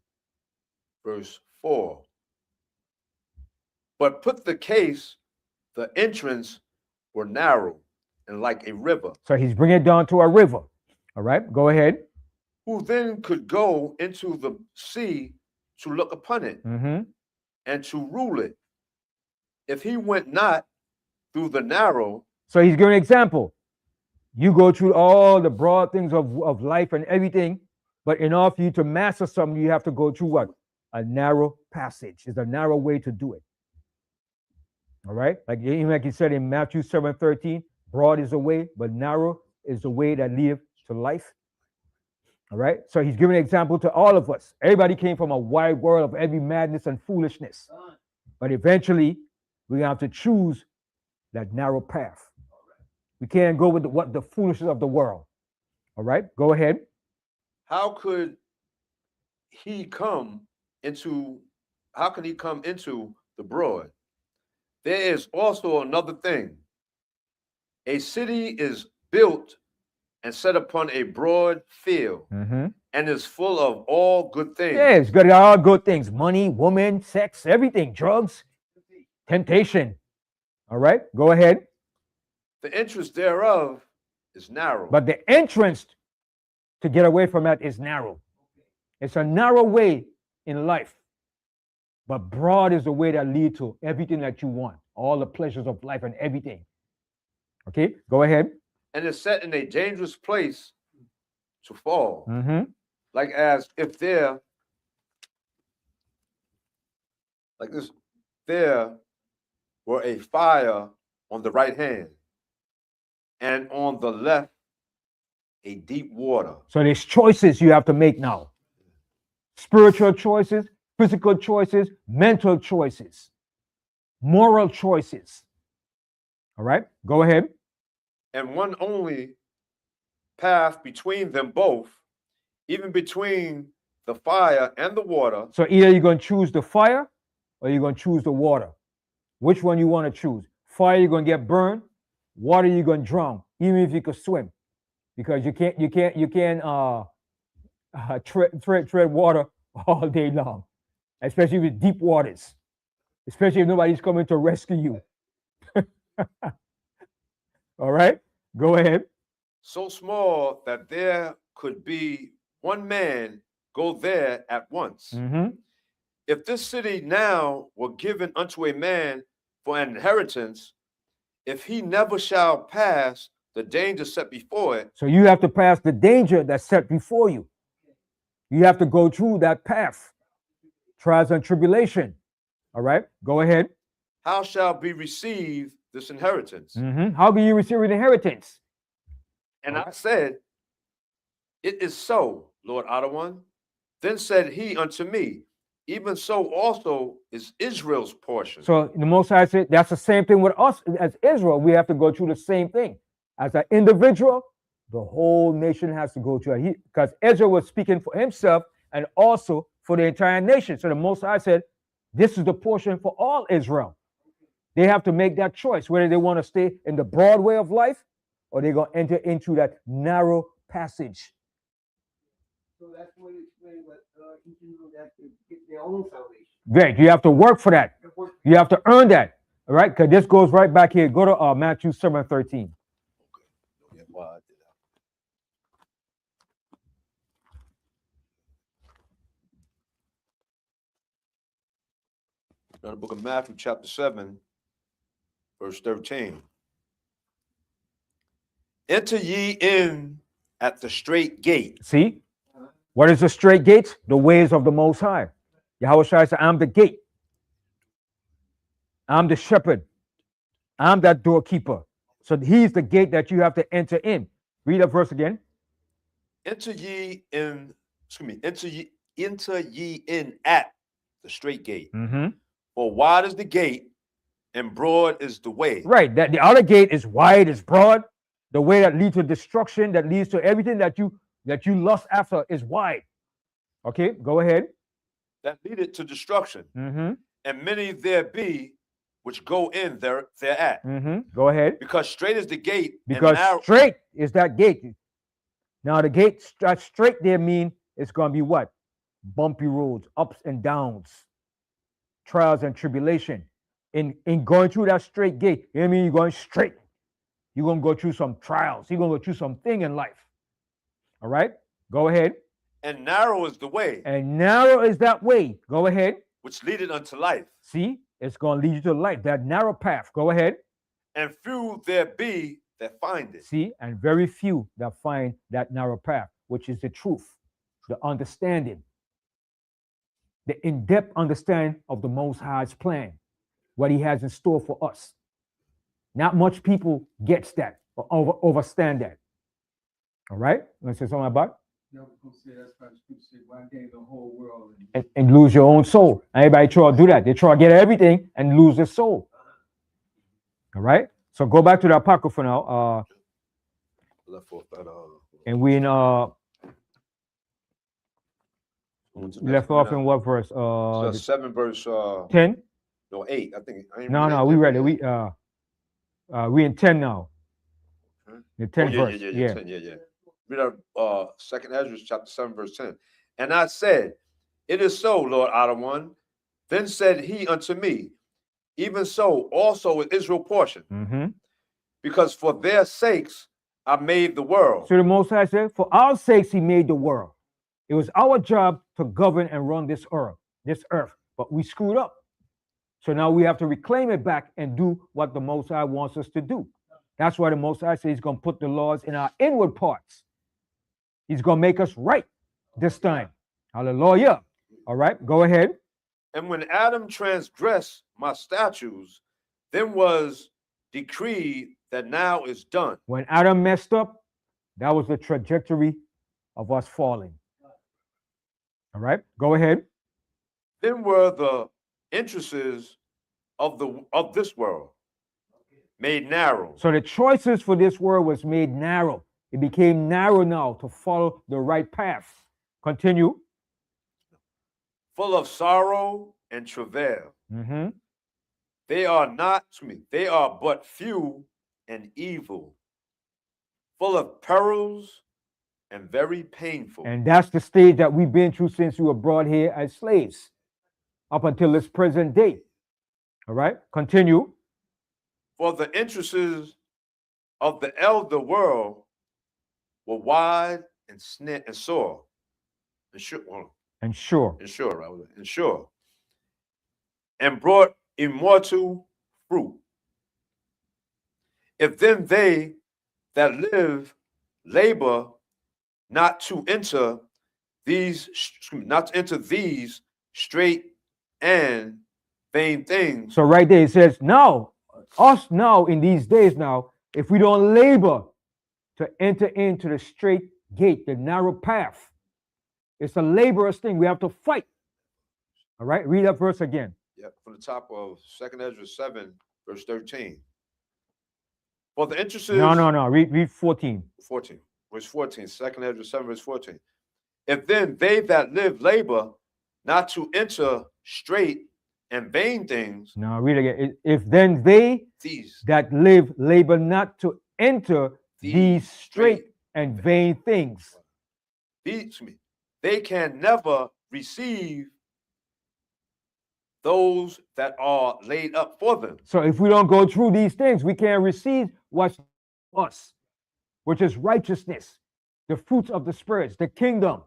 verse 4. But put the entrance were narrow and like a river. So he's bringing it down to a river. All right, go ahead. Who then could go into the sea to look upon it and to rule it, if he went not through the narrow. So he's giving an example. You go through all the broad things of life and everything, but in order for you to master something, you have to go through what? A narrow passage. It's a narrow way to do it. All right? Like he said in Matthew 7:13, broad is the way, but narrow is the way that leads to life. All right? So he's giving an example to all of us. Everybody came from a wide world of every madness and foolishness. But eventually, we have to choose that narrow path. We can't go with the foolishness of the world. All right? Go ahead. How could he come into the broad? There is also another thing. A city is built and set upon a broad field and is full of all good things. Yeah, it's got all good things. Money, woman, sex, everything, drugs, temptation. All right, go ahead. The entrance thereof is narrow. But the entrance to get away from that is narrow. It's a narrow way in life. But broad is the way that leads to everything that you want, all the pleasures of life and everything. Okay, go ahead. And is set in a dangerous place to fall. Like as if there were a fire on the right hand, and on the left a deep water. So there's choices you have to make now. Spiritual choices, physical choices, mental choices, moral choices. All right, go ahead. And one only path between them both, even between the fire and the water. So either you're going to choose the fire or you're going to choose the water. Which one you want to choose? Fire, you're going to get burned. Water, you're going to drown, even if you could swim. because you can't tread water all day long, especially with deep waters, especially if nobody's coming to rescue you. All right, go ahead. So small that there could be one man go there at once. Mm-hmm. If this city now were given unto a man for an inheritance, if he never shall pass the danger set before it, So you have to pass the danger that's set before you. You have to go through that path, trials and tribulation. All right, go ahead. how shall be received this inheritance? Mm-hmm. How can you receive an inheritance? And All I right. said, it is so, Lord Ottawan. Then said he unto me, even so also is Israel's portion. So the Most High said that's the same thing with us as Israel. We have to go through the same thing. As an individual, the whole nation has to go through it. Because Israel was speaking for himself and also for the entire nation. So the Most High said, this is the portion for all Israel. They have to make that choice, whether they want to stay in the broad way of life or they're going to enter into that narrow passage. So that's what it explains what each individual has to get their own salvation. Right. You have to work for that. It works. You have to earn that. All right. Because this goes right back here. Go to Matthew 7:13. Yeah, well, I did that. Now the book of Matthew, chapter 7, verse 13. Enter ye in at the straight gate. See? What is the straight gate? The ways of the Most High. Yahweh Shai said, I'm the gate. I'm the shepherd. I'm that doorkeeper. So he's the gate that you have to enter in. Read that verse again. Enter ye in, enter ye in at the straight gate. Mm-hmm. For wide is the gate, and broad is the way. Right. That the other gate is wide, is broad. The way that leads to destruction, that leads to everything that you lust after is wide. Okay, go ahead. That leadeth to destruction. Mm-hmm. And many there be which go in thereat. Mm-hmm. Go ahead. Because straight is the gate, Because and narrow, straight is that gate. Now the gate that straight there mean it's gonna be what? Bumpy roads, ups and downs, trials and tribulation. In going through that straight gate, you know what I mean? You're going straight. You're gonna go through some trials. You're gonna go through something in life. All right, go ahead. and narrow is the way And narrow is that way. Go ahead. which leadeth unto life. See, it's gonna lead you to life. That narrow path. Go ahead. And few there be that find it. See, and very few that find that narrow path, which is the truth, the understanding, the in-depth understanding of the Most High's plan, what He has in store for us. Not much people gets that or understand that. All right, you want to say something about No, we're gonna say that's why the scripture said one day the whole world. and lose your own soul? Everybody try to do that. They try to get everything and lose their soul. All right, so go back to the Apocrypha now. Left off that, And we in went to we left off in now. what verse? So 7 verse 10. no 8. I think I ain't No, read no, eight we yet. read it. We in 10 now. Okay. The 10 Oh, verse. yeah. 10, yeah. Read out 2nd Ezra chapter 7 verse 10. And I said, it is so, Lord Ottawan. Then said he unto me, even so also is Israel portion, Mm-hmm. because for their sakes I made the world. So the Most High said, for our sakes He made the world. It was our job to govern and run this earth, but we screwed up. So now we have to reclaim it back and do what the Most High wants us to do. That's why the Most High says He's going to put the laws in our inward parts. He's going to make us right this time. Hallelujah. All right, go ahead. And when Adam transgressed my statutes, then was decreed that now is done. When Adam messed up, that was the trajectory of us falling. All right, go ahead. Then were the entrances of this world made narrow. So the choices for this world was made narrow. It became narrow now to follow the right path. Continue. Full of sorrow and travail. Mm-hmm. They are but few and evil. full of perils and very painful. And that's the stage that we've been through since we were brought here as slaves up until this present day. All right, continue. For the entrances of the elder world were wide and sore, and sure, And sure. and brought immortal fruit. If then they that live labor not to enter these straight and vain things. So right there it says, now, us now in these days now, if we don't labor to enter into the straight gate, the narrow path, it's a laborious thing. We have to fight. All right, read that verse again. Yep, from the top of 2nd Ezra 7, verse 13. For the entrances. No. Read 14. 14. Verse 14. 2nd Ezra 7, verse 14. If then they that live labor not to enter straight and vain things. Now read again. If then they that live labor not to enter these straight and vain things. They can never receive those that are laid up for them. So if we don't go through these things, we can't receive what's us, which is righteousness, the fruits of the spirits, the kingdom.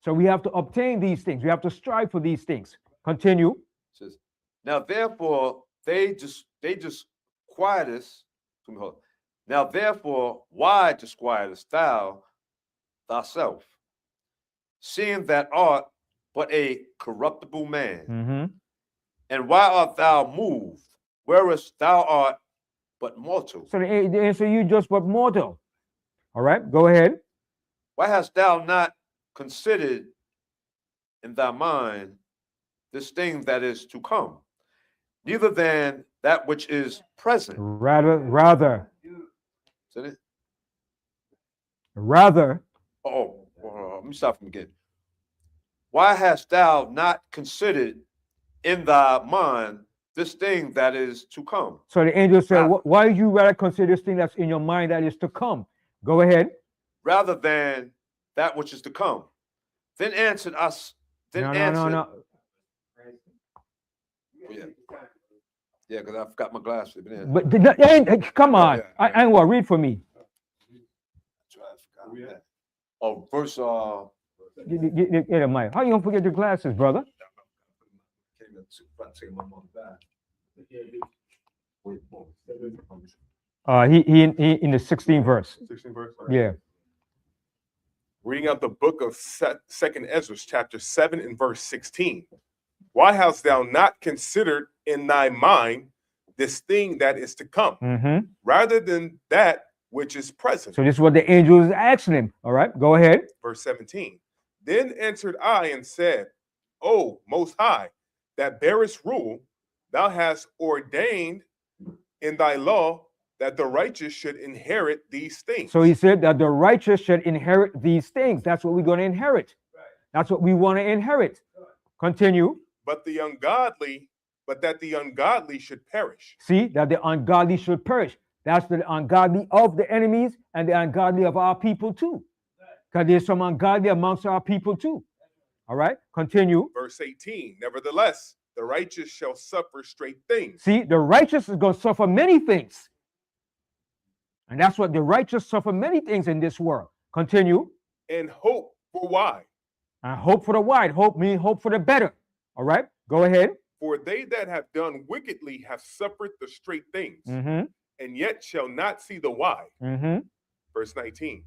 So we have to obtain these things. We have to strive for these things. Continue. It says, now therefore they disquietest. Now therefore why disquietest thou thyself, seeing that art but a corruptible man? Mm-hmm. And why art thou moved, whereas thou art but mortal? So the answer, you just but mortal. All right, go ahead. Why hast thou not considered in thy mind this thing that is to come, neither than that which is present? Rather. Is that it? Rather. Let me start from again. Why hast thou not considered in thy mind this thing that is to come? So the angel said, why would you rather consider this thing that's in your mind that is to come? Go ahead. Rather than that which is to come. Then answered us. No. Yeah, because I forgot my glasses. But come on. Yeah. I ain't what, read for me. Oh, verse Get a mic. How you gonna forget your glasses, brother? He in the 16th verse. 16th verse. Yeah. Reading out the book of 2nd Ezra, chapter 7 and verse 16. Why hast thou not considered in thy mind this thing that is to come, rather than that which is present? So this is what the angel is asking him. All right, go ahead. Verse 17. Then answered I and said, O Most High, that bearest rule, thou hast ordained in thy law that the righteous should inherit these things. So he said that the righteous should inherit these things. That's what we're going to inherit. That's what we want to inherit. Continue. But that the ungodly should perish. See, that the ungodly should perish. That's the ungodly of the enemies and the ungodly of our people too. Because there's some ungodly amongst our people too. All right, continue. Verse 18. Nevertheless, the righteous shall suffer straight things. See, the righteous is going to suffer many things. And that's what the righteous suffer many things in this world. Continue. And hope for why? And hope for the wide. Hope means hope for the better. All right, go ahead. For they that have done wickedly have suffered the straight things, and yet shall not see the why. Verse 19.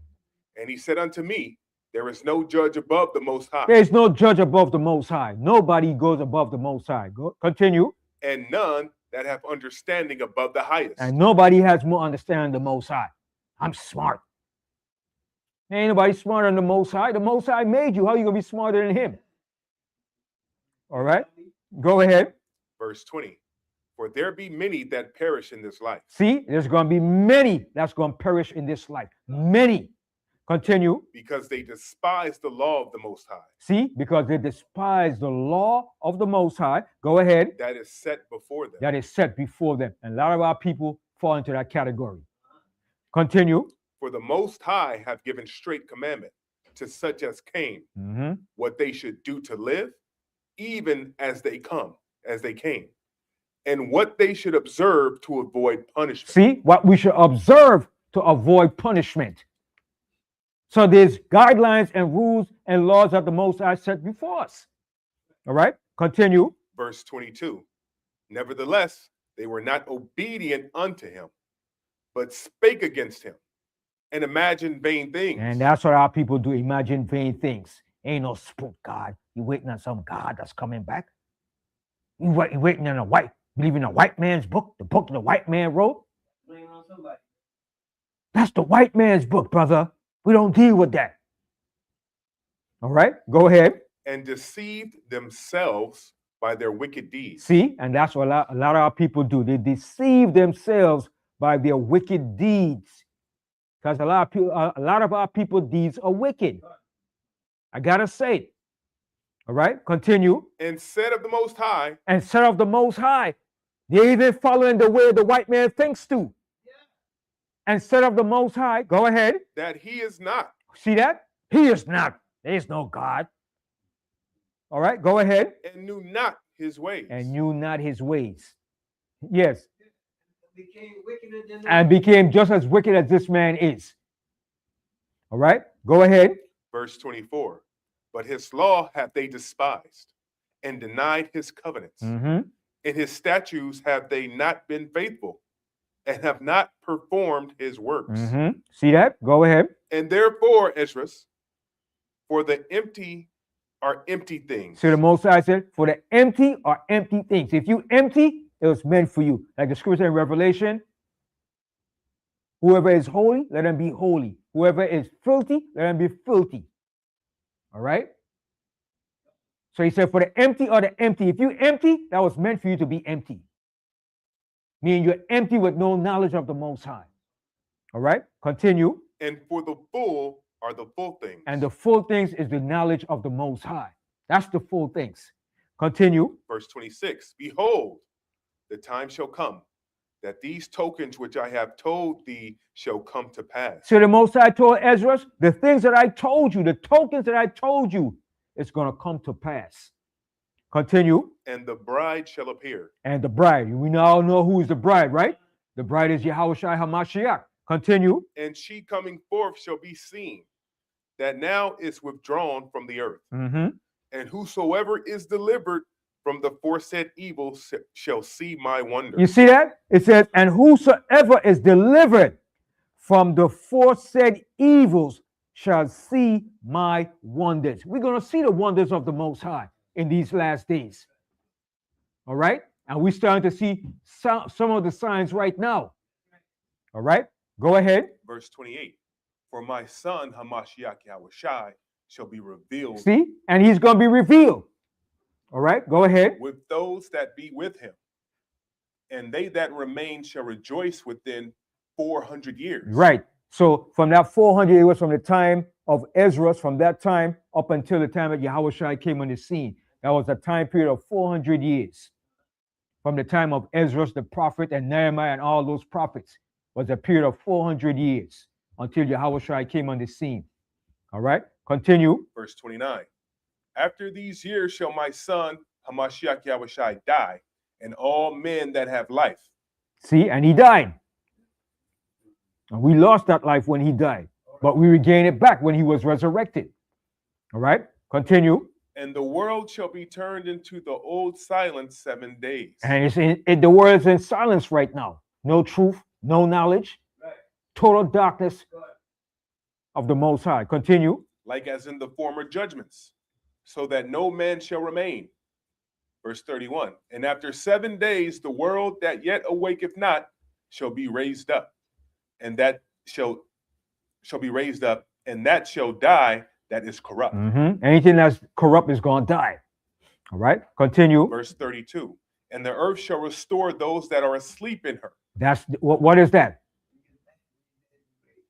And he said unto me, there is no judge above the Most High. There is no judge above the Most High. Nobody goes above the Most High. Go, continue. And none that have understanding above the highest. And nobody has more understanding than the Most High. I'm smart. There ain't nobody smarter than the Most High. The Most High made you. How are you going to be smarter than him? All right. Go ahead. Verse 20. For there be many that perish in this life. See, there's going to be many that's going to perish in this life. Many. Continue. Because they despise the law of the Most High. See, because they despise the law of the Most High. Go ahead. That is set before them. That is set before them. And a lot of our people fall into that category. Continue. For the Most High have given straight commandment to such as came, what they should do to live, even as they came, and what they should observe to avoid punishment. See, what we should observe to avoid punishment. So there's guidelines and rules and laws that the Most High set before us. All right, continue. Verse 22. Nevertheless, they were not obedient unto him, but spake against him, and imagined vain things. And that's what our people do, imagine vain things. Ain't no spook God. You waiting on some God that's coming back? You waiting on believe in a white man's book, the book the white man wrote? Blame on somebody. That's the white man's book, brother. We don't deal with that. All right, go ahead. And deceived themselves by their wicked deeds. See, and that's what a lot of our people do. They deceive themselves by their wicked deeds. Because a lot of our people deeds are wicked. I gotta say it. All right, continue. And said of the Most High. And said of the Most High. They're even following the way the white man thinks too. And said of the Most High, go ahead. That he is not. See that? He is not. There is no God. All right, go ahead. And knew not his ways. And knew not his ways. Yes. Became wickeder than and became just as wicked as this man is. All right, go ahead. Verse 24. But his law have they despised and denied his covenants. In his statutes have they not been faithful and have not performed his works. See that? Go ahead. And therefore, Esdras, for the empty are empty things. So the Most High said, for the empty are empty things. If you empty, it was meant for you. Like the scripture in Revelation, whoever is holy, let him be holy. Whoever is filthy, let him be filthy. All right? So he said, for the empty are the empty. If you empty, that was meant for you to be empty. Meaning you're empty with no knowledge of the Most High. All right? Continue. And for the full are the full things. And the full things is the knowledge of the Most High. That's the full things. Continue. Verse 26. Behold, the time shall come that these tokens which I have told thee shall come to pass. So the Most High told Ezra, the things that I told you, the tokens that I told you, it's going to come to pass. Continue. And the bride shall appear. And the bride. We now know who is the bride, right? The bride is Yahushua HaMashiach. Continue. And she coming forth shall be seen, that now is withdrawn from the earth. And whosoever is delivered from the foresaid evil shall see my wonder. You see that? It says, and whosoever is delivered from the foresaid evils shall see my wonders. We're going to see the wonders of the Most High in these last days. All right? And we're starting to see some of the signs right now. All right? Go ahead. Verse 28. For my son, Hamashiach Yahushai, shall be revealed. See? And he's going to be revealed. All right? Go ahead. With those that be with him. And they that remain shall rejoice within 400 years. Right. So from that 400, it was from the time of Ezra, from that time up until the time that Yahushua came on the scene. That was a time period of 400 years. From the time of Ezra, the prophet, and Nehemiah, and all those prophets, was a period of 400 years until Yahushua came on the scene. All right, continue. Verse 29. After these years shall my son, Hamashiach Yahushua, die, and all men that have life. See, and he died. And we lost that life when he died, but we regained it back when he was resurrected. All right, continue. And the world shall be turned into the old silence 7 days. And the world is in silence right now. No truth, no knowledge, total darkness of the Most High. Continue. Like as in the former judgments, so that no man shall remain. Verse 31. And after 7 days, the world that yet awaketh not shall be raised up, and that shall be raised up, and that shall die that is corrupt. Anything that's corrupt is going to die. All right, continue. Verse 32. And the earth shall restore those that are asleep in her. That's what is that?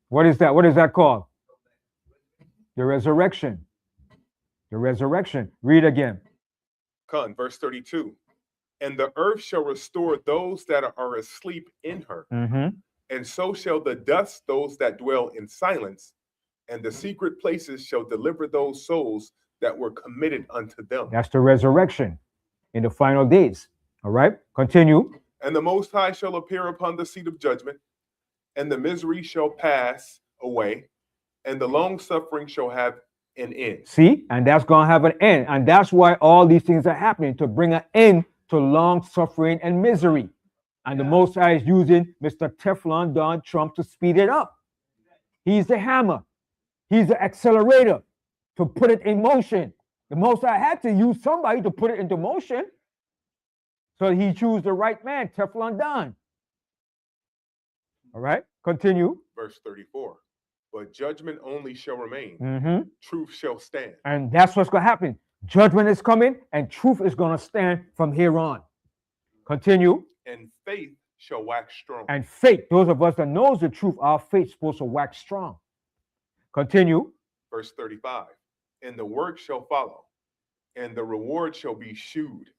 What is that? What is that called? The resurrection. The resurrection. Read again. Verse 32. And the earth shall restore those that are asleep in her, And so shall the dust those that dwell in silence, and the secret places shall deliver those souls that were committed unto them. That's the resurrection in the final days. All right, continue. And the Most High shall appear upon the seat of judgment, and the misery shall pass away, and the long suffering shall have an end. See, and that's going to have an end. And that's why all these things are happening, to bring an end to long suffering and misery. And the Most High is using Mr. Teflon Don Trump to speed it up. He's the hammer. He's the accelerator to put it in motion. The Most High had to use somebody to put it into motion. So he chose the right man, Teflon Don. All right, continue. Verse 34. But judgment only shall remain. Mm-hmm. Truth shall stand. And that's what's going to happen. Judgment is coming, and truth is going to stand from here on. Continue. And faith shall wax strong. And faith, those of us that knows the truth, our faith is supposed to wax strong. Continue. Verse 35. And the work shall follow, and the reward shall be shewed,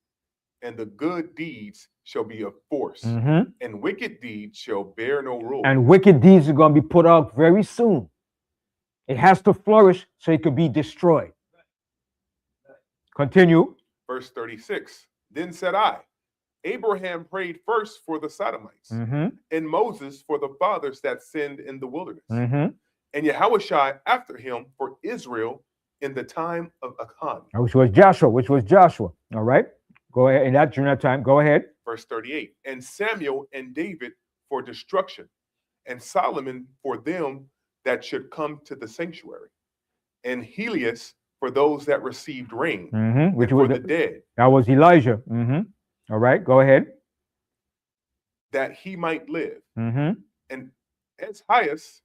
and the good deeds shall be of force, Mm-hmm. and wicked deeds shall bear no rule. And wicked deeds are going to be put out very soon. It has to flourish so it could be destroyed. Continue. Verse 36. Then said I, Abraham prayed first for the Sodomites, Mm-hmm. and Moses for the fathers that sinned in the wilderness, Mm-hmm. and Yahushua after him for Israel in the time of Achan. Which was Joshua. All right. Go ahead. In that during that time, go ahead. Verse 38. And Samuel and David for destruction, and Solomon for them that should come to the sanctuary, and Helias for those that received rain, Mm-hmm. Which and was for the dead, that was Elijah. Mm-hmm. All right. Go ahead. that he might live, Mm-hmm. and as highest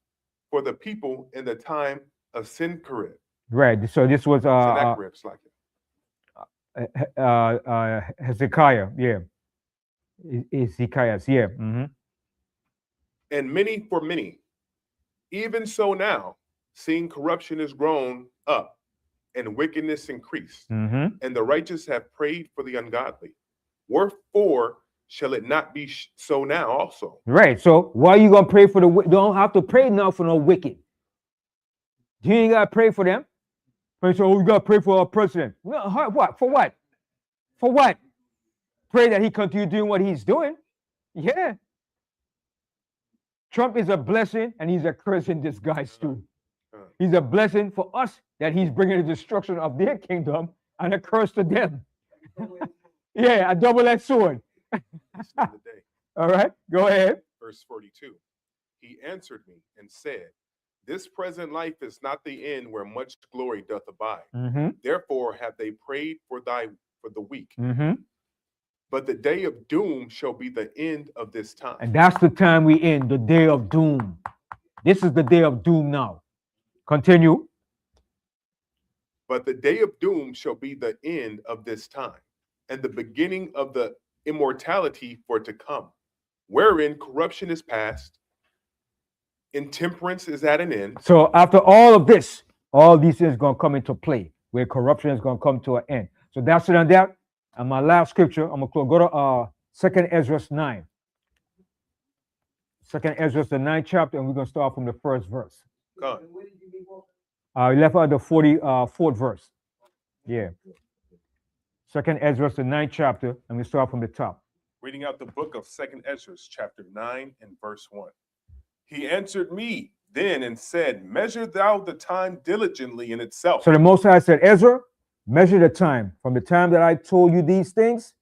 for the people in the time of Sennacherib. Right. So this was Sennacherib, it's like it. Hezekiah. Yeah. Ezekias. Yeah. Mm-hmm. And many for many. Even so now, seeing corruption is grown up, and wickedness increased, Mm-hmm. and the righteous have prayed for the ungodly. Wherefore shall it not be so now also? Right. So why you gonna pray for the? Don't have to pray now for no wicked. You ain't gotta pray for them. Pray so we gotta pray for our president. No, what? For what? For what? Pray that he continue doing what he's doing. Yeah. Trump is a blessing and he's a curse in disguise too. He's a blessing for us that he's bringing the destruction of their kingdom and a curse to them. Yeah, a double-edged sword. This is the day. All right, go ahead. Verse 42. He answered me and said, this present life is not the end where much glory doth abide. Mm-hmm. Therefore have they prayed for the weak. Mm-hmm. But the day of doom shall be the end of this time. And that's the time we in, the day of doom. This is the day of doom now. Continue. But the day of doom shall be the end of this time, and the beginning of the immortality for to come, wherein corruption is past, intemperance is at an end. So after all of this, all these things are going to come into play, where corruption is going to come to an end. So that's it on that. And my last scripture, I'm going to go to 2 Ezra 9. 2 Ezra, the 9th chapter, and we're going to start from the first verse. God. We left out the 44th verse. Yeah. 2 Ezra, the 9th chapter, and we start from the top. Reading out the book of 2 Ezra, chapter 9 and verse 1. He answered me then and said, measure thou the time diligently in itself. So the Most High said, Ezra, measure the time from the time that I told you these things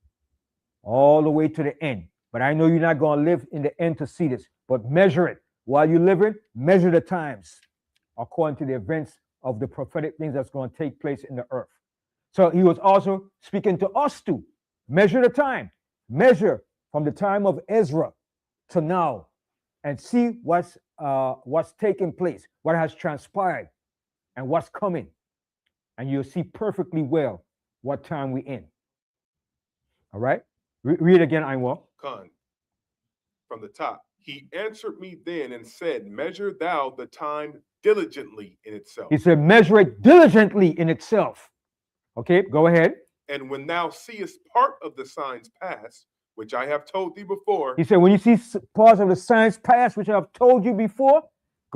all the way to the end. But I know you're not going to live in the end to see this, but measure it. While you're living, measure the times according to the events of the prophetic things that's going to take place in the earth. So he was also speaking to us too. Measure the time. Measure from the time of Ezra to now and see what's taking place, what has transpired, and what's coming. And you'll see perfectly well what time we're in. All right? Read again, Ainwa. Khan, from the top. He answered me then and said, measure thou the time diligently in itself. He said, measure it diligently in itself. Okay, go ahead. And when thou seest part of the signs pass, which I have told thee before, He said, when you see parts of the signs past, which I've told you before,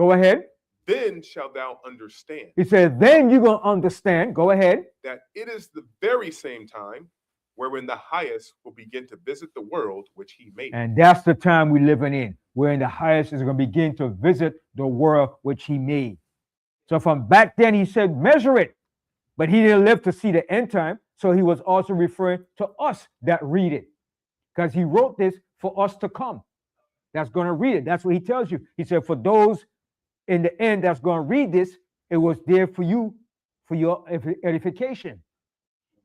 go ahead. then shalt thou understand He said, then you're going to understand. Go ahead. that it is the very same time wherein the highest will begin to visit the world which he made. And that's the time we're living in, wherein the highest is going to begin to visit the world which he made. So from back then, he said, measure it. But he didn't live to see the end time. So he was also referring to us that read it, because he wrote this for us to come. That's going to read it. That's what he tells you. He said, for those in the end that's going to read this, it was there for you, for your edification.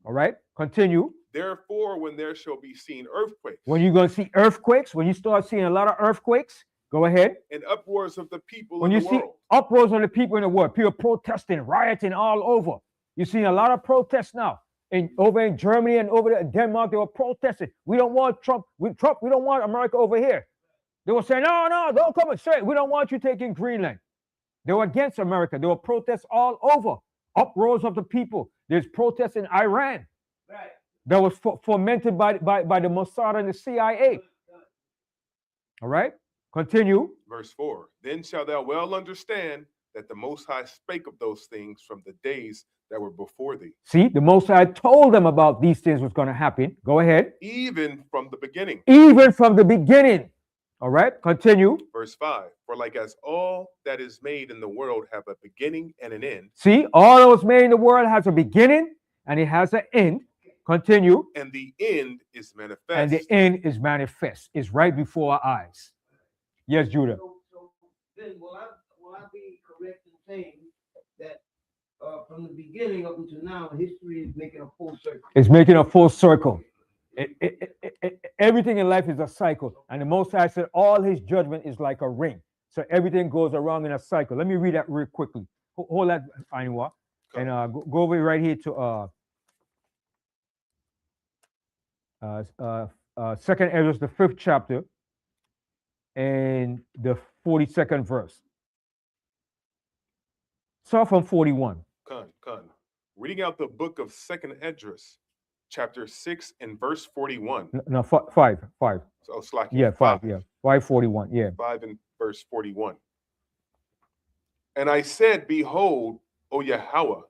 All right, continue. Therefore, when there shall be seen earthquakes, When you're going to see earthquakes, when you start seeing a lot of earthquakes, go ahead. and uproars of the people When in you the see world, uproars of the people in the world, people protesting, rioting all over. You're seeing a lot of protests now. Over in Germany and over there in Denmark, they were protesting. We don't want Trump. We don't want America over here. They were saying, no, don't come and say it. We don't want you taking Greenland. They were against America. There were protests all over. Uproars of the people. There's protests in Iran. Right. That was fomented by the Mossad and the CIA. All right, continue. verse 4, then shalt thou well understand that the Most High spake of those things from the days that were before thee, See, the Most High told them about these things was going to happen. Go ahead. even from the beginning. Even from the beginning. All right, continue. Verse 5, for like as all that is made in the world have a beginning and an end, See, all that was made in the world has a beginning and it has an end. Continue. and the end is manifest. And the end is manifest. It's right before our eyes. Yes, Judah. So then will I be correct in saying that from the beginning up until now, history is making a full circle? It's making a full circle. Everything in life is a cycle. And the Most High said all his judgment is like a ring. So everything goes around in a cycle. Let me read that real quickly. Hold that, Anua. And go over right here to Second Ezra, the 5th chapter, and the 42nd verse. Start from 41. Con. Reading out the book of Second Esdras, chapter 6 and verse 41. No, 5. So slack. Yeah, 5. Yeah, 5:41. Yeah. 5 and verse 41. And I said, behold, O Yahweh,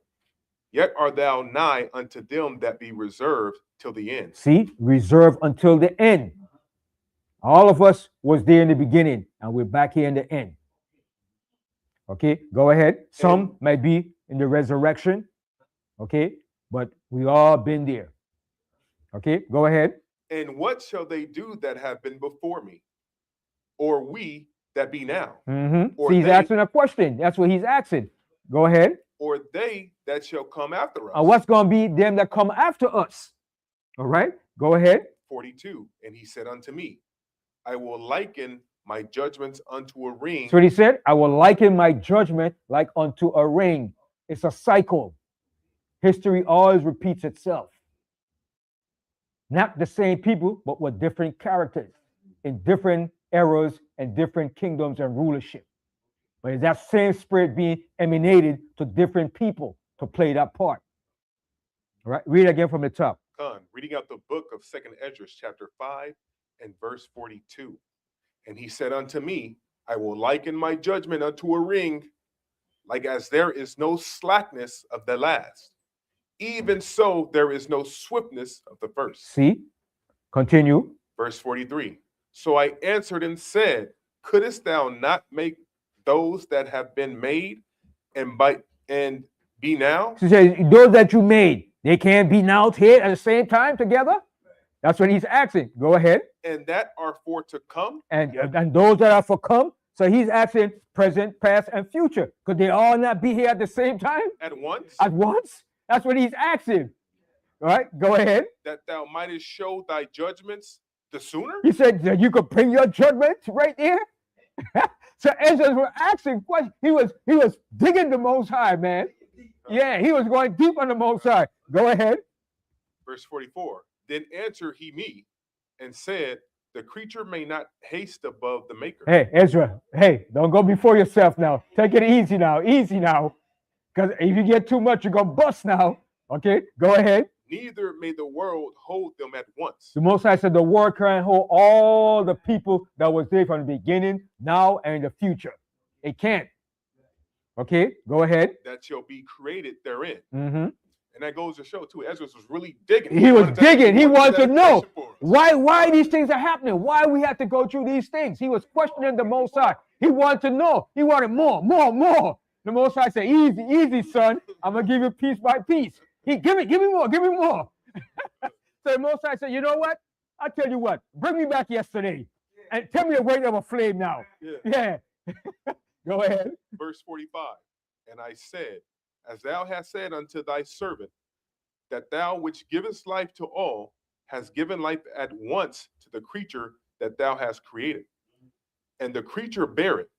yet art thou nigh unto them that be reserved till the end. See, reserved until the end. All of us was there in the beginning, and we're back here in the end. Okay, go ahead. Some might be in the resurrection. Okay, but we all been there. Okay, go ahead. And what shall they do that have been before me? Or we that be now? Or See, he's they- asking a question. That's what he's asking. Go ahead. Or they that shall come after us? And what's going to be them that come after us? All right, go ahead. 42. And he said unto me, I will liken my judgments unto a ring. That's what he said. I will liken my judgment like unto a ring. It's a cycle. History always repeats itself. Not the same people, but with different characters in different eras and different kingdoms and rulership. But it's that same spirit being emanated to different people to play that part. All right, read again from the top. Con, reading out the book of Second Esdras, chapter 5 and verse 42. And he said unto me, I will liken my judgment unto a ring, like as there is no slackness of the last, even so there is no swiftness of the first. See, continue. Verse 43. So I answered and said, couldest thou not make those that have been made and be now? She says, those that you made, they can't be now here at the same time together? That's what he's asking. Go ahead. And that are for to come? And those that are for come. So he's asking present, past, and future. Could they all not be here at the same time? At once? At once? That's what he's asking. All right, go ahead. That thou mightest show thy judgments the sooner? He said that you could bring your judgment right there. So Ezra was asking questions. He was digging the Most High, man. Yeah, he was going deep on the Most High. Go ahead. Verse 44. Then answered he me and said, the creature may not haste above the maker. Hey, Ezra, hey, don't go before yourself now. Take it easy now. Because if you get too much, you're going to bust now. Okay, go ahead. neither may the world hold them at once. The Most High said the world can't hold all the people that was there from the beginning, now, and in the future. It can't. Okay, go ahead. That shall be created therein. Mhm. And that goes to show too, Ezra was really digging. He was wanted that- digging. He wanted to that know information for us. why these things are happening. Why we have to go through these things. He was questioning the Most High. He wanted to know. He wanted more. The Most High said, "Easy, easy, son. I'm gonna give you piece by piece. Give me more." So the Most High said, "You know what? I'll tell you what. Bring me back yesterday, and tell me the weight of a flame now." Yeah. Go ahead. Verse 45. And I said, as thou hast said unto thy servant, that thou which givest life to all, hast given life at once to the creature that thou hast created. And the creature bear it.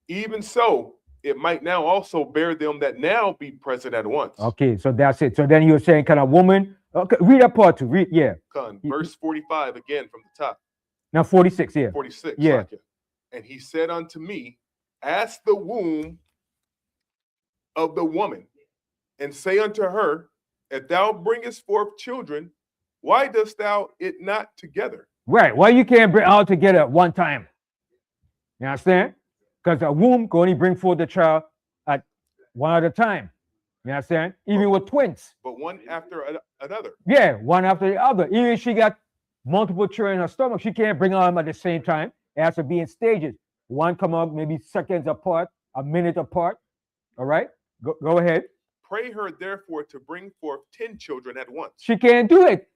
Even so, it might now also bear them that now be present at once. Okay, so that's it. So then you're saying, can a woman? Okay, read that part too. Read, yeah. Verse 45 again from the top. Now 46, yeah. 46. Yeah. Like it. And he said unto me, ask the womb of the woman, and say unto her, if thou bringest forth children, why dost thou it not together? Right. Why you can't bring all together at one time? You understand? Because a womb can only bring forth the child at one at a time. You understand? Even with twins. But one after another. Yeah, one after the other. Even if she got multiple children in her stomach, she can't bring them at the same time. It has to be in stages. One come up maybe seconds apart, a minute apart. All right? Go ahead. Pray her therefore to bring forth 10 children at once. She can't do it.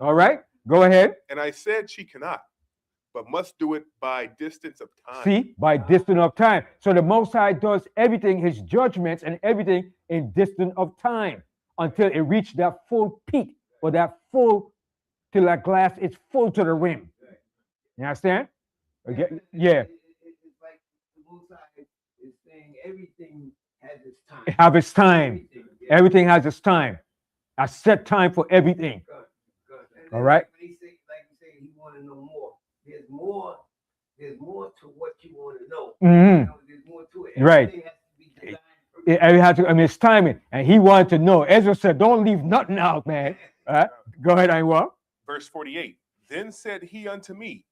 All right? Go ahead. And I said she cannot, but must do it by distance of time. See, by distance of time. So the Most High does everything, his judgments and everything in distance of time until it reached that full peak or that full, till that glass is full to the rim. You understand? Okay. Yeah. It's like the Most High is saying everything has its time. It have its time. Everything, Everything yeah. has its time. A set time for everything. Good. And All then right. When he say, like you say, he want to know more. There's more to what you want to know. Mhm. You know, there's more to it. Right. Everything has to be designed It has to, I mean, it's timing. And he wanted to know. Ezra said, don't leave nothing out, man. All right. Go ahead, Anwar. Verse 48. Then said he unto me,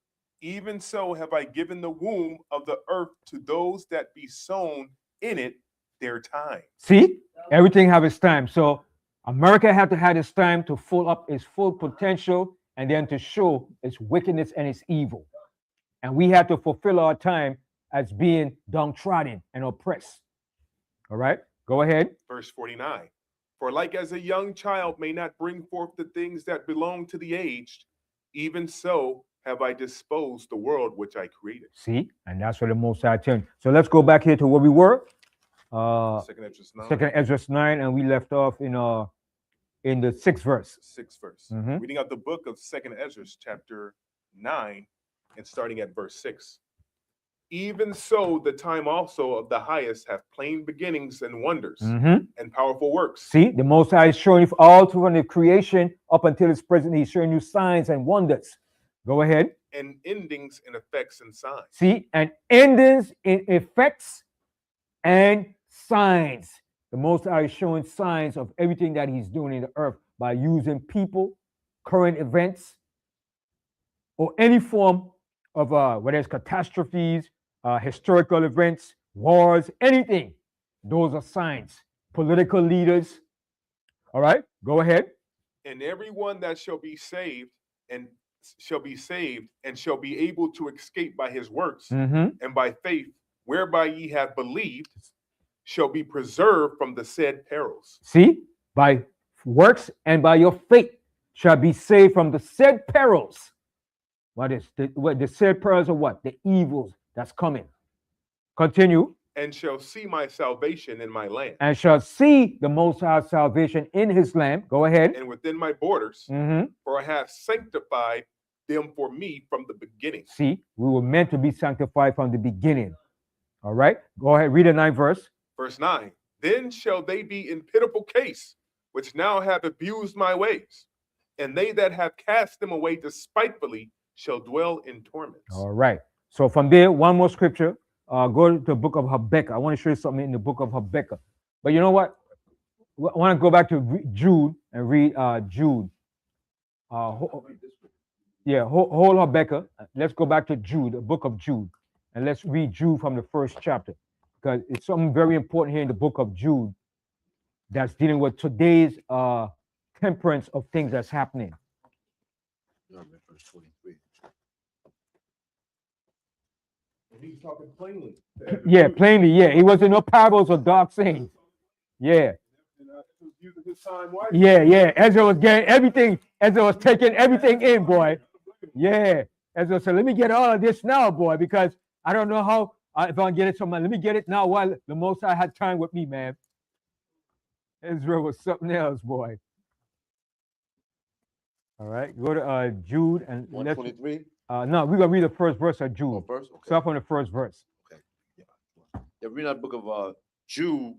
even so have I given the womb of the earth to those that be sown in it their time. See, everything have its time. So America had to have its time to full up its full potential and then to show its wickedness and its evil. And we had to fulfill our time as being downtrodden and oppressed. All right, go ahead. Verse 49. For like as a young child may not bring forth the things that belong to the aged, even so have I disposed the world which I created. See, and that's where the Most High turned. So let's go back here to where we were. Second Ezra 9. Second Ezra 9, and we left off in the 6th verse. 6th verse. Mhm. Reading out the book of Second Ezra, chapter 9, and starting at verse 6. Even so, the time also of the highest hath plain beginnings and wonders Mhm. and powerful works. See, the Most High is showing you all through the creation up until its present. He's showing you signs and wonders. Go ahead. And endings and effects and signs. See, and endings in effects and signs. The Most High is showing signs of everything that he's doing in the earth by using people, current events, or any form of whether it's catastrophes, historical events, wars, anything. Those are signs. Political leaders. All right, go ahead. And everyone that shall be saved and shall be able to escape by his works Mhm. and by faith, whereby ye have believed, shall be preserved from the said perils. See, by works and by your faith shall be saved from the said perils. What the said perils are what? The evils that's coming. Continue. And shall see my salvation in my land And shall see the Most High's salvation in his land. Go ahead. and within my borders, Mhm. for I have sanctified them for me from the beginning. See, we were meant to be sanctified from the beginning. All right, go ahead. Read the 9th verse. Verse 9. Then shall they be in pitiful case, which now have abused my ways, and they that have cast them away despitefully shall dwell in torments. All right. So from there, one more scripture. Go to the book of Habakkuk. I want to show you something in the book of Habakkuk. But you know what? I want to go back to Jude and read Jude. Yeah, hold on, Becca. Let's go back to Jude, the book of Jude, and let's read Jude from the first chapter, because it's something very important here in the book of Jude that's dealing with today's temperance of things that's happening. Verse 23. He's talking plainly. Yeah, plainly, yeah. It wasn't no parables or dark sayings. Yeah. Using his time wisely. Yeah. Ezra was getting everything. Ezra was taking everything in, boy. Yeah. Ezra said, let me get all of this now, boy, because I don't know how, if I can get it somewhere. Let me get it now while the Most High had time with me, man. Ezra was something else, boy. All right, go to Jude and let's. 123. No, we're gonna read the first verse of Jude. Oh, first? Okay. Start from the first verse. Okay. Yeah, read that book of Jude,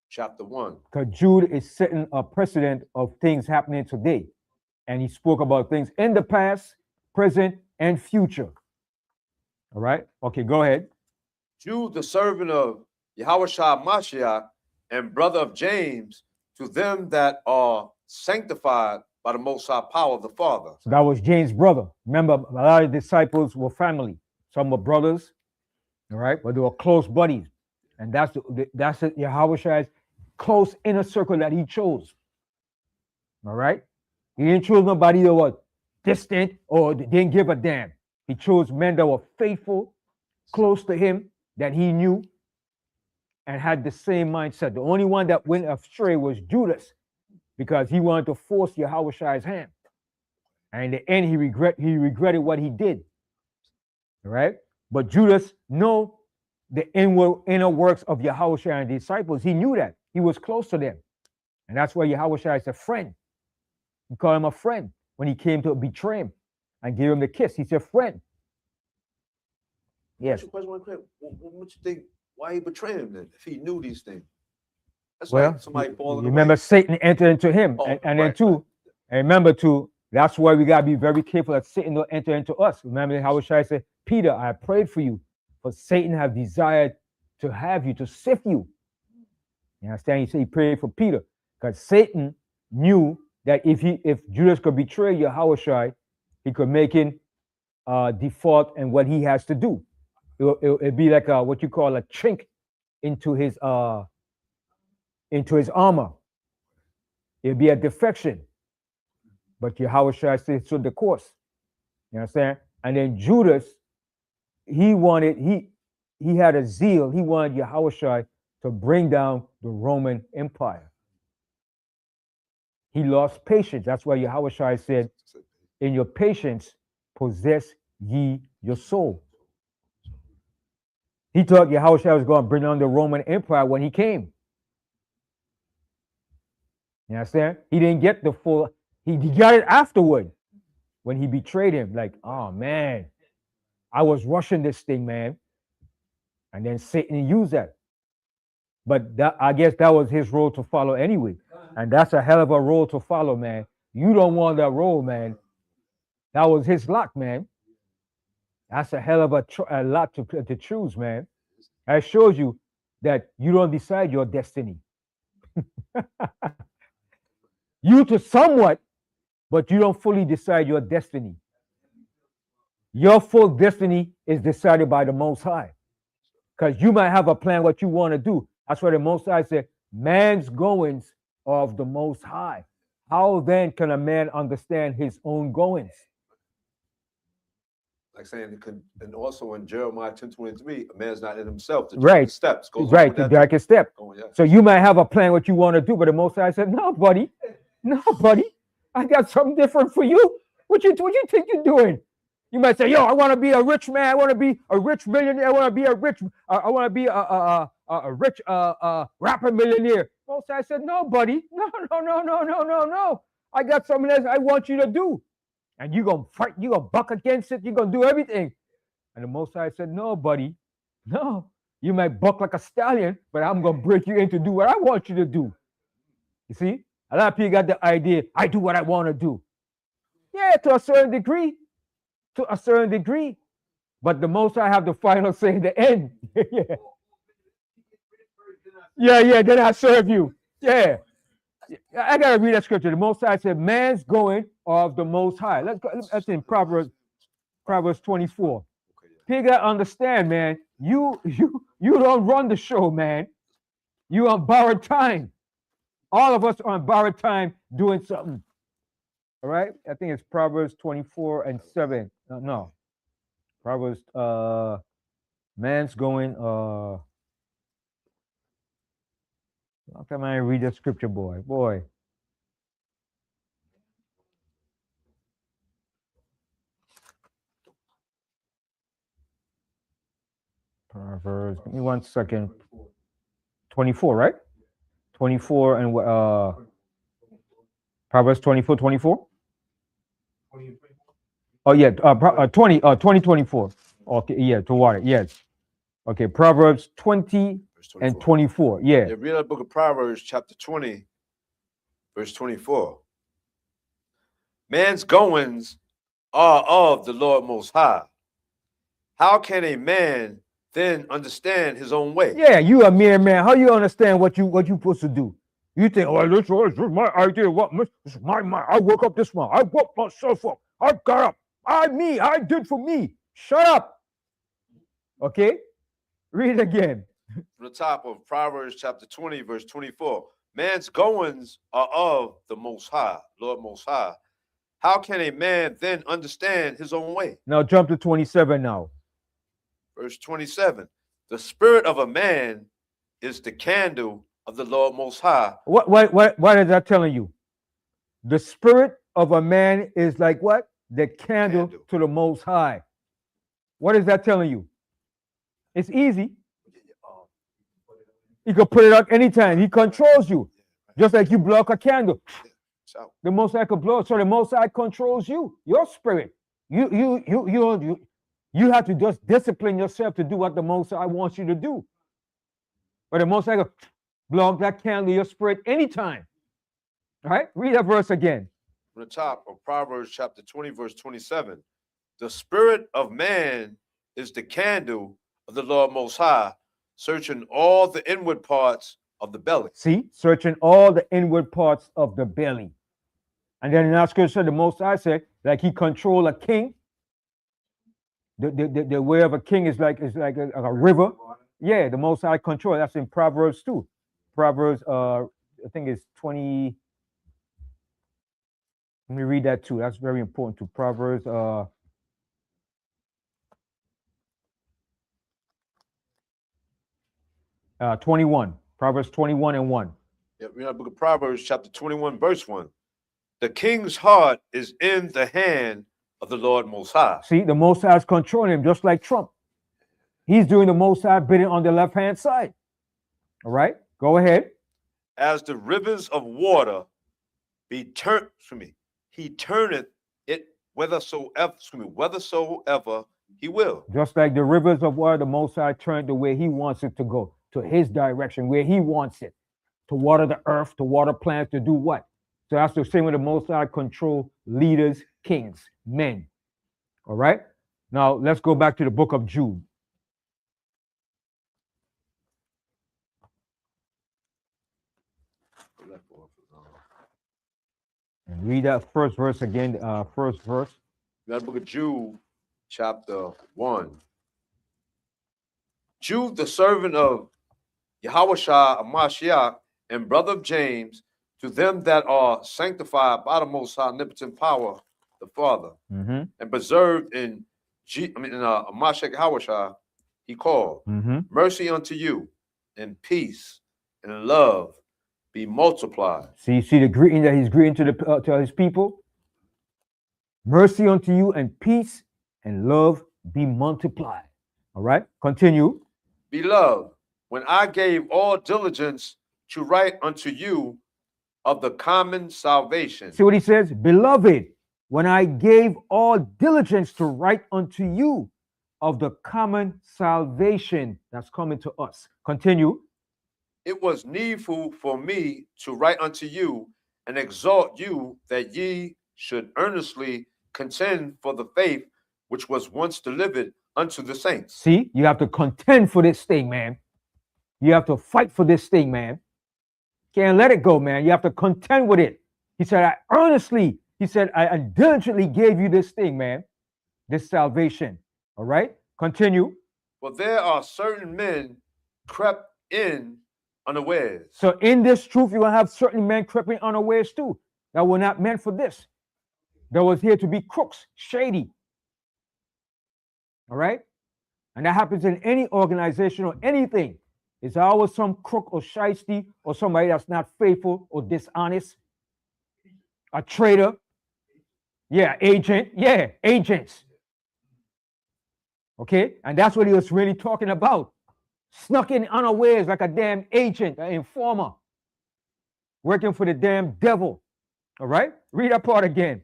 chapter 1. Because Jude is setting a precedent of things happening today. And he spoke about things in the past, present, and future. All right. Okay, go ahead. Jude, the servant of Yahushua Mashiach and brother of James, to them that are sanctified by the Most High power of the Father. So that was James' brother. Remember, a lot of disciples were family. Some were brothers, all right, but they were close buddies. And that's Yahushua's close inner circle that he chose. All right? He didn't choose nobody that was distant or didn't give a damn. He chose men that were faithful, close to him, that he knew, and had the same mindset. The only one that went astray was Judas, because he wanted to force Yahushua's hand. And in the end, he regretted what he did. All right? But Judas knew the inner works of Yahushua and disciples. He knew that. He was close to them. And that's why Yahushua is a friend. He called him a friend when he came to betray him and give him the kiss. He said, friend. Yes. What you think? Why he betrayed him then if he knew these things? That's Well, like somebody falling remember away. Satan entered into him. Oh, and right, then too, and remember too, that's why we got to be very careful that Satan don't enter into us. Remember how Shai said, Peter, I prayed for you, for Satan have desired to have you, to sift you. You understand? He said he prayed for Peter, because Satan knew that if Judas could betray Yahushua, he could make him default in what he has to do. It'd be like what you call a chink into his armor. It'd be a defection. But Yahushua stood the course. You understand? And then Judas, he had a zeal. He wanted Yahushua to bring down the Roman Empire. He lost patience. That's why Yahushua said, in your patience, possess ye your soul. He thought Yahushua was going to bring down the Roman Empire when he came. You understand? He didn't get the full, he got it afterward when he betrayed him. Like, oh man, I was rushing this thing, man. And then Satan used that. But I guess that was his role to follow anyway. And that's a hell of a role to follow, man. You don't want that role, man. That was his lot, man. That's a hell of a lot to choose, man. That shows you that you don't decide your destiny. You to somewhat, but you don't fully decide your destiny. Your full destiny is decided by the Most High. Because you might have a plan what you want to do. That's why the Most High said, man's goings are of the Most High. How then can a man understand his own goings? Like saying, and also in Jeremiah 10:23, a man's not in himself to Right. his steps. Goes Right, to direct his step. Oh, yeah. So you might have a plan what you want to do, but the Most High said, no, buddy. No, buddy. I got something different for you. What you think you're doing? You might say, yo, I want to be a rich man. I want to be a rich millionaire. I want to be a rich, rich rapper millionaire. Most High said, no, buddy. No. I got something else I want you to do. And you're going to fight. You're going to buck against it. You're going to do everything. And the Most High said, no, buddy. No. You might buck like a stallion, but I'm going to break you in to do what I want you to do. You see? A lot of people got the idea, I do what I want to do. Yeah, to a certain degree. To a certain degree. But the Most High have the final say in the end. Yeah. Yeah, then I serve you. Yeah. I gotta read that scripture. The Most High said, "Man's going of the Most High." Let's go. That's in Proverbs 24. People gotta understand, man. You don't run the show, man. You on borrowed time. All of us are on borrowed time doing something. All right. I think it's Proverbs 24 and 7. No. Proverbs. Man's going. How come I read that scripture, boy? Proverbs. Give me 1 second. 24, right? 24 and Proverbs 24, 24. Oh yeah, 2024. Okay, yeah, to water. Yes. Okay, Proverbs 20 and 24. Yeah. Yeah, read the book of Proverbs, chapter 20, verse 24. Man's goings are of the Lord Most High. How can a man then understand his own way? Yeah, you a mere man. How you understand what you supposed to do? You think, oh, this is my idea. This is my mind. I woke up this morning. I woke myself up. I got up. I did for me. Shut up. Okay? Read it again. From the top of Proverbs chapter 20, verse 24. Man's goings are of the Most High, Lord Most High. How can a man then understand his own way? Now jump to 27 now. Verse 27. The spirit of a man is the candle of the Lord Most High. What is that telling you? The spirit of a man is like what? The candle to the Most High. What is that telling you? It's easy. He could put it up anytime. He controls you. Just like you blow up a candle. The Most High could blow it. So the Most High controls you, your spirit. You have to just discipline yourself to do what the Most High wants you to do. But the Most High could blow up that candle in your spirit anytime. All right? Read that verse again. From the top of Proverbs chapter 20, verse 27. The spirit of man is the candle of the Lord Most High, searching all the inward parts of the belly. See, searching all the inward parts of the belly. And then in our scripture, the Most High said, like he controlled a king. The way of a king is like a river. Yeah, the Most High control. That's in Proverbs too. Proverbs, I think it's 20. Let me read that too. That's very important too. Proverbs 21. Proverbs 21 and 1. Yeah, read the book of Proverbs chapter 21, verse 1. The king's heart is in the hand of the Lord Most High. See, the Most High is controlling him, just like Trump. He's doing the Most High bidding on the left-hand side. All right, go ahead. As the rivers of water he turneth it whithersoever he will. Just like the rivers of water, the Most High turned the way he wants it to go, to his direction, where he wants it, to water the earth, to water plants, to do what? So that's the same way the Most High control leaders, kings, men. All right? Now, let's go back to the book of Jude. And read that first verse again, first verse. That book of Jude, chapter 1. Jude, the servant of Yahushua of Mashiach and brother of James, to them that are sanctified by the Most High omnipotent power, the Father, and preserved in Mashiach Yahushua, he called. Mercy unto you, and peace, and love be multiplied. See the greeting that he's greeting to his people? Mercy unto you, and peace, and love be multiplied. All right, continue. Beloved, when I gave all diligence to write unto you of the common salvation. See what he says? Beloved, when I gave all diligence to write unto you of the common salvation that's coming to us. Continue. It was needful for me to write unto you and exhort you that ye should earnestly contend for the faith which was once delivered unto the saints. See, you have to contend for this thing, man. You have to fight for this thing, man. Can't let it go, man. You have to contend with it. He said, I diligently gave you this thing, man, this salvation. All right, continue. For there are certain men crept in unawares. So in this truth, you're going to have certain men creeping unawares too, that were not meant for this. That was here to be crooks, shady. All right? And that happens in any organization or anything. It's always some crook or shiesty or somebody that's not faithful or dishonest. A traitor. Yeah, agent. Yeah, agents. Okay? And that's what he was really talking about. Snuck in unawares like a damn agent, an informer. Working for the damn devil. All right? Read that part again.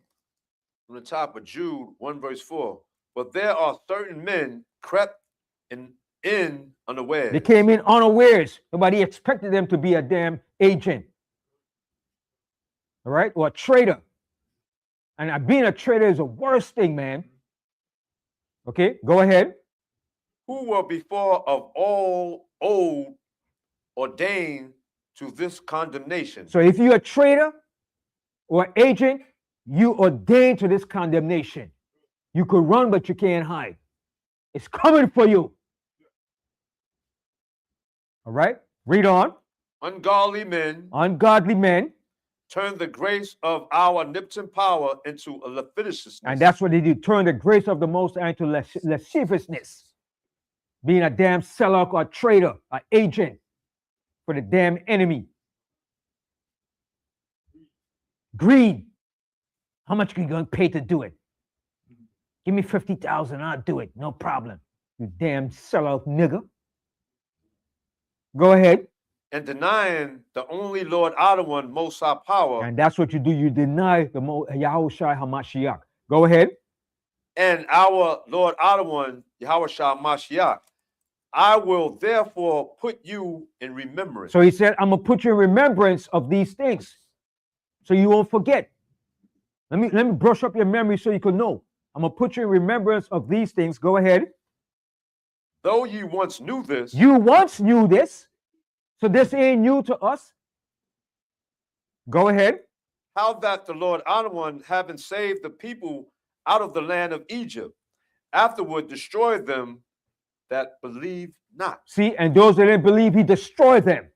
From the top of Jude 1 verse 4. But there are certain men crept in unawares. They came in unawares. Nobody expected them to be a damn agent. All right? Or a traitor. And being a traitor is the worst thing, man. Okay, go ahead. Who were before of all old ordained to this condemnation. So if you're a traitor or agent, you ordained to this condemnation. You could run, but you can't hide. It's coming for you. All right, read on. Ungodly men Turn the grace of our omnipotent power into a lasciviousness. And that's what they do. Turn the grace of the Most High into lasciviousness. Being a damn seller or a traitor, an agent for the damn enemy. Greed. How much are you going to pay to do it? Give me 50,000, I'll do it. No problem. You damn sellout nigga. Go ahead. And denying the only Lord out of one most high power. And that's what you do. You deny the Yahushua HaMashiach. Go ahead. And our Lord out of one, Yahushua HaMashiach. I will therefore put you in remembrance. So he said, I'm going to put you in remembrance of these things so you won't forget. Let me brush up your memory so you can know. I'm going to put you in remembrance of these things. Go ahead. Though you once knew this. You once knew this. So this ain't new to us. Go ahead. How that the Lord out of one, having saved the people out of the land of Egypt, afterward destroyed them that believe not. See, and those that didn't believe, he destroyed them.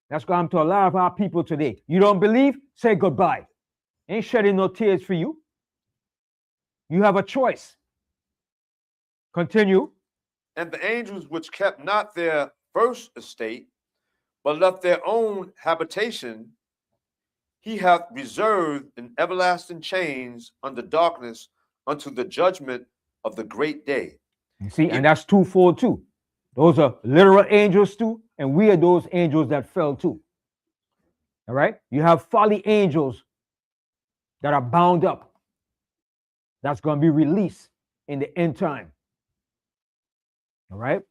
That's going to a lot of our people today. You don't believe? Say goodbye. Ain't shedding no tears for you. You have a choice. Continue. And the angels which kept not their first estate, but left their own habitation, he hath reserved in everlasting chains under darkness unto the judgment of the great day. You see, and that's twofold too. Those are literal angels too, and we are those angels that fell too. All right? You have folly angels that are bound up. That's going to be released in the end time. All right?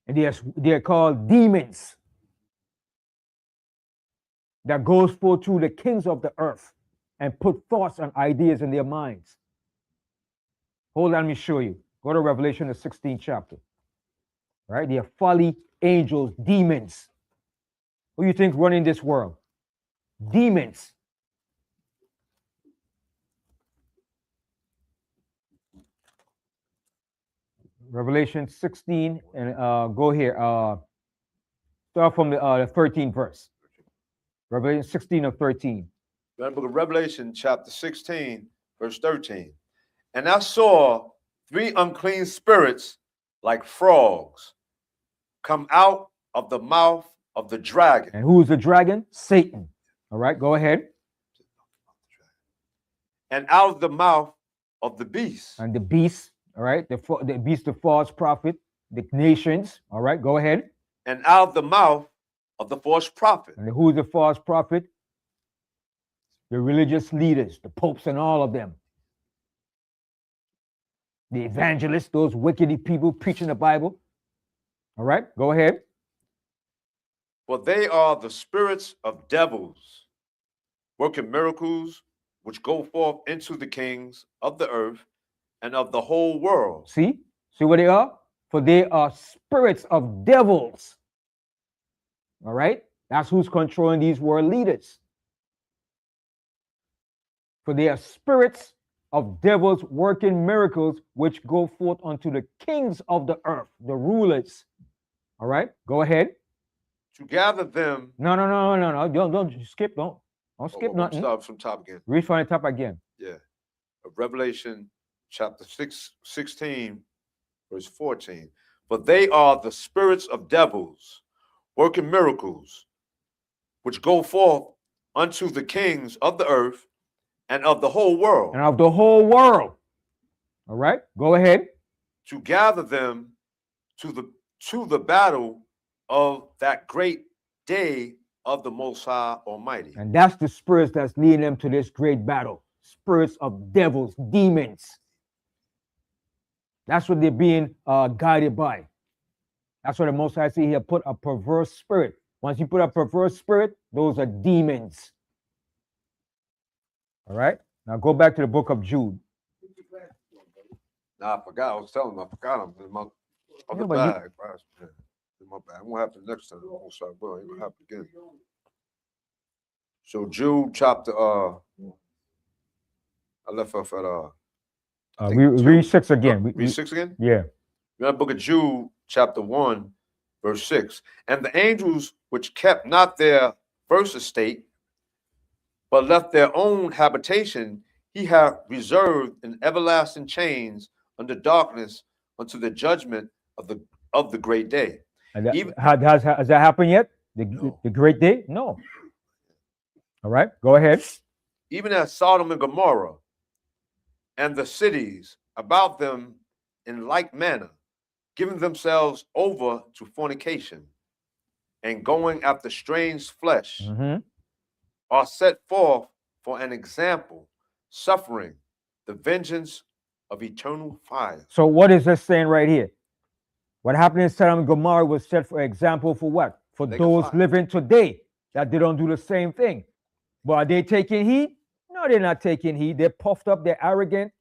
And they're called demons that goes forth through the kings of the earth and put thoughts and ideas in their minds. Hold on, let me show you. Go to Revelation, the 16th chapter. All right? They are folly angels, demons. Who do you think running this world? Demons. Revelation 16, and go here. Start from the 13th verse. Revelation 16 of 13. Book of Revelation, chapter 16, verse 13. And I saw 3 unclean spirits like frogs come out of the mouth of the dragon. And who is the dragon? Satan. All right, go ahead. And out of the mouth of the beast. And the beast, all right, the beast, the false prophet, the nations. All right, go ahead. And out of the mouth of the false prophet. And who is the false prophet? The religious leaders, the popes and all of them. The evangelists, those wicked people preaching the Bible. All right, go ahead. For they are the spirits of devils, working miracles, which go forth into the kings of the earth and of the whole world. See what they are? For they are spirits of devils. All right? That's who's controlling these world leaders. For they are spirits of devils working miracles which go forth unto the kings of the earth, the rulers. All right? Go ahead. To gather them. No. Don't skip. Don't skip nothing. Start from top again. Read from the top again. Yeah. Revelation chapter 16, verse 14. For they are the spirits of devils working miracles, which go forth unto the kings of the earth and of the whole world. And of the whole world. All right, go ahead. To gather them to the battle of that great day of the Most High Almighty. And that's the spirits that's leading them to this great battle. Spirits of devils, demons. That's what they're being guided by. That's what the Most High said. He put a perverse spirit. Once you put a perverse spirit, those are demons. All right. Now go back to the book of Jude. Nah, I forgot. I was telling him I forgot them in my other but bag. In my bag. What happened next time? Oh, sorry, bro. It will happen again. So Jude chapter I left off at read 6 again. Read 6 again? Yeah. We're in the book of Jude, chapter 1, verse 6. And the angels which kept not their first estate, but left their own habitation, he hath reserved in everlasting chains under darkness unto the judgment of the great day. And has that happened yet? No. The great day? No. All right, go ahead. Even as Sodom and Gomorrah and the cities about them in like manner, giving themselves over to fornication and going after strange flesh, are set forth for an example, suffering the vengeance of eternal fire. So what is this saying right here? What happened in Sodom and Gomorrah was set for example for what? For those living today, that they don't do the same thing. But are they taking heed? No, they're not taking heed. They're puffed up, they're arrogant.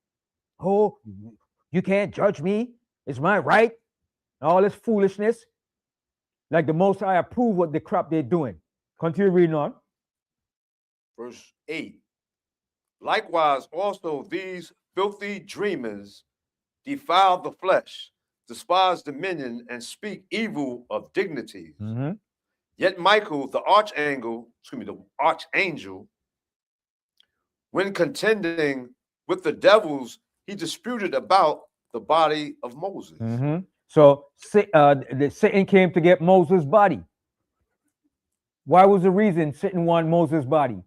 Oh, you can't judge me. It's my right. All this foolishness. Like the Most High approve what the crap they're doing. Continue reading on. Verse 8. Likewise, also these filthy dreamers defile the flesh, despise dominion, and speak evil of dignities. Yet Michael, the archangel, when contending with the devils, he disputed about the body of Moses. So Satan came to get Moses' body. Why was the reason Satan wanted Moses' body?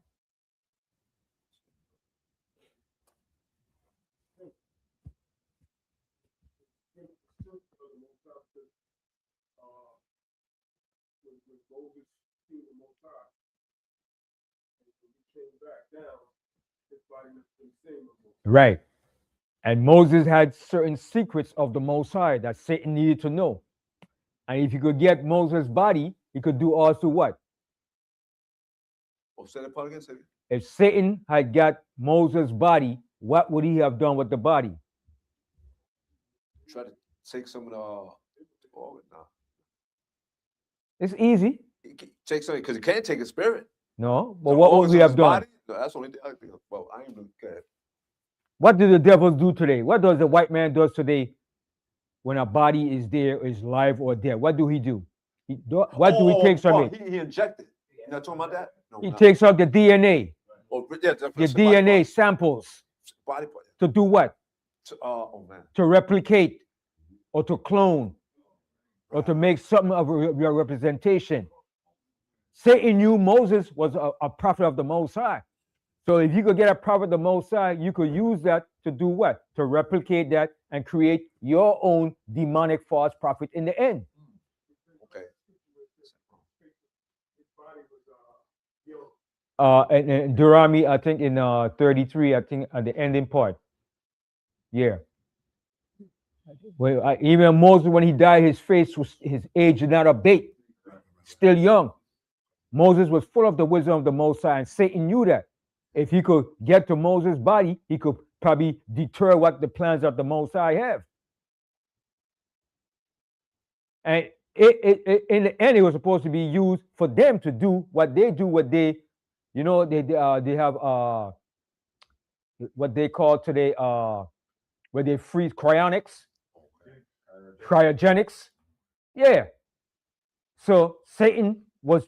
Right. And Moses had certain secrets of the Most High that Satan needed to know. And if he could get Moses' body, he could do also what? Say that part again. If Satan had got Moses' body, what would he have done with the body? Try to take some of the organ now. It's easy. Take something because he can't take a spirit. No, but what would we have done? No, that's only the other thing. Well, I ain't looking at it. What do the devils do today? What does the white man do today when a body is there, is live or dead? What do he do? What do he take from it? He injected. You're not talking about that? No, he takes out the DNA. The DNA samples. Body part. To do what? To replicate or to clone or to make something of your representation. Satan knew Moses was a prophet of the Most High. So if you could get a prophet of the Most High, you could use that to do what? To replicate that and create your own demonic false prophet in the end. Okay. And Deuteronomy, I think in 33, I think at the ending part. Yeah. Well, even Moses, when he died, his age did not abate. Still young. Moses was full of the wisdom of the Most High, and Satan knew that. If he could get to Moses' body, he could probably deter what the plans of the Most High have. And in the end, it was supposed to be used for them to do what they do, what they, you know, they have what they call today where they freeze cryonics, cryogenics. Yeah. So Satan was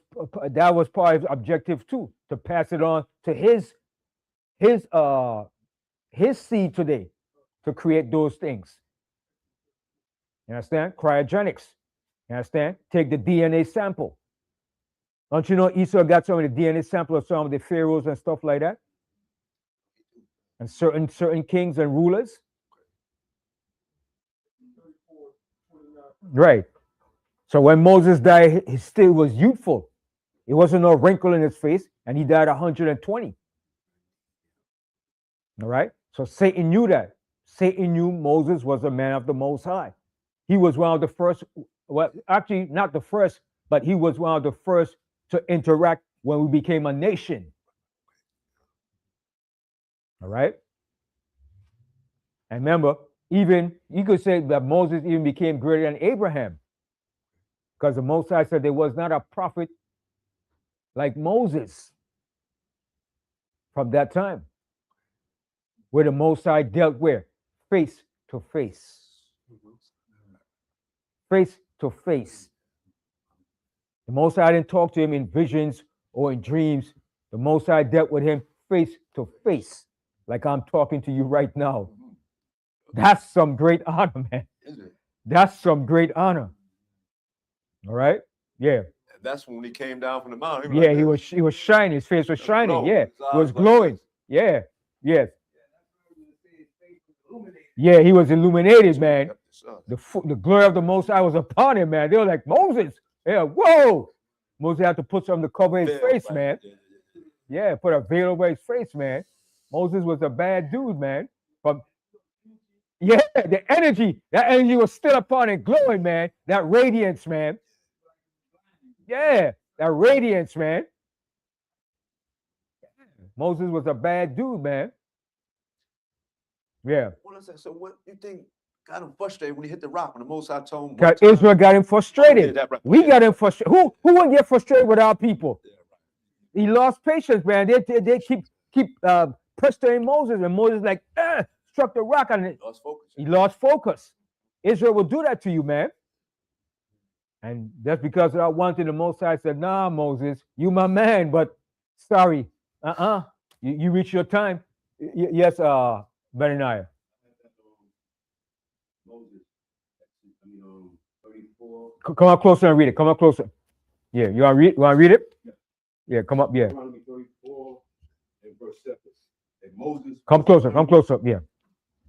that was part of his objective too, to pass it on to his seed today, to create those things. You understand? Cryogenics. You understand? Take the DNA sample. Don't you know Esau got some of the DNA sample of some of the pharaohs and stuff like that? And certain kings and rulers. Right. So when Moses died, he still was youthful. It wasn't no wrinkle in his face, and he died 120. All right. So Satan knew that. Satan knew Moses was a man of the Most High. He was one of the first, well, actually not the first, but he was one of the first to interact when we became a nation. All right. And remember, even you could say that Moses even became greater than Abraham, because the Most High said there was not a prophet like Moses from that time, where the Most High dealt with face to face. Face to face. The Most High didn't talk to him in visions or in dreams. The Most High dealt with him face to face, like I'm talking to you right now. That's some great honor, man. That's some great honor. All right? Yeah. That's when he came down from the mountain. Yeah, he was shining. His face was shining. Yeah, he was glowing. Yeah, yes. Yeah, he was illuminated, man. The glory of the Most High was upon him, man. They were like, Moses. Yeah, whoa. Moses had to put something to cover his face, man. Yeah, put a veil over his face, man. Moses was a bad dude, man. But yeah, that energy was still upon it, glowing, man. That radiance, man. Yeah, that radiance, man. Moses was a bad dude, man. Yeah. So what you think got him frustrated when he hit the rock when the Most High told him? Because Israel got him frustrated. We got him frustrated. Who wouldn't get frustrated with our people? He lost patience, man. They keep pestering Moses, and Moses like struck the rock and he lost focus. Israel will do that to you, man. And that's because I wanted the Most High said, nah, Moses, you my man, but sorry, you reach your time. Yes, Benaniah. Come up closer and read it. Come up closer. Yeah, you want to read it? Yeah, come up. Yeah. Come closer. Come closer. Yeah.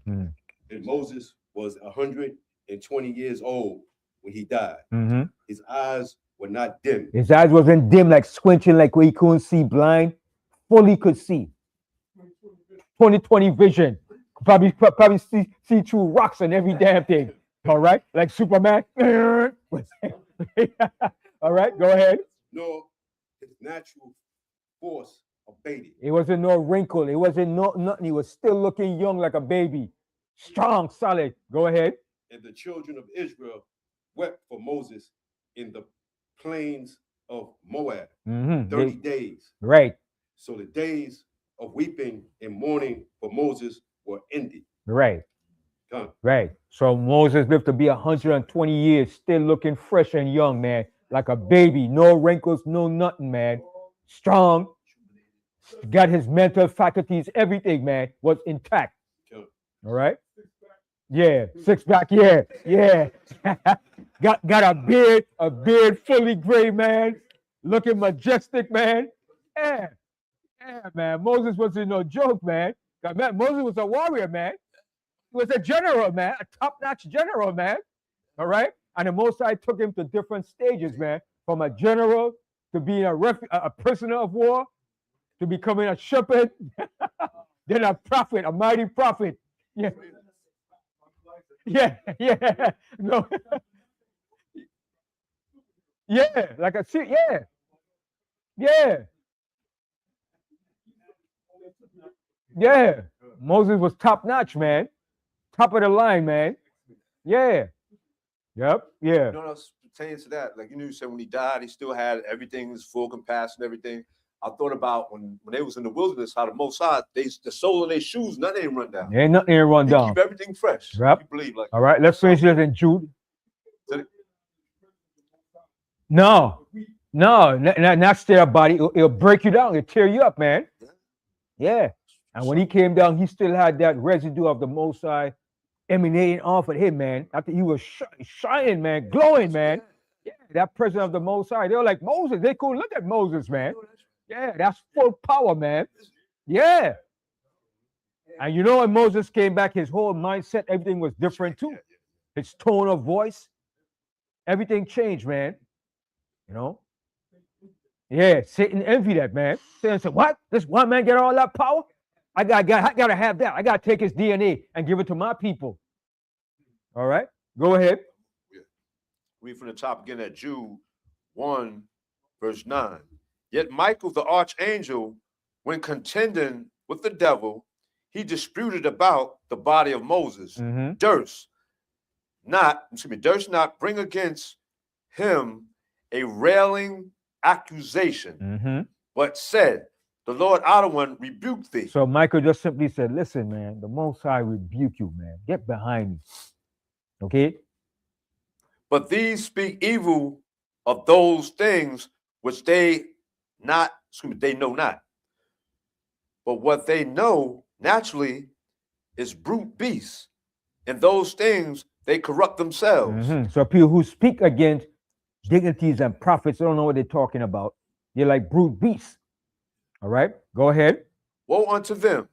And Moses was 120 years old when he died. Mm-hmm. His eyes were not dim. His eyes wasn't dim, like squinching, like where he couldn't see, blind. Fully could see. 20/20 vision. Probably see through rocks and every damn thing. All right, like Superman. All right, go ahead. No, his natural force abated. It wasn't no wrinkle. It wasn't nothing. He was still looking young like a baby. Strong, solid. Go ahead. And the children of Israel wept for Moses in the plains of Moab. 30 days. Right. So the days of weeping and mourning for Moses were ended. Right. Done. Right. So Moses lived to be 120 years, still looking fresh and young, man, like a baby. No wrinkles, no nothing, man. Strong. Got his mental faculties, everything, man, was intact. All right. Yeah, six pack. Yeah, yeah. got a beard fully gray, man, looking majestic, man. Yeah, man. Moses wasn't no joke, man. Man, Moses was a warrior, man. He was a general, man, a top-notch general, man. All right, and the Most High took him to different stages, man, from a general to being a prisoner of war to becoming a shepherd, then a prophet, a mighty prophet. Yeah. Yeah, no. Yeah, like a shit, yeah. Moses was top notch, man. Top of the line, man. Yeah. Yep. Yeah. No, pertains to that, like you said when he died, he still had everything, his full compassion, everything. I thought about when they was in the wilderness, how the Most High, the sole of their shoes, nothing ain't run down. Ain't nothing run He down. keep everything fresh. Yep. You believe like All right, let's finish this in Jude. No, not stay up, body. It'll break you down. It'll tear you up, man. Yeah. And when he came down, he still had that residue of the Most High emanating off of him, man. After he was shining, man, glowing, man. Yeah, that presence of the Most High. They were like Moses. They could look at Moses, man. Yeah, that's full power, man. Yeah. And you know when Moses came back, his whole mindset, everything was different too. His tone of voice, everything changed, man. You know? Yeah, Satan envied that, man. Satan said, what? This one man get all that power? I gotta have that. I gotta take his DNA and give it to my people. All right, go ahead. Read from the top again at Jude 1, verse 9. Yet Michael, the archangel, when contending with the devil, he disputed about the body of Moses. Durst not bring against him a railing accusation, but said, the Lord outer one rebuked thee. So Michael just simply said, listen, man, the Most High rebuke you, man. Get behind me. Okay? But these speak evil of those things which they know not. But what they know naturally is brute beasts. And those things they corrupt themselves. So people who speak against dignities and prophets don't know what they're talking about. They're like brute beasts. All right, go ahead. Woe unto them,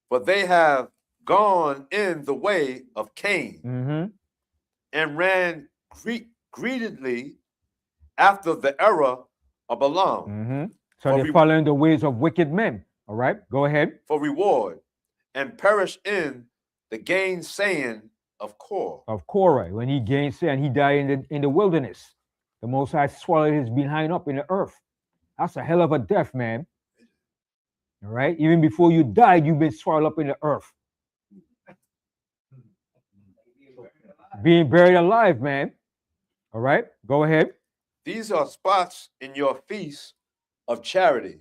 for they have gone in the way of Cain and ran greedily after the error of Balaam. So they're following the ways of wicked men. All right, go ahead. For reward, and perish in the gainsaying of Korah. Of Korah, when he gainsayed and he died in the wilderness. The Most High swallowed his behind up in the earth. That's a hell of a death, man. All right, even before you died, you've been swallowed up in the earth. Being buried alive, man. All right, go ahead. These are spots in your feast of charity,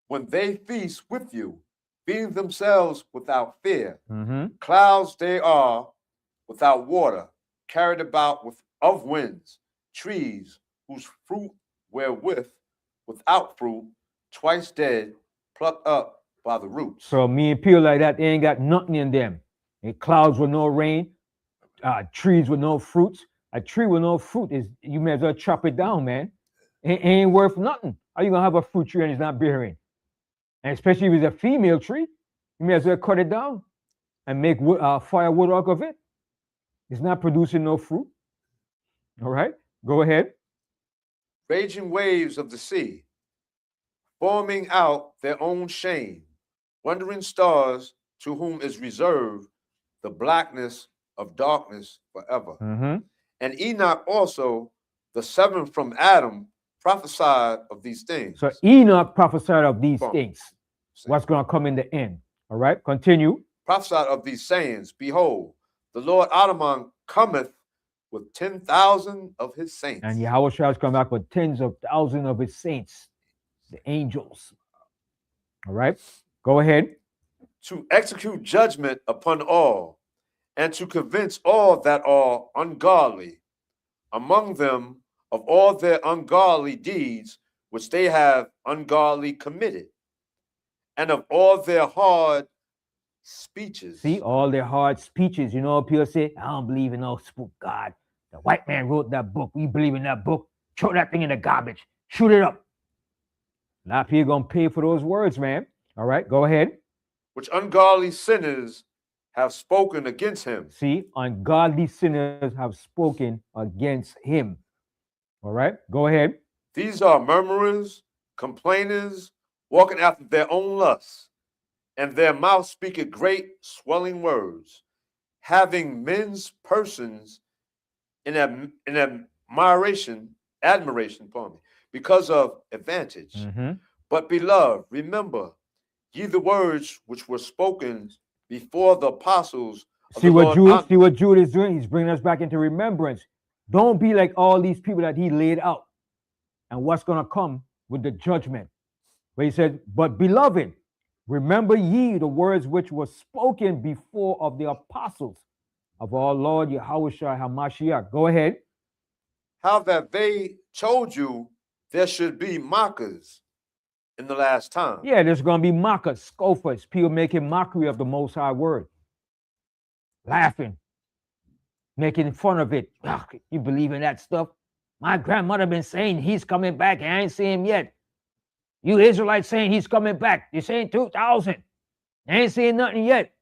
when they feast with you, feeding themselves without fear. Clouds they are without water, carried about of winds, trees whose fruit wherewith without fruit, twice dead, plucked up by the roots. So me and people like that, they ain't got nothing in them. And clouds with no rain, trees with no fruits. A tree with no fruit is, you may as well chop it down, man. It ain't worth nothing. How you gonna have a fruit tree and it's not bearing? And especially if it's a female tree, you may as well cut it down and make firewood out of it. It's not producing no fruit. All right, go ahead. Raging waves of the sea, forming out their own shame, wandering stars to whom is reserved the blackness of darkness forever. And Enoch also, the seventh from Adam, prophesied of these things. So Enoch prophesied of these things. What's going to come in the end. All right, continue. Prophesied of these sayings, behold, the Lord Adamon cometh with 10,000 of his saints. And Yahweh shall come back with tens of thousands of his saints, the angels. All right, go ahead. To execute judgment upon all, and to convince all that are ungodly, among them of all their ungodly deeds which they have ungodly committed, and of all their hard speeches. See, all their hard speeches. You know, people say, I don't believe in no spook God. The white man wrote that book. We believe in that book. Throw that thing in the garbage. Shoot it up. Now people gonna pay for those words, man. All right, go ahead. Which ungodly sinners have spoken against him. See, ungodly sinners have spoken against him. All right, go ahead. These are murmurers, complainers, walking after their own lusts, and their mouth speaketh great swelling words, having men's persons in admiration, because of advantage. But beloved, remember ye the words which were spoken before the apostles. See what Jude is doing? He's bringing us back into remembrance. Don't be like all these people that he laid out and what's going to come with the judgment. But he said, but beloved, remember ye the words which were spoken before of the apostles of our Lord Yahushua HaMashiach. Go ahead. How that they told you there should be mockers in the last time. Yeah, there's going to be mockers, scoffers, people making mockery of the Most High Word, laughing, making fun of it. Ugh, you believe in that stuff? My grandmother been saying he's coming back, and I ain't seen him yet. You Israelites saying he's coming back. You're saying 2000. I ain't seen nothing yet.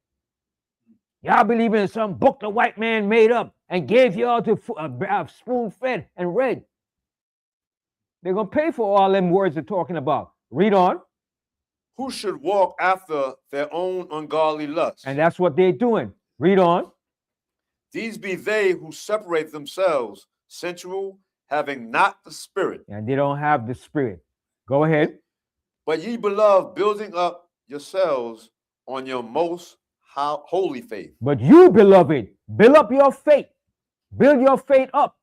Y'all believe in some book the white man made up and gave y'all to spoon-fed and read. They're going to pay for all them words they're talking about. Read on. Who should walk after their own ungodly lusts. And that's what they're doing. Read on. These be they who separate themselves, sensual, having not the Spirit. And they don't have the Spirit. Go ahead. But ye beloved, building up yourselves on your most holy faith. But you, beloved, build up your faith. Build your faith up.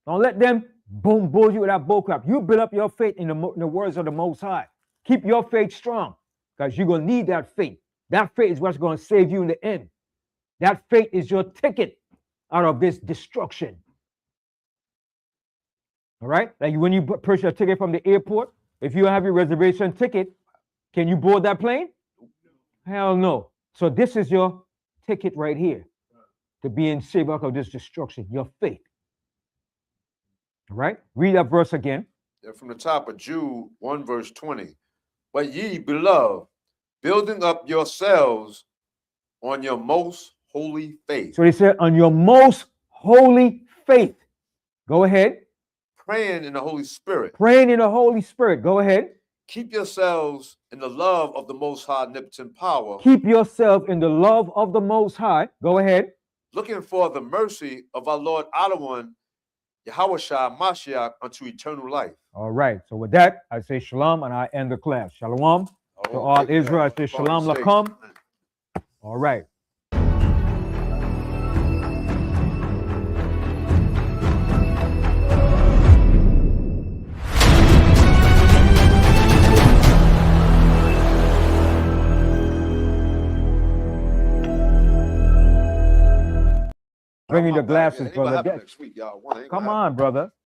Don't let them bull you with that bullcrap. You build up your faith in the words of the Most High. Keep your faith strong, because you're going to need that faith. That faith is what's going to save you in the end. That faith is your ticket out of this destruction. All right? Like when you purchase a ticket from the airport, if you have your reservation ticket, can you board that plane? Hell no. So this is your ticket right here to being saved out of this destruction, your faith. All right? Read that verse again. From the top of Jude 1 verse 20. But ye, beloved, building up yourselves on your most holy faith. So he said, on your most holy faith. Go ahead. Praying in the Holy Spirit. Praying in the Holy Spirit. Go ahead. Keep yourselves in the love of the Most High omnipotent power. Keep yourself in the love of the Most High. Go ahead. Looking for the mercy of our Lord Adawan, Yahushua Mashiach, unto eternal life. All right. So with that, I say shalom and I end the class. Shalom to all Israel. I say shalom lakum. All right. Bring me the glasses, brother. Next week, y'all. Come on, brother.